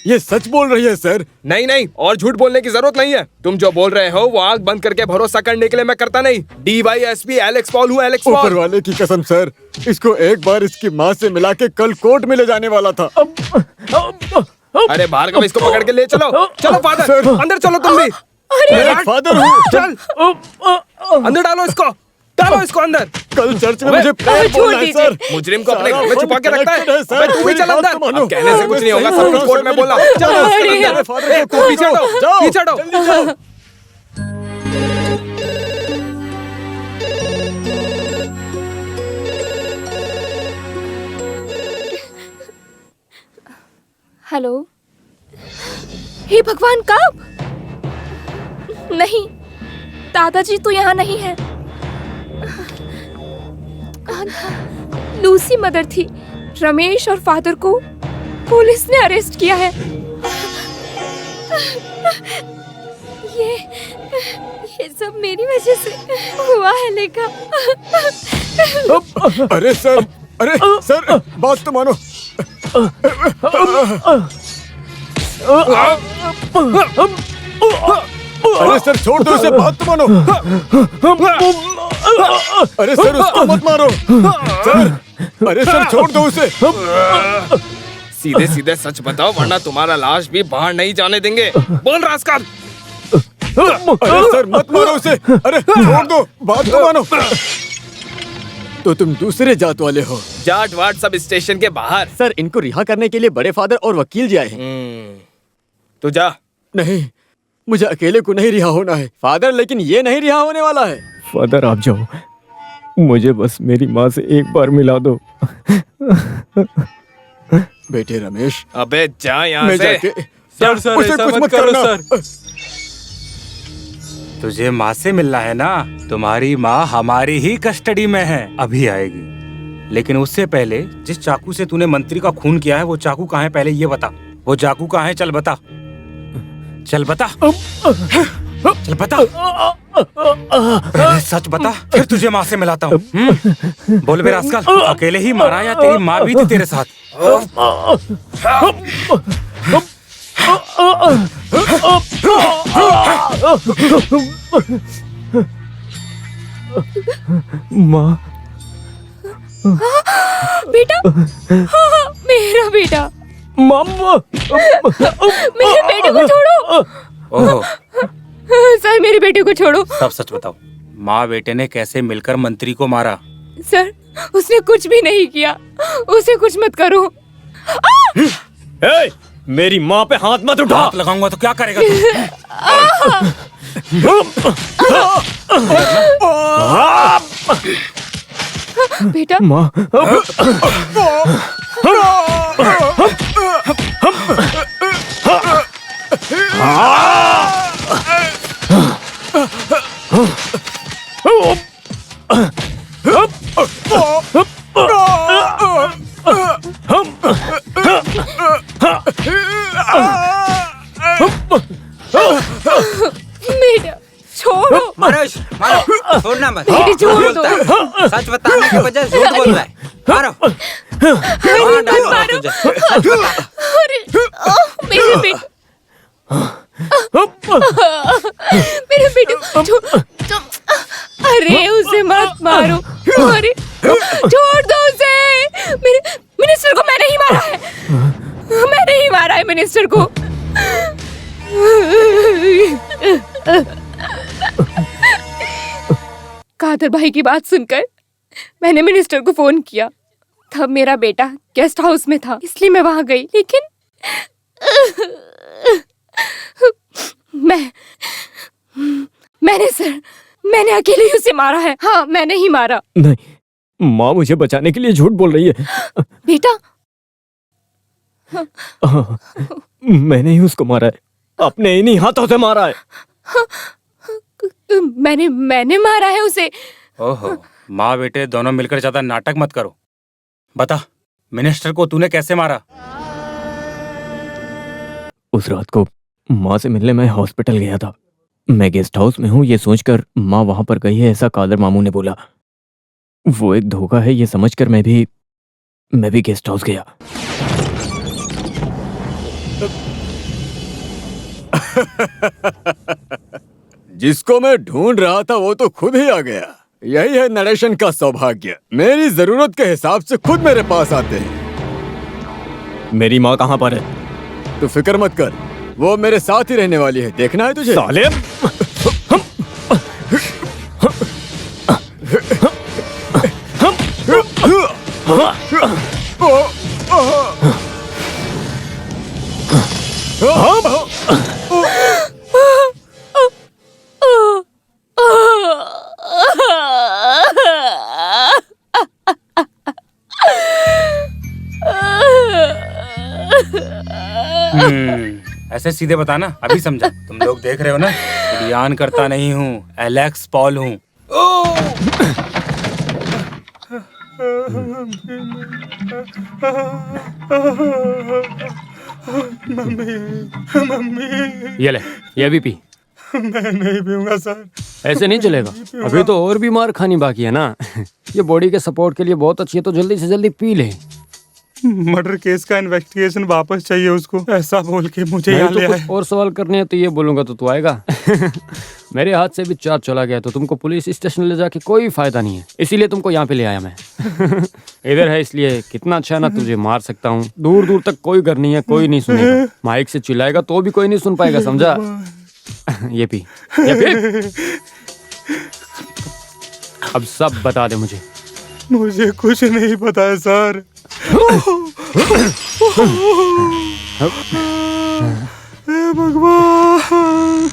ये सच बोल रही है सर। नहीं नहीं, और झूठ बोलने की जरूरत नहीं है। तुम जो बोल रहे हो वो आंख बंद करके भरोसा करने के लिए मैं करता नहीं। DYSP एलेक्स पॉल हूँ, एलेक्स पॉल। ऊपर वाले की कसम सर, इसको एक बार इसकी माँ से मिला के कल कोर्ट में ले जाने वाला था। अरे भार्गव, इसको पकड़ के ले चलो। चलो फादर, अंदर चलो तुम भी। मैं फादर हूँ। चल अंदर डालो इसको, डालो इसको अंदर। कल चर्च में मुझे प्रेयर बोलना है सर। मुजरिम को अपने घर में छुपा के रखता है। सर, तू भी चल अंदर। अब कहने से कुछ नहीं होगा, सब कुछ कोर्ट में बोला। चलो पीछे हटो, पीछे हटो। हेलो। हे भगवान, कब? नहीं, दादाजी तो यहाँ नहीं है। कौन था? लूसी मदर थी। रमेश और फादर को पुलिस ने अरेस्ट किया है। ये सब मेरी वजह से हुआ है लेखा। अरे सर, बात तो मानो। अरे सर छोड़ दो इसे, बात तो मानो। अरे सर उसको मत मारो सर। अरे सर छोड़ दो उसे। सीधे सीधे सच बताओ वरना तुम्हारा लाश भी बाहर नहीं जाने देंगे। बोल रास्कल। अरे सर मत मारो उसे। अरे छोड़ दो, बात तो मानो। तो तुम दूसरे जात वाले हो? जाट वाट सब स्टेशन के बाहर। सर इनको रिहा करने के लिए बड़े फादर और वकील जी आए हैं। तो जा। नहीं, मुझे अकेले को नहीं रिहा होना है फादर, लेकिन ये नहीं रिहा होने वाला है। फादर आप जाओ, मुझे बस मेरी माँ से एक बार मिला दो। बेटे रमेश। अबे जा यहाँ से। सर उसे कुछ मत करना सर। तुझे माँ से मिलना है ना? तुम्हारी माँ हमारी ही कस्टडी में है, अभी आएगी। लेकिन उससे पहले जिस चाकू से तूने मंत्री का खून किया है वो चाकू कहाँ है पहले ये बता। वो चाकू कहाँ है? चल बता, चल बता, चल बता। पहले सच बता, फिर तुझे माँ से मिलाता हूँ। बोल बे रास्कल, अकेले ही मारा या तेरी माँ भी थी तेरे साथ? माँ। बेटा, मेरा बेटा। मम्मा, मेरे बेटे को छोड़ो। ओहो, सर मेरे बेटे को छोड़ो। सब सच बताओ, माँ बेटे ने कैसे मिलकर मंत्री को मारा? सर उसने कुछ भी नहीं किया, उसे कुछ मत करो। मेरी माँ पे हाथ मत उठा। हाथ लगाऊंगा तो क्या करेगा तू? बेटा। माँ। बेटा छोड़ो। मारो, छोड़ना मत। बेटे छोड़ दो। सच बताने के बजाय झूठ बोल रहा है। मारो। मारो। अरे मेरे बेटे, मेरे बेटे अरे उसे मत मारो, अरे छोड़ दो उसे। मिनिस्टर को मैंने ही मारा है, मैंने ही मारा है मिनिस्टर को। कादर भाई की बात सुनकर मैंने मिनिस्टर को फोन किया। तब मेरा बेटा गेस्ट हाउस में था, इसलिए मैं वहां गई। लेकिन मैंने अकेले ही उसे मारा है। हाँ, मैंने ही मारा। नहीं, माँ मुझे बचाने के लिए झूठ बोल रही है। बेटा, मैंने ही उसको मारा है, अपने इन्हीं हाथों से मारा है। मैंने मारा है उसे। ओहो, माँ बेटे दोनों मिलकर ज्यादा नाटक मत करो। बता, मिनिस्टर को तूने कैसे मारा? उस रात को माँ से मिलने मैं हॉस्पिटल गया था। मैं गेस्ट हाउस में हूँ ये सोचकर माँ वहां पर गई है, ऐसा कादर मामू ने बोला। वो एक धोखा है ये समझकर मैं भी गेस्ट हाउस गया। जिसको मैं ढूंढ रहा था वो तो खुद ही आ गया। यही है नरेशन का सौभाग्य, मेरी जरूरत के हिसाब से खुद मेरे पास आते हैं। मेरी माँ कहाँ पर है? तू फिक्र मत कर, वो मेरे साथ ही रहने वाली है। देखना है तुझे? साले! ऐसे सीधे बताना, अभी समझा। तुम लोग देख रहे हो ना, बयान करता नहीं हूँ, एलेक्स पॉल हूँ। ये ले, ये भी पी। मैं नहीं पीऊंगा सर। ऐसे नहीं चलेगा, अभी तो और भी मार खानी बाकी है ना। ये बॉडी के सपोर्ट के लिए बहुत अच्छी है, तो जल्दी से जल्दी पी ले। मर्डर केस का इन्वेस्टिगेशन वापस चाहिए उसको, ऐसा बोल के मुझे यहाँ ले आए। और सवाल करने हैं तो ये बोलूंगा तो तू आएगा। मेरे हाथ से भी चार्ज चला गया तो तुमको पुलिस स्टेशन ले जाके कोई फायदा नहीं है, इसीलिए तुमको यहाँ पे ले आया मैं। इधर है इसलिए कितना अच्छा ना, तुझे मार सकता हूँ। दूर दूर तक कोई घर नहीं है, कोई नहीं सुनेगा। माइक से चिल्लाएगा तो भी कोई नहीं सुन पाएगा, समझा? ये पी, ये पी। अब सब बता दे मुझे। मुझे कुछ नहीं पता है सर। हे भगवान।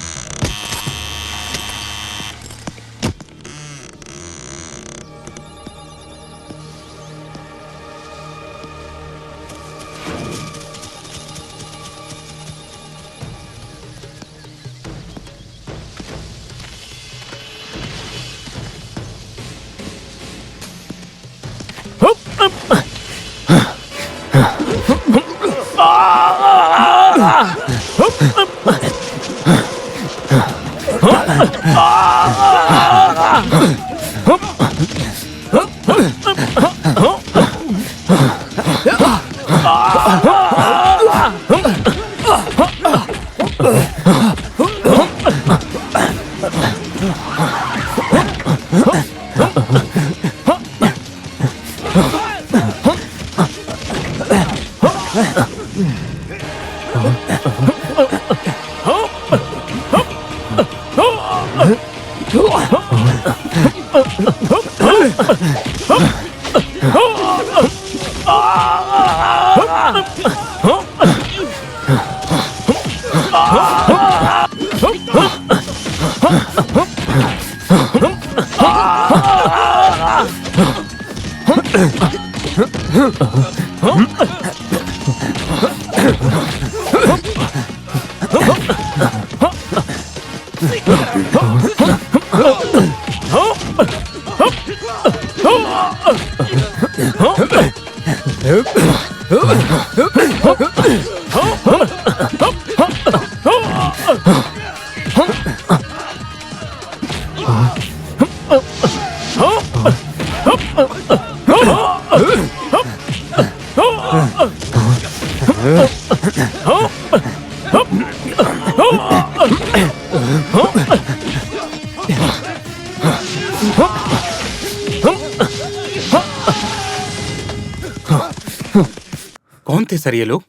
कौन थे सर ये लोग?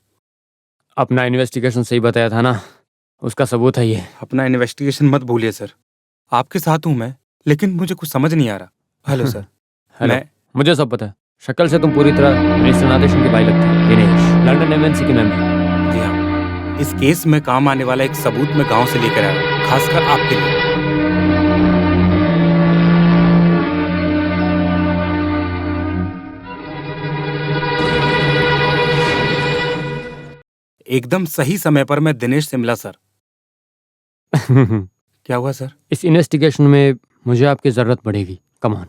अपना इन्वेस्टिगेशन सही बताया था ना, उसका सबूत है ये। अपना इन्वेस्टिगेशन मत भूलिए सर, आपके साथ हूँ मैं, लेकिन मुझे कुछ समझ नहीं आ रहा। Hello sir. हेलो, मुझे सब पता है। शक्ल से तुम पूरी तरह मिनिस्टर नादेशन के भाई लगते हैं। दिनेश लंदन एमएनसी के मेंबर। जी हाँ, इस केस में काम आने वाला एक सबूत मैं गांव से लेकर आया हूँ, खासकर आपके लिए। एकदम सही समय पर मैं दिनेश से मिला सर। क्या हुआ सर? इस इन्वेस्टिगेशन में मुझे आपकी जरूरत पड़ेगी। Come on.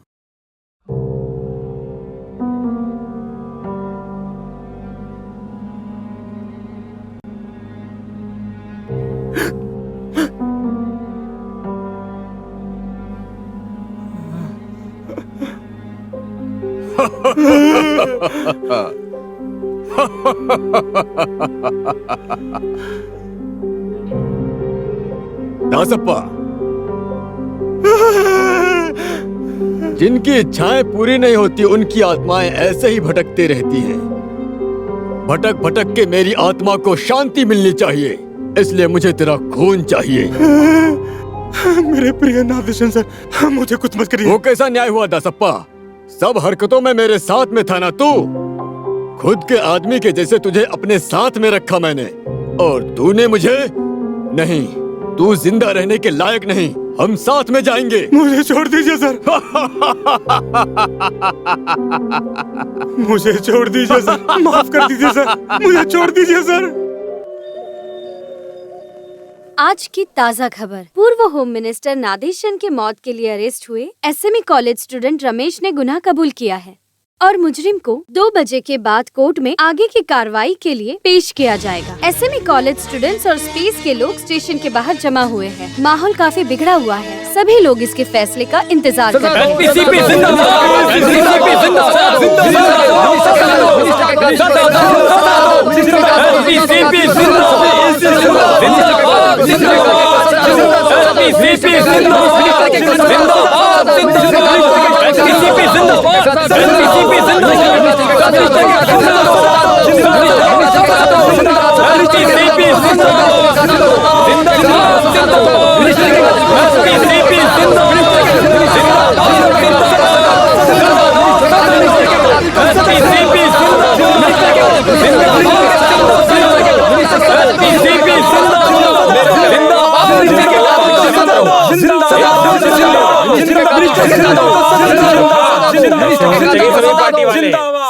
दासप्पा, जिनकी इच्छाएं पूरी नहीं होती उनकी आत्माएं ऐसे ही भटकती रहती हैं। भटक भटक के मेरी आत्मा को शांति मिलनी चाहिए, इसलिए मुझे तेरा खून चाहिए। मेरे प्रिय नादेशन सर, मुझे कुछ मत करिए। वो कैसा न्याय हुआ दासप्पा? सब हरकतों में मेरे साथ में था ना तू? खुद के आदमी के जैसे तुझे अपने साथ में रखा मैंने, और तूने मुझे नहीं। तू जिंदा रहने के लायक नहीं, हम साथ में जाएंगे। मुझे छोड़ दीजिए सर। मुझे छोड़ दीजिए सर, माफ कर दीजिए सर, मुझे छोड़ दीजिए सर। आज की ताज़ा खबर। पूर्व होम मिनिस्टर नादेशन के मौत के लिए अरेस्ट हुए एसएमई कॉलेज स्टूडेंट रमेश ने गुनाह कबूल किया है और मुजरिम को 2 बजे के बाद कोर्ट में आगे की कार्रवाई के लिए पेश किया जाएगा। एसएमई कॉलेज स्टूडेंट्स और स्पेस के लोग स्टेशन के बाहर जमा हुए हैं। माहौल काफी बिगड़ा हुआ है। सभी लोग इसके फैसले का इंतजार कर रहे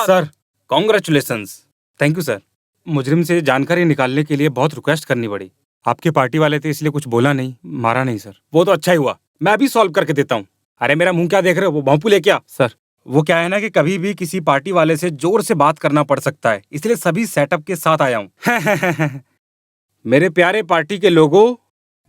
sir congratulations, thank you sir. मुजरिम से जानकारी निकालने के लिए बहुत रिक्वेस्ट करनी पड़ी। आपके पार्टी वाले थे इसलिए कुछ बोला नहीं, मारा नहीं सर। वो तो अच्छा ही हुआ, मैं अभी सॉल्व करके देता हूँ। अरे मेरा मुंह क्या देख रहे हो, वो भोंपू ले क्या? सर वो क्या है ना कि कभी भी किसी पार्टी वाले से जोर से बात करना पड़ सकता है, इसलिए सभी सेटअप के साथ आया हूँ। मेरे प्यारे पार्टी के लोगों,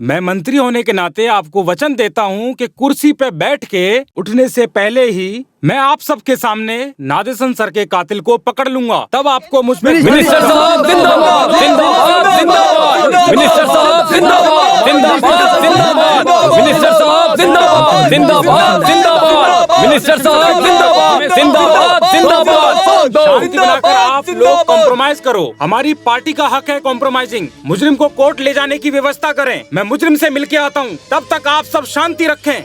मैं मंत्री होने के नाते आपको वचन देता हूं कि कुर्सी पे बैठ के उठने से पहले ही मैं आप सबके सामने नादेशन सर के कातिल को पकड़ लूंगा। तब आपको मुझ में मिनिस्टर साहब जिंदाबाद, जिंदाबाद, जिंदाबाद। मिनिस्टर साहब जिंदाबाद, जिंदाबाद, जिंदाबाद। मिनिस्टर साहब जिंदाबाद, जिंदाबाद, जिंदाबाद। मिनिस्टर साहब जिंदाबाद, जिंदाबाद, जिंदाबाद। शांति बनाकर आप लोग कॉम्प्रोमाइज करो। हमारी पार्टी का हक है कॉम्प्रोमाइजिंग। मुजरिम को कोर्ट ले जाने की व्यवस्था करें। मैं मुजरिम से मिलके आता हूँ, तब तक आप सब शांति रखें।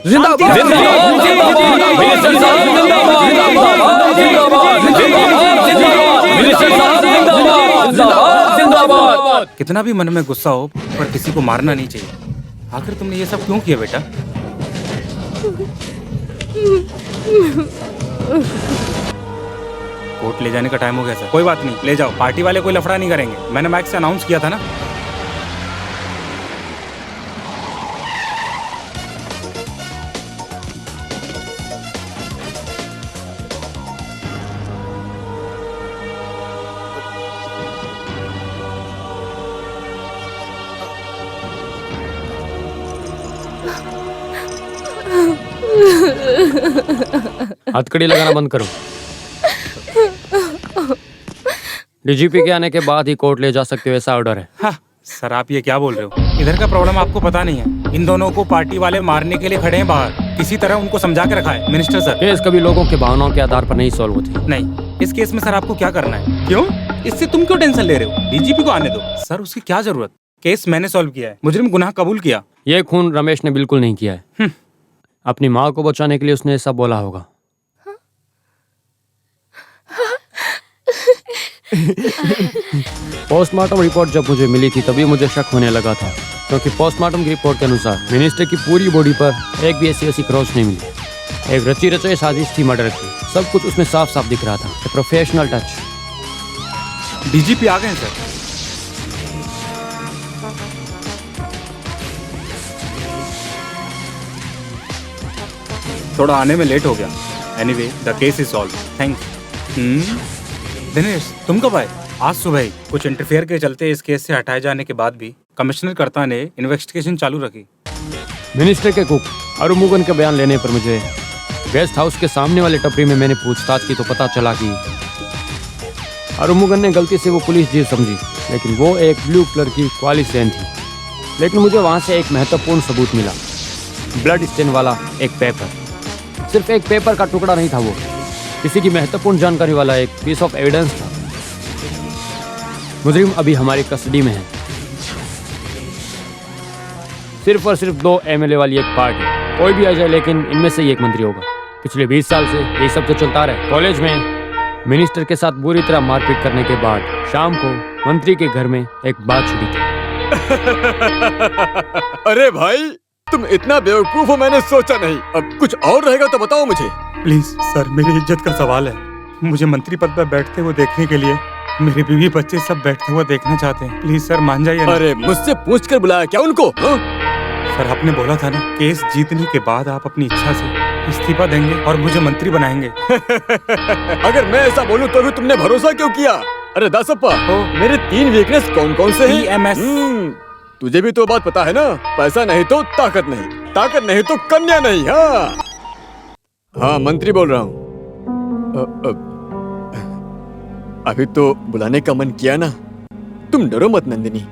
कितना भी मन में गुस्सा हो, पर किसी को मारना नहीं चाहिए। आखिर तुमने ये सब क्यों किया बेटा? कोर्ट ले जाने का टाइम हो गया सर। कोई बात नहीं, ले जाओ। पार्टी वाले कोई लफड़ा नहीं करेंगे, मैंने माइक से अनाउंस किया था ना। हथकड़ी लगाना बंद करो। डीजीपी के आने के बाद ही कोर्ट ले जा सकते हो, ऐसा ऑर्डर है। हाँ, सर आप ये क्या बोल रहे हो? इधर का प्रॉब्लम आपको पता नहीं है। इन दोनों को पार्टी वाले मारने के लिए खड़े हैं बाहर। किसी तरह उनको समझा के रखा है मिनिस्टर सर। केस कभी लोगों के भावनाओं के आधार पर नहीं सॉल्व होती। नहीं, इस केस में सर आपको क्या करना है? क्यों? इससे तुम क्यों टेंशन ले रहे हो? डीजीपी को आने दो। सर उसकी क्या जरूरत? केस मैंने सॉल्व किया है, मुजरिम गुनाह कबूल किया। ये खून रमेश ने बिल्कुल नहीं किया है। अपनी माँ को बचाने के लिए उसने ऐसा बोला होगा। पोस्टमार्टम रिपोर्ट जब मुझे मिली थी तभी मुझे शक होने लगा था, क्योंकि पोस्टमार्टम की रिपोर्ट के अनुसार मिनिस्टर की पूरी बॉडी पर एक भी ऐसी क्रॉच नहीं मिली। एक रची रचाई साजिश थी मर्डर की, सब कुछ उसमें साफ साफ दिख रहा था। Professional touch. डीजीपी आ गए हैं सर। थोड़ा आने में लेट हो गया। Anyway the case is solve. Thanks. Dinesh तुम कब आए? आज सुबह ही। कुछ इंटरफेयर के चलते इस केस से हटाए जाने के बाद भी कमिश्नर कर्ता ने इन्वेस्टिगेशन चालू रखी। मिनिस्टर के कुक अरुमुगन के बयान लेने पर मुझे गेस्ट हाउस के सामने वाले टपरी में मैंने पूछताछ की तो पता चला कि अरुमुगन ने गलती से वो पुलिस जीप समझी, लेकिन वो एक ब्लू कलर की क्वालिस वैन थी। लेकिन मुझे वहाँ से एक महत्वपूर्ण सबूत मिला, ब्लड स्टेन वाला एक पेपर। सिर्फ एक पेपर का टुकड़ा नहीं था, वो किसी की महत्वपूर्ण जानकारी वाला एक पीस ऑफ एविडेंस था। मुजरिम अभी हमारी कस्टडी में है। सिर्फ और सिर्फ 2 एमएलए वाली एक पार्टी। कोई भी आ जाए, लेकिन इनमें से एक मंत्री होगा। पिछले 20 साल से यही सब तो चलता रहा। कॉलेज में मिनिस्टर के साथ बुरी तरह मारपीट करने के बाद शाम को मंत्री के घर में एक बात छिड़ी थी। अरे भाई तुम इतना बेवकूफ हो मैंने सोचा नहीं। अब कुछ और रहेगा तो बताओ मुझे। प्लीज सर, मेरी इज्जत का सवाल है। मुझे मंत्री पद पर बैठते हुए देखने के लिए मेरे बीवी बच्चे सब बैठते हुए देखना चाहते हैं। प्लीज सर मान जाइए। अरे मुझसे पूछ कर बुलाया क्या उनको? सर आपने बोला था ना, केस जीतने के बाद आप अपनी इच्छा से इस्तीफा देंगे और मुझे मंत्री बनाएंगे। अगर मैं ऐसा बोलूं तो भी तुमने भरोसा क्यों किया? अरे दासप्पा, मेरे 3 वीकनेस कौन कौन से हैं? EMS। तुझे भी तो बात पता है ना, पैसा नहीं तो ताकत नहीं, ताकत नहीं तो कन्या नहीं। हाँ मंत्री बोल रहा हूँ। अभी तो बुलाने का मन किया ना। तुम डरो मत नंदिनी।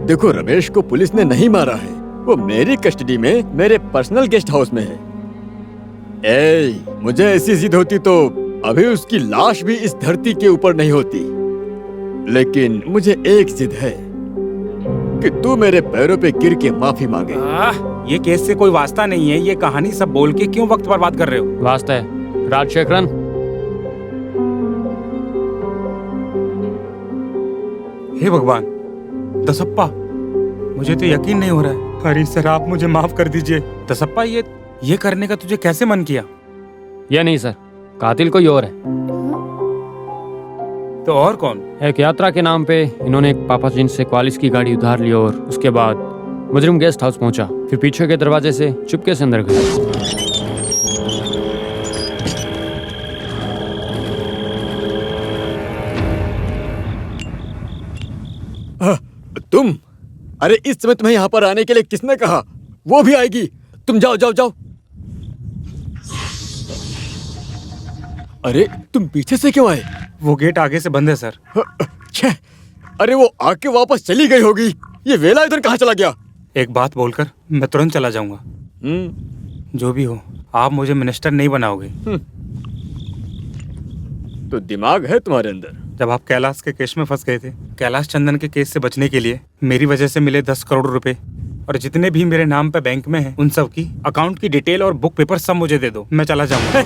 देखो रमेश को पुलिस ने नहीं मारा है, वो मेरी कस्टडी में मेरे पर्सनल गेस्ट हाउस में है। मुझे ऐसी जिद होती तो अभी उसकी लाश भी इस धरती के ऊपर नहीं होती। लेकिन मुझे एक जिद है कि तू मेरे पैरों पे गिर के माफी मांगे। ये केस से कोई वास्ता नहीं है। ये कहानी सब बोल के क्यों वक्त बर्बाद कर रहे हो? वास्ता है राजशेखरन। हे भगवान, दसप्पा मुझे तो यकीन नहीं हो रहा है। अरे सर आप मुझे माफ कर दीजिए। दसप्पा ये करने का तुझे कैसे मन किया? ये नहीं सर, कातिल कोई और है। तो और कौन? एक यात्रा के नाम पे इन्होंने एक पापा जिन से क्वालिस की गाड़ी उधार ली और उसके बाद मुजरिम गेस्ट हाउस पहुंचा, फिर पीछे के दरवाजे से चुपके से अंदर गया। तुम? अरे इस समय तुम्हें यहाँ पर आने के लिए किसने कहा? वो भी आएगी। तुम जाओ जाओ जाओ। अरे तुम पीछे से क्यों आए? वो गेट आगे से बंद है सर। छे, अरे वो आके वापस चली गई होगी। ये वेला इधर कहाँ चला गया? एक बात बोलकर मैं तुरंत चला जाऊंगा। जो भी हो, आप मुझे मिनिस्टर नहीं बनाओगे। तो दिमाग है तुम्हारे अंदर? जब आप कैलाश के केस में फंस गए थे, कैलाश चंदन के केस से बचने के लिए मेरी वजह से मिले 10 करोड़ रुपए और जितने भी मेरे नाम पे बैंक में हैं, उन सब की अकाउंट की डिटेल और बुक पेपर सब मुझे दे दो। मैं चला जाऊंगा।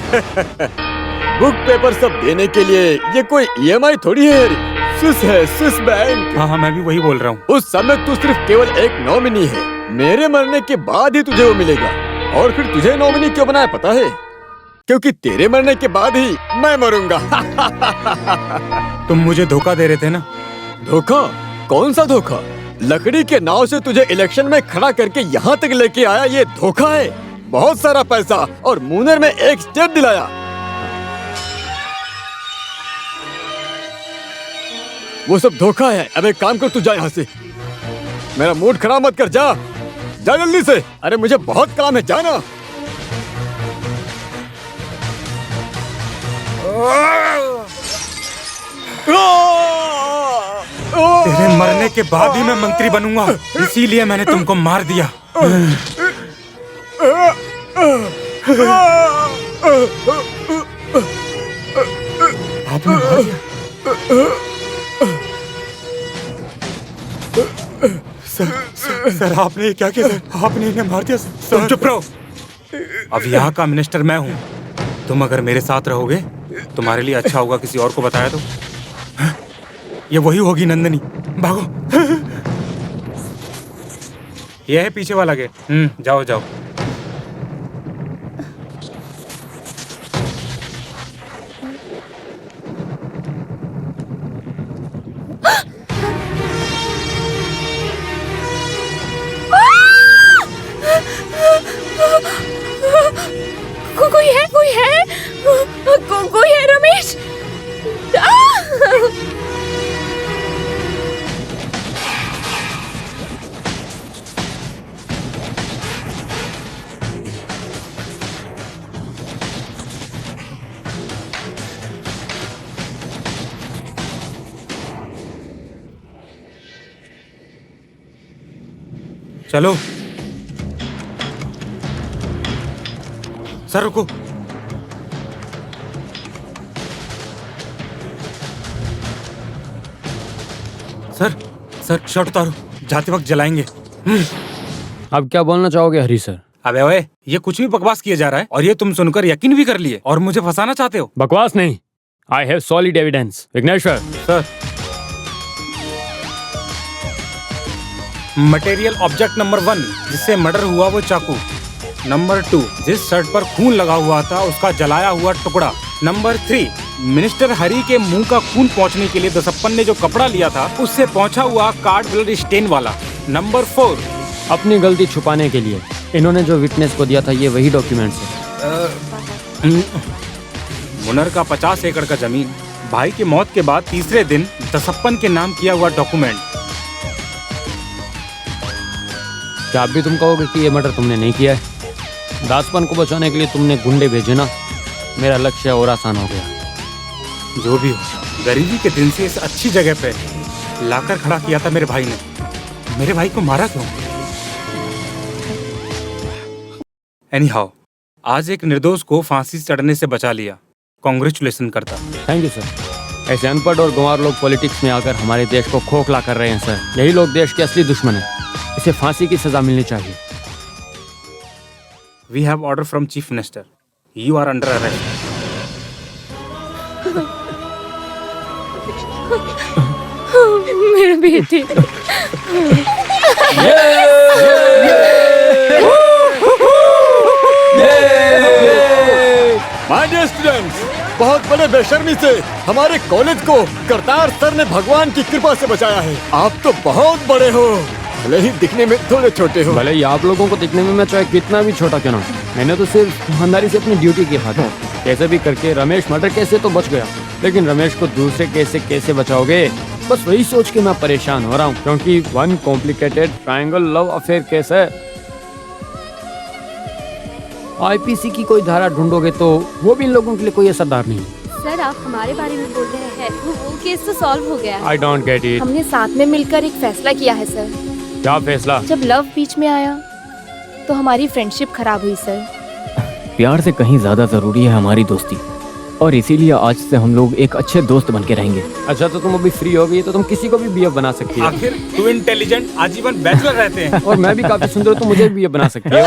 बुक पेपर सब देने के लिए ये कोई EMI थोड़ी है। स्विस है, स्विस बैंक। हाँ मैं भी वही बोल रहा हूँ। उस समय तू सिर्फ केवल एक नॉमिनी है। मेरे मरने के बाद ही तुझे वो मिलेगा। और फिर तुझे नॉमिनी क्यों बनाया पता है? क्योंकि तेरे मरने के बाद ही मैं मरूंगा। तुम मुझे धोखा दे रहे थे ना? धोखा? कौन सा धोखा? लकड़ी के नाव से तुझे इलेक्शन में खड़ा करके यहाँ तक लेके आया, ये धोखा है। बहुत सारा पैसा और मुनर में एक स्टेट दिलाया। वो सब धोखा है। अब एक काम कर, तू जा यहाँ से। मेरा मूड खराब मत कर। जा जा जल्दी से। अरे मुझे बहुत काम है, जाना। तेरे मरने के बाद ही मैं मंत्री बनूंगा, इसीलिए मैंने तुमको मार दिया। आपने मार दिया? सर आपने ये क्या किया सर? आपने इन्हें मार दिया सर। तुम चुप रहो। अब यहाँ का मिनिस्टर मैं हूँ। तुम अगर मेरे साथ रहोगे तुम्हारे लिए अच्छा होगा। किसी और को बताया तो ये वही होगी नंदनी। भागो। ये है पीछे वाला गेट। जाओ जाओ। कोई है रमेश। चलो सर रुको। सर शर्ट उतारो। जाते वक्त जलाएंगे। अब क्या बोलना चाहोगे हरी सर? अबे ओए, ये कुछ भी बकवास किया जा रहा है और ये तुम सुनकर यकीन भी कर लिए और मुझे फंसाना चाहते हो। बकवास नहीं, I have solid evidence. Vighneshwar sir, material object number 1 जिससे मर्डर हुआ वो चाकू। नंबर 2 जिस शर्ट पर खून लगा हुआ था उसका जलाया हुआ टुकड़ा। नंबर 3 मिनिस्टर हरी के मुंह का खून पहुंचने के लिए दसप्पन ने जो कपड़ा लिया था उससे पहुंचा हुआ कार्ड ब्लड स्टेन वाला। नंबर 4 अपनी गलती छुपाने के लिए इन्होंने जो विटनेस को दिया था ये वही डॉक्यूमेंट्स है। मुनर का 50 एकड़ का जमीन, भाई की मौत के बाद तीसरे दिन दसप्पन के नाम किया हुआ डॉक्यूमेंट। क्या आप भी तुम कहोगे कि ये मर्डर तुमने नहीं किया है? दासपन को बचाने के लिए तुमने गुंडे भेजे ना, मेरा लक्ष्य और आसान हो गया। जो भी हो, गरीबी के दिन से इस अच्छी जगह पे लाकर खड़ा किया था मेरे भाई ने। मेरे भाई को मारा क्यों? एनीहाउ, आज एक निर्दोष को फांसी चढ़ने से बचा लिया। कांग्रेचुलेशन करता। Thank you sir. ऐसे अनपढ़ और गंवार लोग पॉलिटिक्स में आकर हमारे देश को खोखला कर रहे हैं सर। यही लोग देश के असली दुश्मन हैं। इसे फांसी की सजा मिलनी चाहिए। We have order from Chief Minister. You are under arrest. मेरे बेटे। माय डियर स्टूडेंट्स, बहुत बड़े बेशर्मी से हमारे कॉलेज को करतार सर ने भगवान की कृपा से बचाया है। आप तो बहुत बड़े हो, भले ही दिखने में थोड़े छोटे हो। भले ही आप लोगों को दिखने में मैं चाहे कितना भी छोटा क्यों ना, मैंने तो सिर्फ ईमानदारी से अपनी ड्यूटी की था। कैसे भी करके रमेश मर्डर केस से तो बच गया, लेकिन रमेश को दूसरे केस से कैसे बचाओगे, बस वही सोच के मैं परेशान हो रहा हूँ। क्योंकि one complicated triangle love affair case है। आईपीसी की कोई धारा ढूंढोगे तो वो भी इन लोगों के लिए कोई असरदार नहीं। सर, आप हमारे बारे में बोल रहे हैं, वो केस तो सॉल्व हो गया। I don't get it. हमने साथ में मिलकर एक फैसला किया है सर। क्या फैसला? जब लव बीच में आया तो हमारी फ्रेंडशिप खराब हुई सर। प्यार से कहीं ज्यादा जरूरी है हमारी दोस्ती, और इसीलिए आज से हम लोग एक अच्छे दोस्त बन के रहेंगे। अच्छा, तो तुम अभी फ्री हो गई तो तुम किसी को भी बीएफ बना सकती हो। आखिर तू इंटेलिजेंट आजीवन बैचलर रहते हैं। और मैं भी काफी सुंदर हूं, तो मुझे भी बीएफ बना सकती हो।